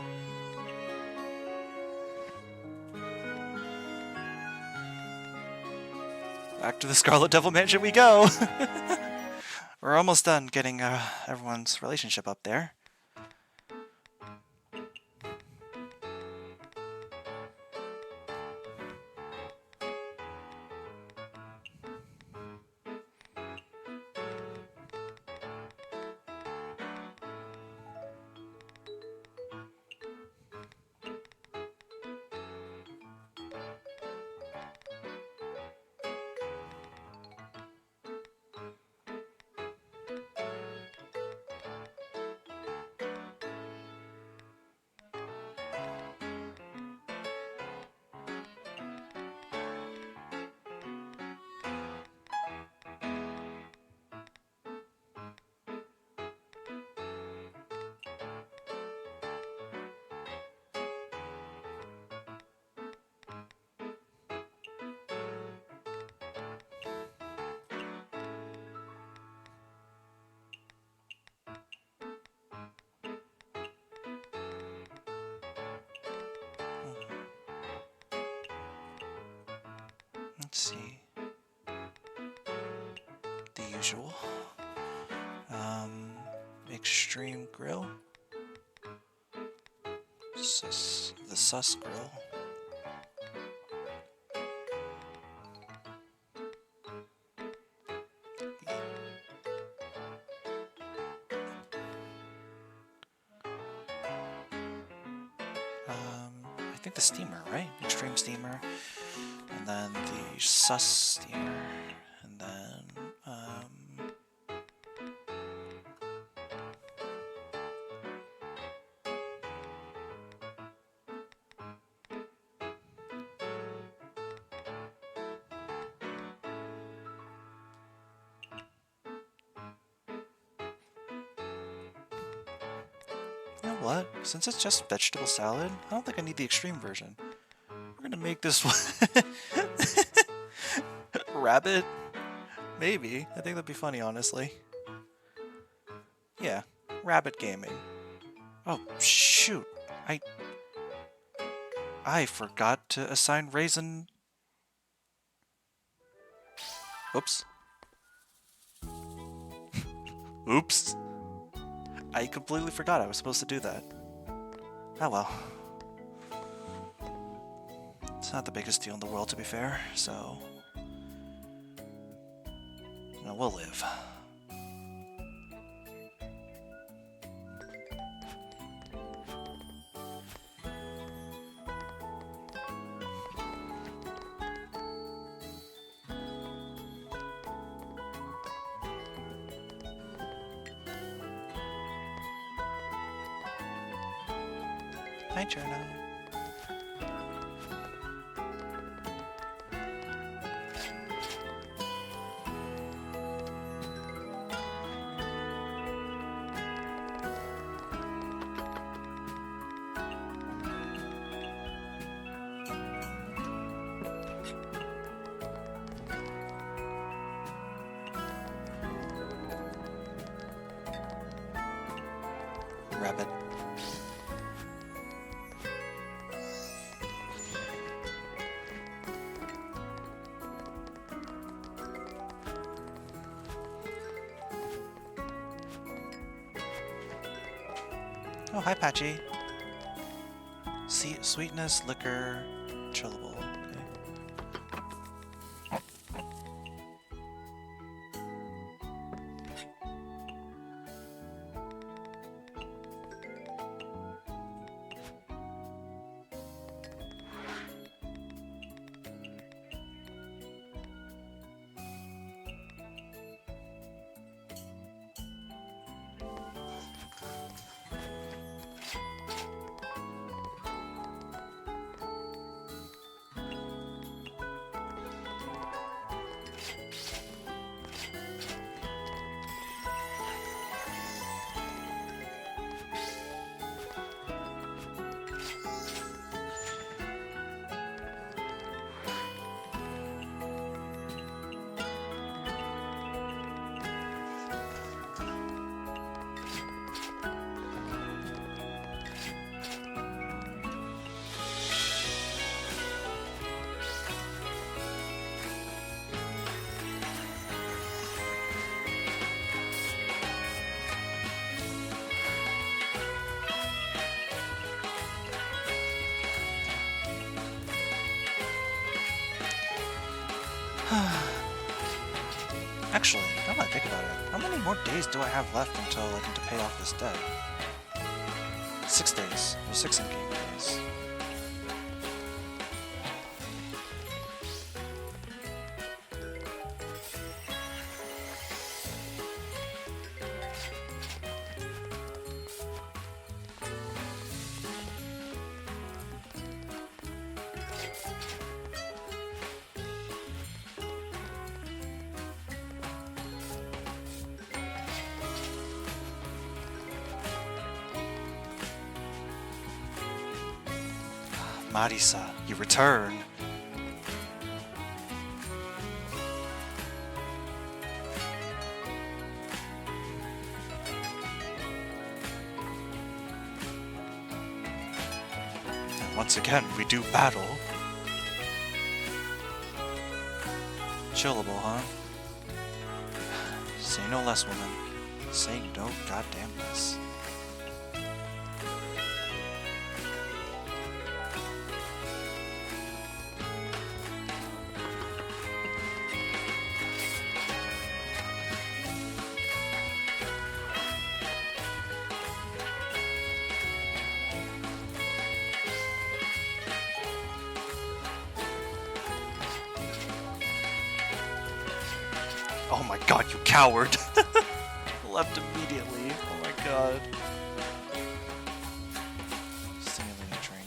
Back to the Scarlet Devil Mansion we go! We're almost done getting everyone's relationship up there. Let's see. The usual. Extreme grill. The sus grill. I think the steamer, right? Extreme steamer. And then the sus steamer. And then, you know what? Since it's just vegetable salad, I don't think I need the extreme version. We're gonna make this one rabbit. Maybe. I think that'd be funny, honestly. Yeah, rabbit gaming. Oh shoot! I forgot to assign raisin. Oops. Oops. I completely forgot I was supposed to do that. Oh well. It's not the biggest deal in the world, to be fair, so... You know, we'll live. Hi, Jono. Rabbit. Oh, hi, Patchy. See, sweetness, liquor, chillable. Actually, now that I think about it, how many more days do I have left until I need to pay off this debt? 6 days. Or 6 in-game days. Marisa, you return. And once again, we do battle. chillable, huh? Say no less, woman. Say no goddamn less. Oh my god, you coward! Left immediately. Oh my god. Stimulating drink.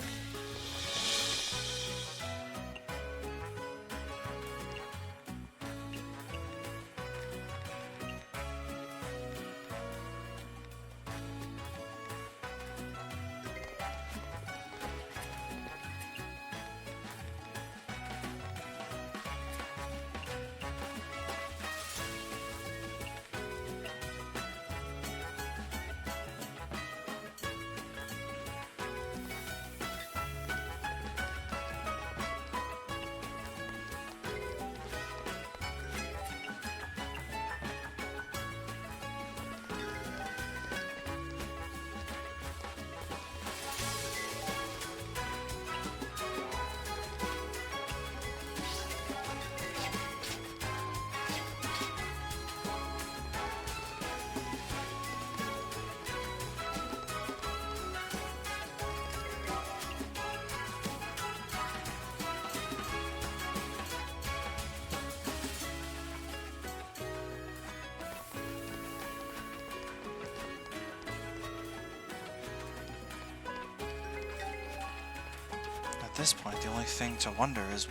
At this point, the only thing to wonder is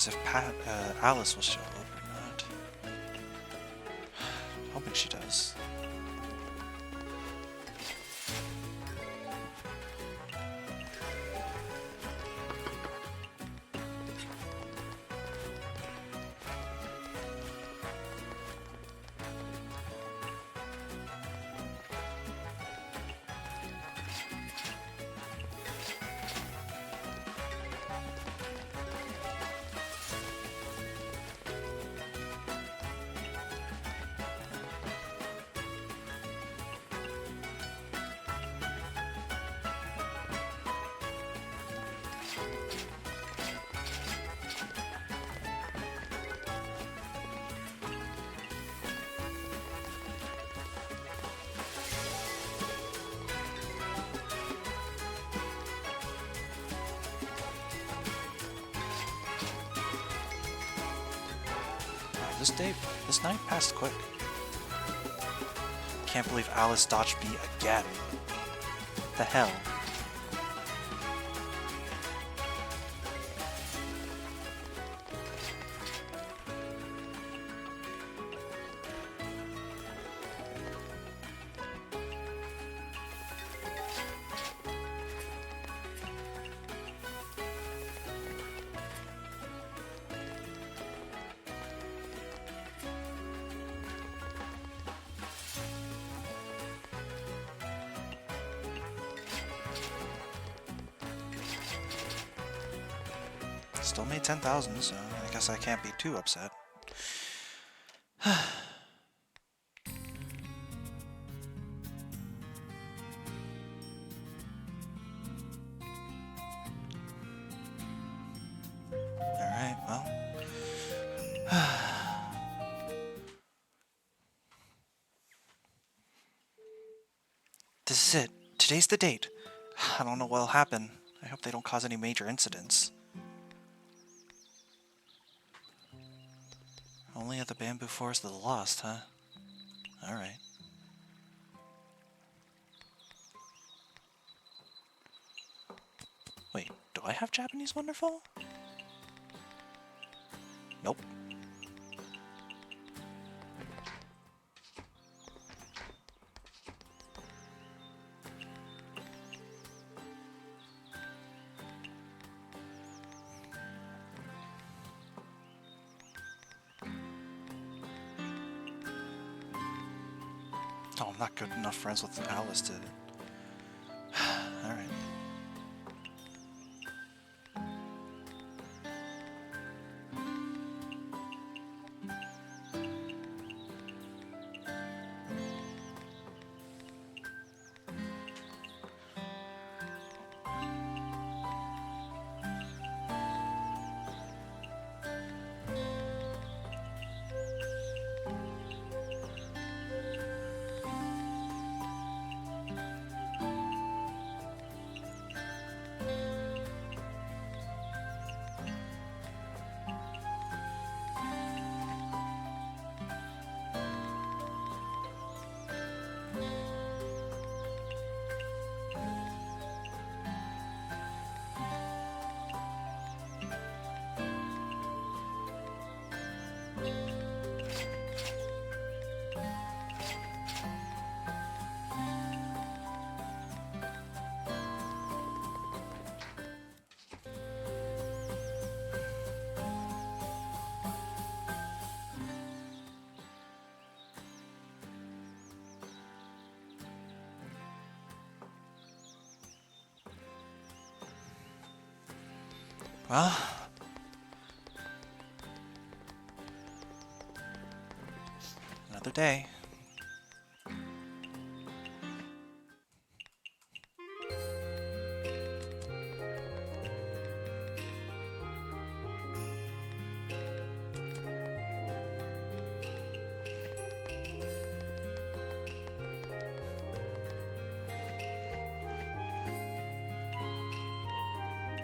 if Alice will show up or not. Hoping she does. This night passed quick. Can't believe Alice dodged me again. The hell? Still made 10,000, so I guess I can't be too upset. Alright, well. This is it. Today's the date. I don't know what'll happen. I hope they don't cause any major incidents. Only at the bamboo forest of the lost, huh? Alright. Wait, do I have Japanese Wonderful? Nope. Oh, I'm not good enough friends with Alice to... Alright. Well... another day.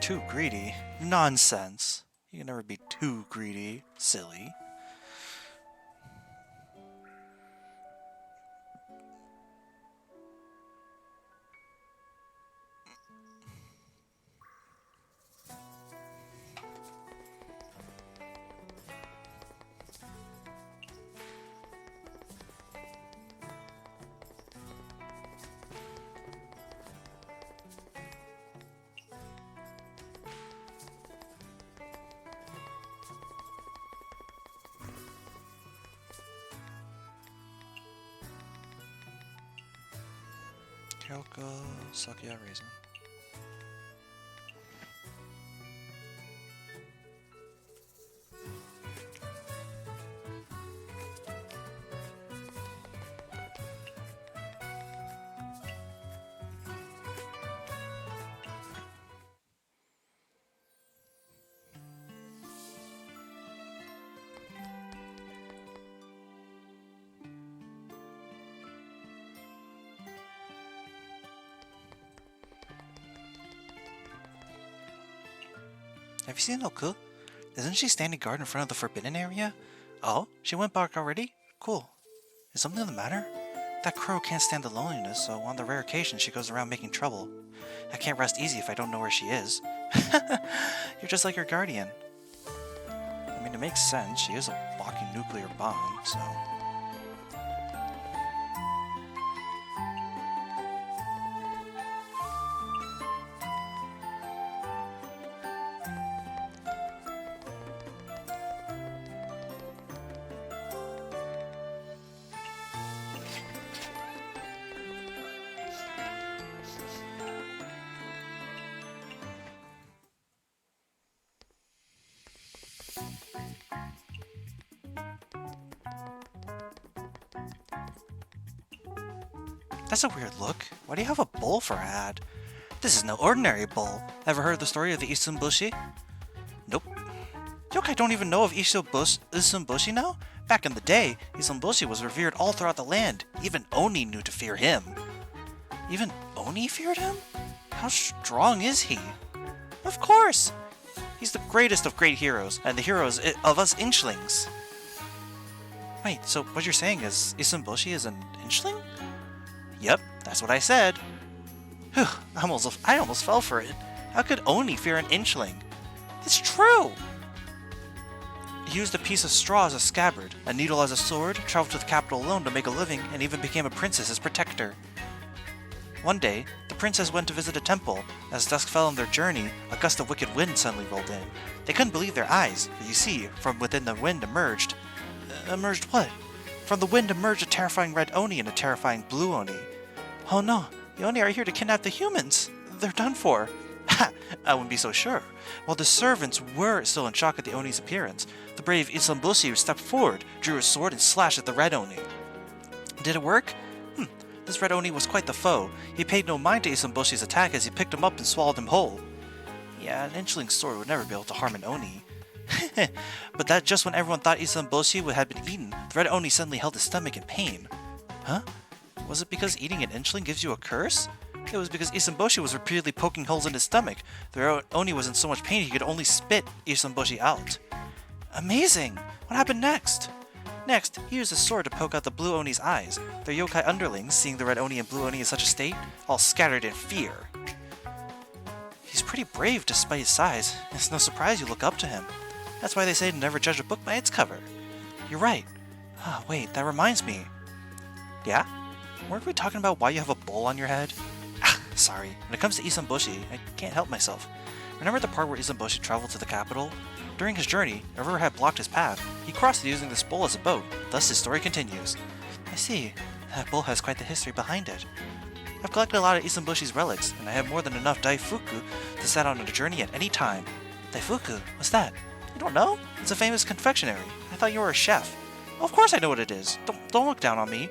Too greedy? Nonsense. You can never be too greedy. Silly. Kyoko Sakya Raisin. Have you seen Oku? Isn't she standing guard in front of the forbidden area? Oh, she went back already? Cool. Is something the matter? That crow can't stand the loneliness, so on the rare occasion she goes around making trouble. I can't rest easy if I don't know where she is. You're just like your guardian. I mean, it makes sense. She is a walking nuclear bomb, so... That's a weird look. Why do you have a bowl for a hat? This is no ordinary bowl. Ever heard the story of the Isumbushi? Nope. Yokai don't even know of Isumbushi now? Back in the day, Isumbushi was revered all throughout the land. Even Oni knew to fear him. Even Oni feared him? How strong is he? Of course! He's the greatest of great heroes, and the heroes of us Inchlings. Wait, so what you're saying is Isumbushi is an Inchling? Yep, that's what I said. Whew, I almost fell for it. How could Oni fear an Inchling? It's true! He used a piece of straw as a scabbard, a needle as a sword, traveled to the capital alone to make a living, and even became a princess's protector. One day, the princess went to visit a temple. As dusk fell on their journey, a gust of wicked wind suddenly rolled in. They couldn't believe their eyes, but you see, from within the wind emerged... emerged what? From the wind emerged a terrifying red Oni and a terrifying blue Oni. Oh no, the Oni are here to kidnap the humans! They're done for! Ha! I wouldn't be so sure. While the servants were still in shock at the Oni's appearance, the brave Isumbushi stepped forward, drew his sword, and slashed at the red Oni. Did it work? This red Oni was quite the foe. He paid no mind to Isumbushi's attack as he picked him up and swallowed him whole. Yeah, an Inchling's sword would never be able to harm an Oni. But that just when everyone thought Isumbushi had been eaten, the red Oni suddenly held his stomach in pain. Huh? Was it because eating an Inchling gives you a curse? It was because Isumbushi was repeatedly poking holes in his stomach. The red Oni was in so much pain he could only spit Isumbushi out. Amazing! What happened next? Next, he used his sword to poke out the blue Oni's eyes. Their yokai underlings, seeing the red Oni and blue Oni in such a state, all scattered in fear. He's pretty brave despite his size. It's no surprise you look up to him. That's why they say to never judge a book by its cover. You're right. Ah, wait, that reminds me. Yeah? Weren't we talking about why you have a bowl on your head? Ah, sorry. When it comes to Isumbushi, I can't help myself. Remember the part where Isumbushi traveled to the capital? During his journey, a river had blocked his path. He crossed it using this bowl as a boat. Thus his story continues. I see. That bowl has quite the history behind it. I've collected a lot of Isumbushi's relics, and I have more than enough Daifuku to set out on a journey at any time. Daifuku? What's that? You don't know? It's a famous confectionery. I thought you were a chef. Well, of course I know what it is. Don't look down on me.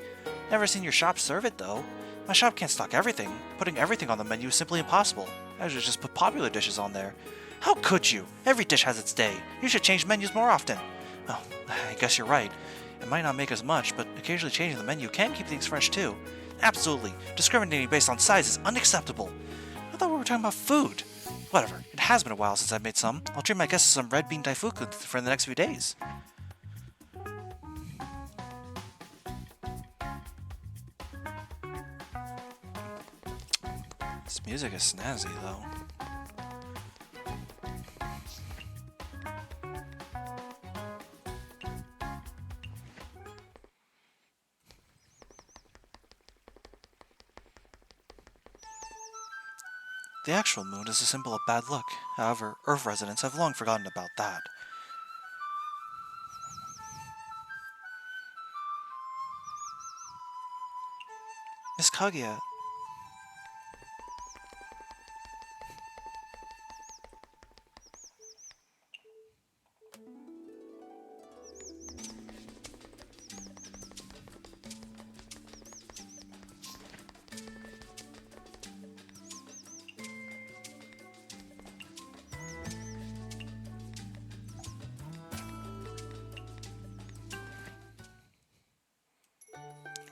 Never seen your shop serve it, though. My shop can't stock everything. Putting everything on the menu is simply impossible. I should just put popular dishes on there. How could you? Every dish has its day. You should change menus more often. Oh, I guess you're right. It might not make as much, but occasionally changing the menu can keep things fresh too. Absolutely. Discriminating based on size is unacceptable. I thought we were talking about food. Whatever. It has been a while since I've made some. I'll treat my guests to some red bean daifuku for the next few days. This music is snazzy, though. The actual moon is a symbol of bad luck. However, Earth residents have long forgotten about that. Miss Kaguya.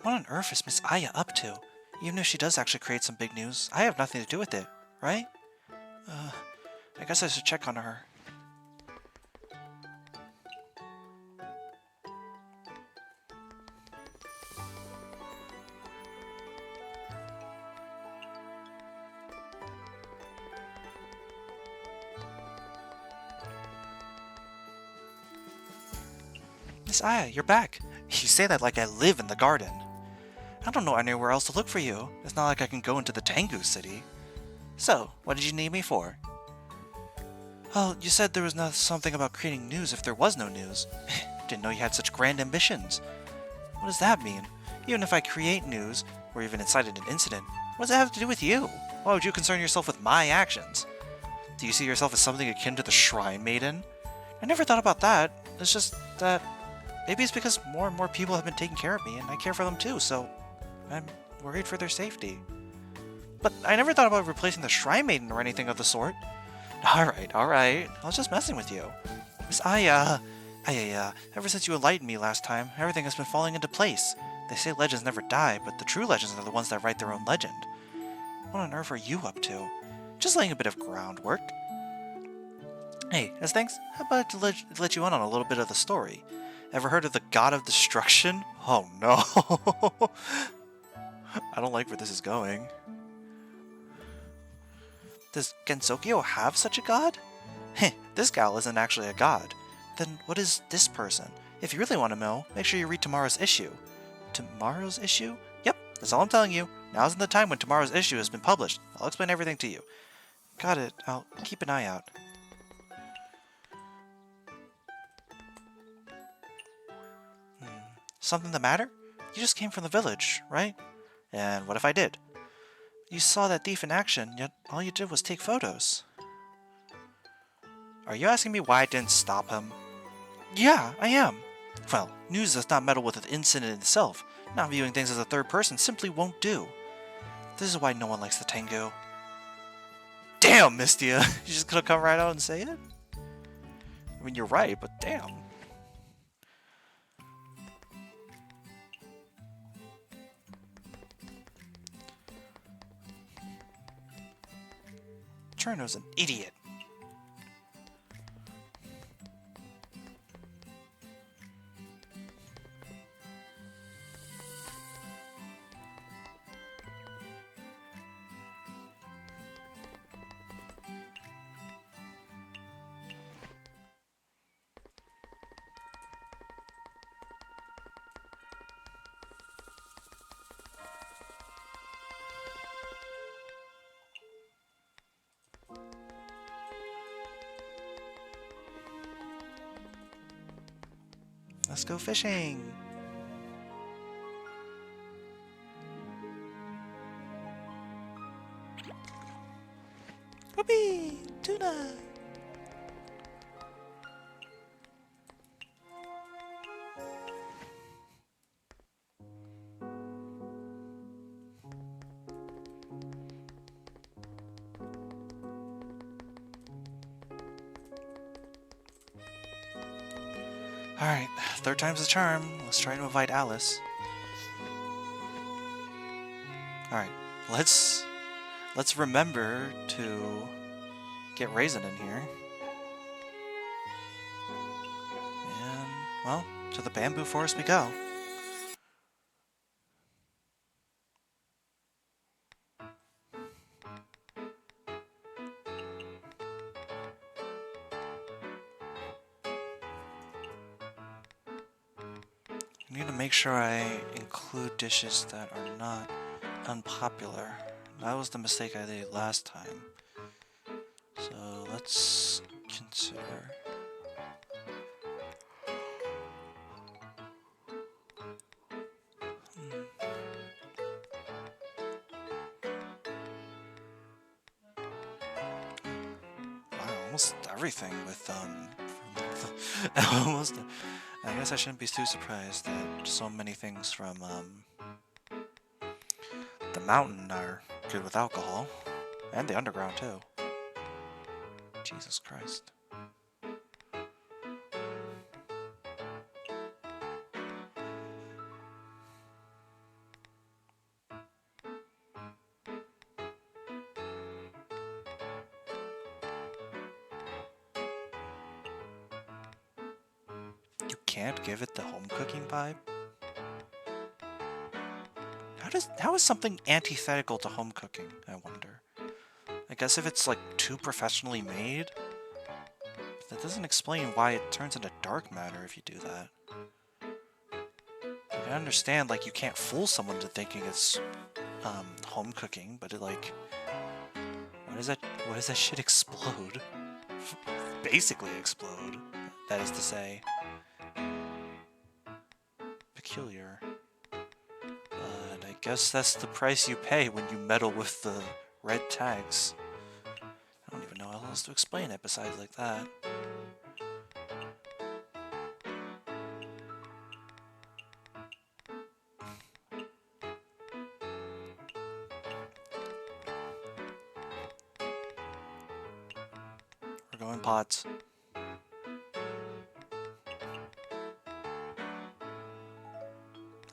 What on earth is Miss Aya up to? Even if she does actually create some big news, I have nothing to do with it, right? I guess I should check on her. Miss Aya, you're back. You say that like I live in the garden. I don't know anywhere else to look for you. It's not like I can go into the Tengu city. So, what did you need me for? Well, you said there was something about creating news if there was no news. Didn't know you had such grand ambitions. What does that mean? Even if I create news, or even incited an incident, what does it have to do with you? Why would you concern yourself with my actions? Do you see yourself as something akin to the Shrine Maiden? I never thought about that. It's just that maybe it's because more and more people have been taking care of me, and I care for them too, so I'm worried for their safety. But I never thought about replacing the Shrine Maiden or anything of the sort. Alright. I was just messing with you. Miss Aya, ever since you enlightened me last time, everything has been falling into place. They say legends never die, but the true legends are the ones that write their own legend. What on earth are you up to? Just laying a bit of groundwork. Hey, as thanks, how about to let you in on a little bit of the story? Ever heard of the God of Destruction? Oh no! I don't like where this is going. Does Gensokyo have such a god? Heh, this gal isn't actually a god. Then what is this person? If you really want to know, make sure you read tomorrow's issue. Tomorrow's issue? Yep, that's all I'm telling you. Now isn't the time when tomorrow's issue has been published. I'll explain everything to you. Got it. I'll keep an eye out. Something the matter? You just came from the village, right? And what if I did? You saw that thief in action, yet all you did was take photos. Are you asking me why I didn't stop him? Yeah, I am. Well, news does not meddle with the incident itself. Not viewing things as a third person simply won't do. This is why no one likes the Tengu. Damn, Mystia! You just gonna come right out and say it? I mean, you're right, but damn. Cherno's an idiot. Let's go fishing. Whoopee! Tuna! Alright, third time's the charm. Let's try to invite Alice. Alright, let's remember to get Raisin in here. And, well, to the bamboo forest we go. I need to make sure I include dishes that are not unpopular. That was the mistake I did last time. So let's consider. Wow, almost everything with almost. I guess I shouldn't be too surprised that so many things from the mountain are good with alcohol, and the underground too. Jesus Christ. You can't give it the home cooking vibe? How is something antithetical to home cooking, I wonder? I guess if it's like too professionally made, but that doesn't explain why it turns into dark matter if you do that. Like, I understand like you can't fool someone into thinking it's home cooking, but it like why does that shit explode? Basically explode, that is to say. Peculiar. But I guess that's the price you pay when you meddle with the red tags. I don't even know how else to explain it besides like that. We're going pots.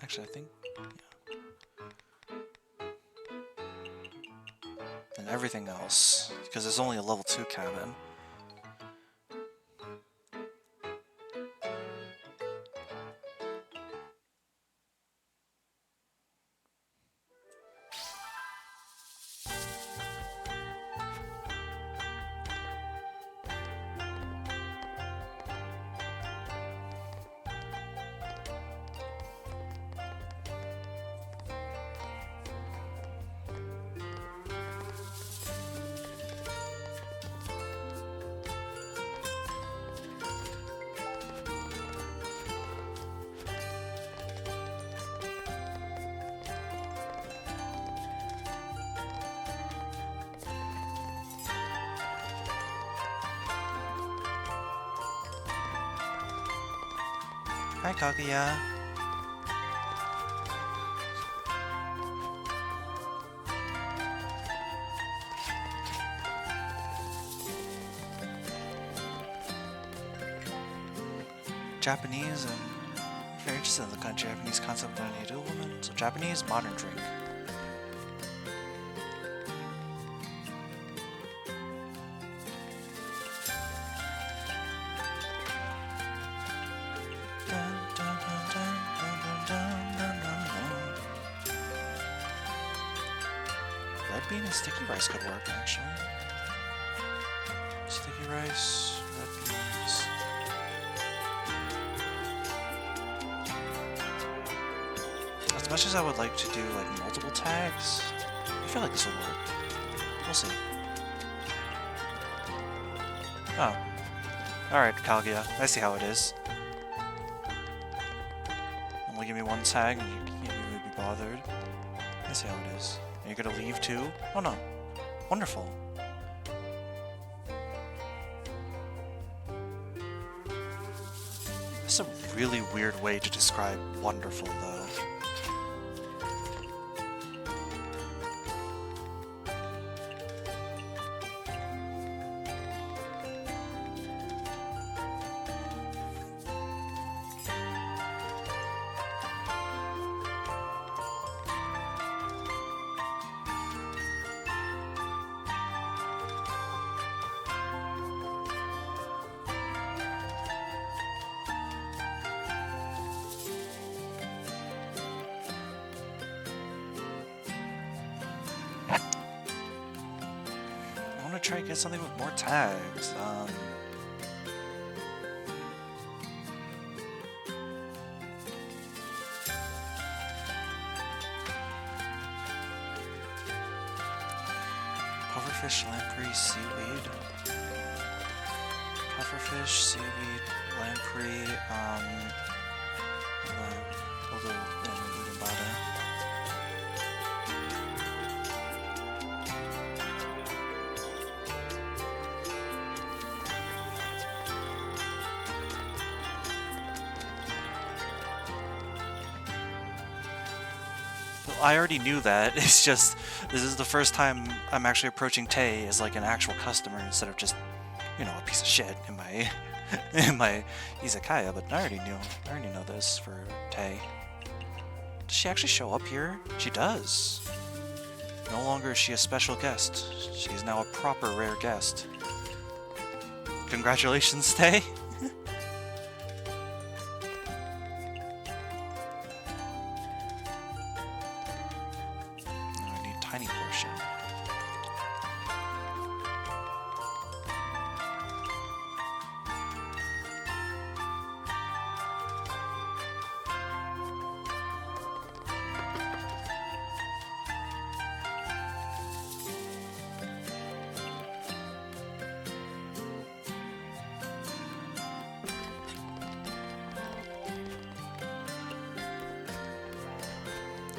Actually, I think, yeah. And everything else, because there's only a level 2 cabin. Hi, Kaguya. Japanese, and I'm very interested in the kind of Japanese concept of an ideal woman. So Japanese modern drink. Red bean and sticky rice could work, actually. Sticky rice, red beans. As much as I would like to do like multiple tags, I feel like this would work. We'll see. Oh. Alright, Kaguya. I see how it is. Only give me one tag and you can't even be bothered. I see how it is. Are you gonna leave too? Oh no. Wonderful. That's a really weird way to describe wonderful, though. try to get something with more tags. Pufferfish, lamprey, seaweed. Pufferfish, seaweed, lamprey, I already knew that. It's just, this is the first time I'm actually approaching Tay as like an actual customer instead of just, you know, a piece of shit in my in my Izakaya. But I already know this for Tay. Does she actually show up here? She does. No longer is she a special guest. She is now a proper rare guest. Congratulations, Tay. Tiny portion.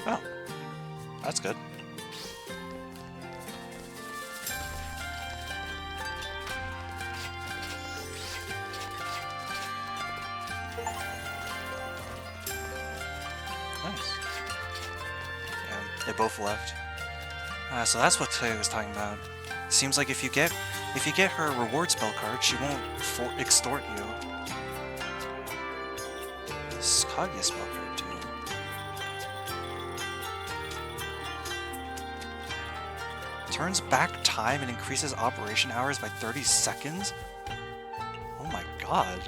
Oh, that's good. They both left. So that's what Touhou was talking about. Seems like if you get her reward spell card, she won't extort you. This Kaguya spell card too. Turns back time and increases operation hours by 30 seconds? Oh my god.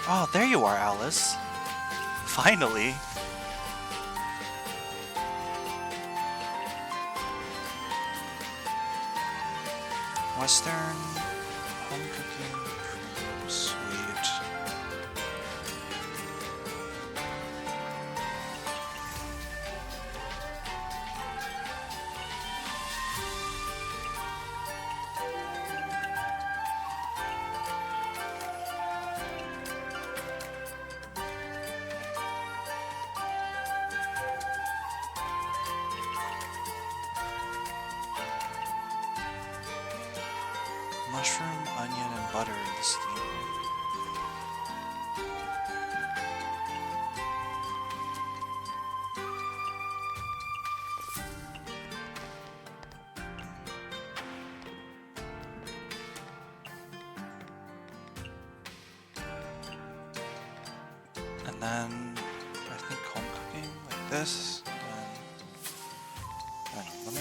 Oh, there you are, Alice. Finally. Western, home cooking, premium, sweet. Mushroom, onion, and butter in the steamer. And then I think home cooking like this. And then, I don't know, let me.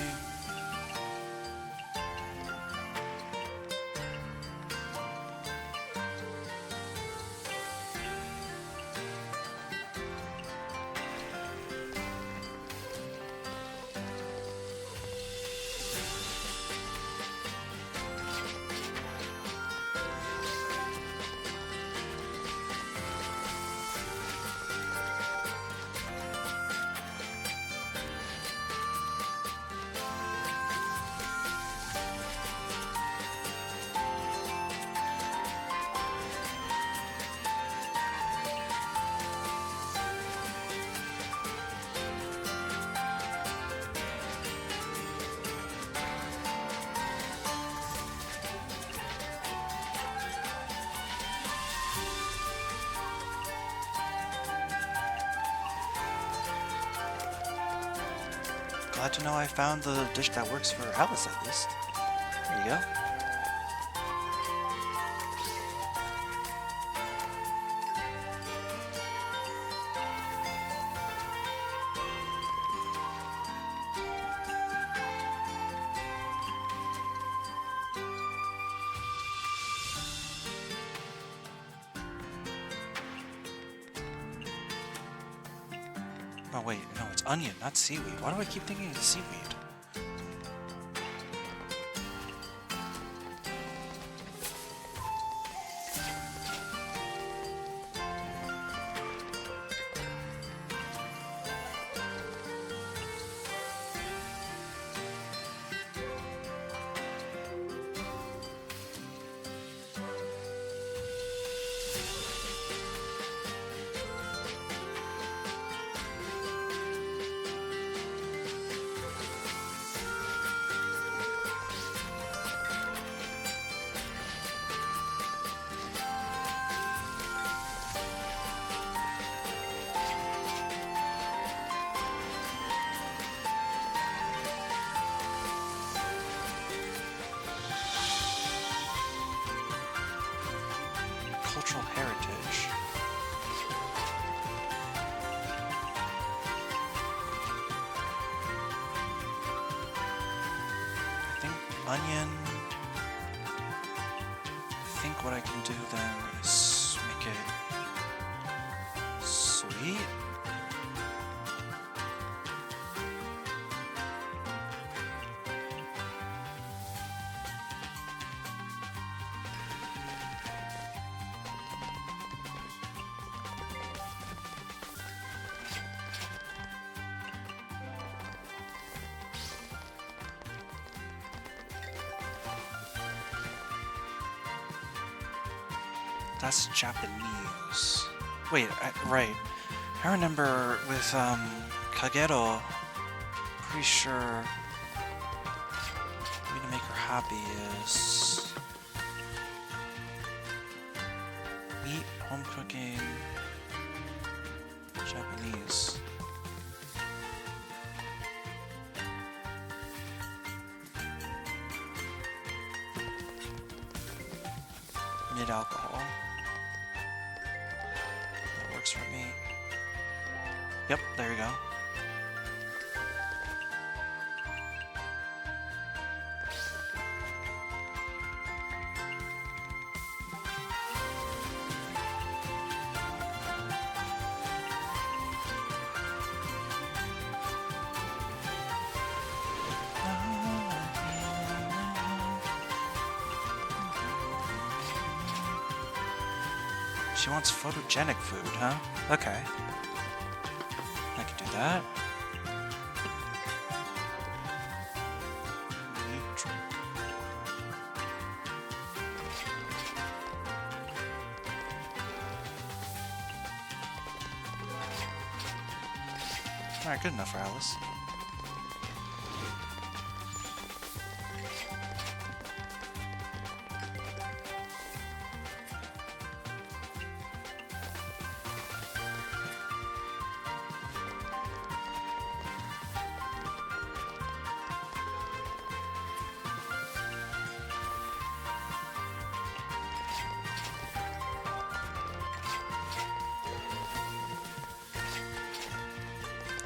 glad to know I found the dish that works for Alice at least. There you go. Oh wait, no, it's onion, not seaweed. Why do I keep thinking it's seaweed? Cultural heritage. I think onion. I think what I can do then is make it sweet. That's Japanese. Wait, right. I remember with Kagero, pretty sure the way to make her happy is meat, home cooking, Japanese. Mid-alcohol. That works for me. Yep, there you go. She wants photogenic food, huh? Okay. I can do that. Alright, good enough for Alice.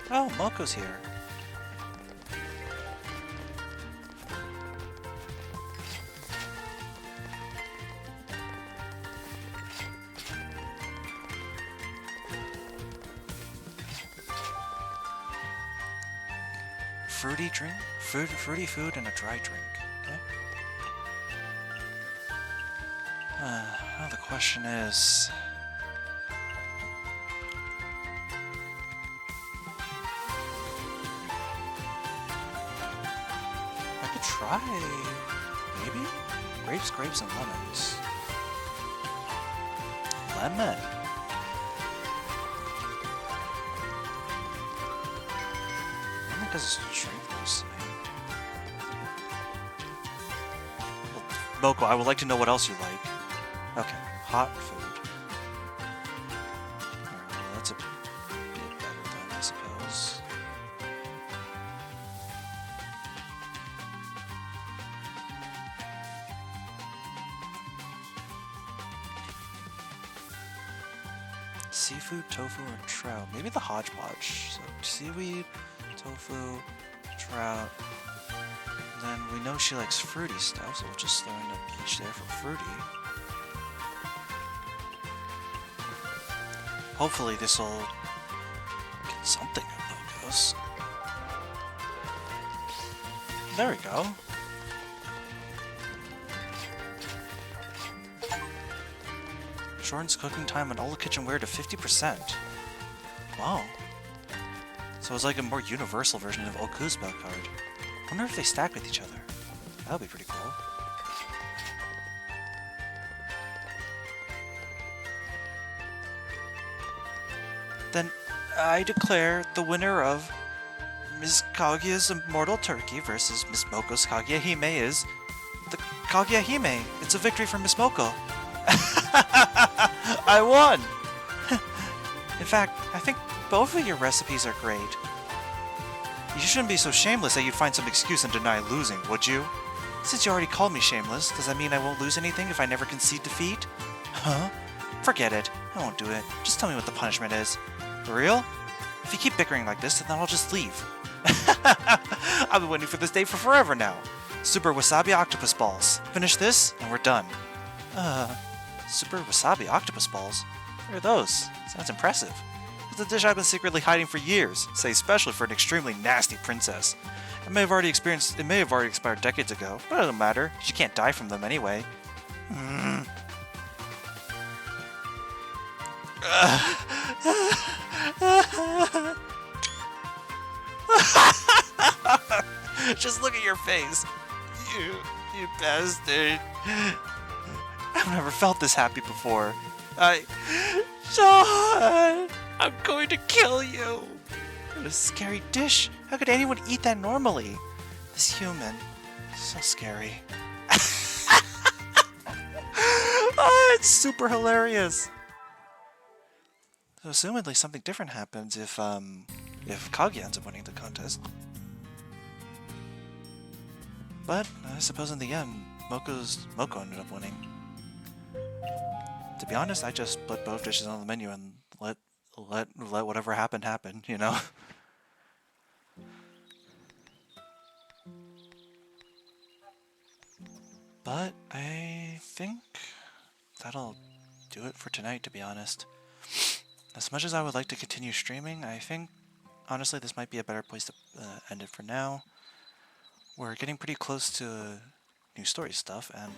Oh, Moko's here. Fruity drink? Fruity food and a dry drink. Okay. Now the question is... I could try... maybe? Grapes, and lemons. Lemon! Lemon because it's strength boosting. Well, Moko, I would like to know what else you like. Okay, hot food. Alright, well, that's a bit better then, I suppose. Seafood, tofu, or trout? Maybe the hodgepodge. So seaweed, tofu, trout. Then we know she likes fruity stuff, so we'll just throw in a peach there for fruity. Hopefully this will get something of logos. There we go. Shortens cooking time on all the kitchenware to 50%. Wow. So it's like a more universal version of Oku's spell card. I wonder if they stack with each other. That would be pretty cool. Then I declare the winner of Ms. Kaguya's Immortal Turkey versus Miss Moko's Kaguya Hime is the Kaguya Hime. It's a victory for Miss Moko. I won! In fact, I think both of your recipes are great. You shouldn't be so shameless that you'd find some excuse and deny losing, would you? Since you already called me shameless, does that mean I won't lose anything if I never concede defeat? Huh? Forget it. I won't do it. Just tell me what the punishment is. For real? If you keep bickering like this, then I'll just leave. I've been waiting for this day for forever now. Super Wasabi Octopus Balls. Finish this, and we're done. Super Wasabi Octopus Balls? What are those? Sounds impressive. It's a dish I've been secretly hiding for years, say especially for an extremely nasty princess. It may have already expired decades ago, but it doesn't matter. She can't die from them anyway. Just look at your face. You bastard. I've never felt this happy before. Sean! I'm going to kill you! What a scary dish. How could anyone eat that normally? This human. So scary. Oh, it's super hilarious. So assumedly something different happens if Kaguya ends up winning the contest. But I suppose in the end, Moko ended up winning. To be honest, I just put both dishes on the menu and let whatever happened happen, you know? But I think that'll do it for tonight, to be honest. As much as I would like to continue streaming, I think, honestly, this might be a better place to end it for now. We're getting pretty close to new story stuff, and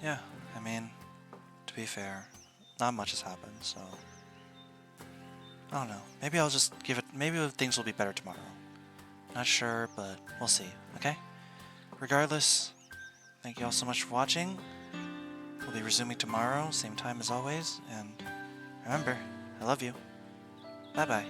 yeah, I mean, to be fair, not much has happened, so I don't know. Maybe I'll just give it, maybe things will be better tomorrow. Not sure, but we'll see, okay? Regardless, thank you all so much for watching. We'll be resuming tomorrow, same time as always, and remember, I love you. Bye-bye.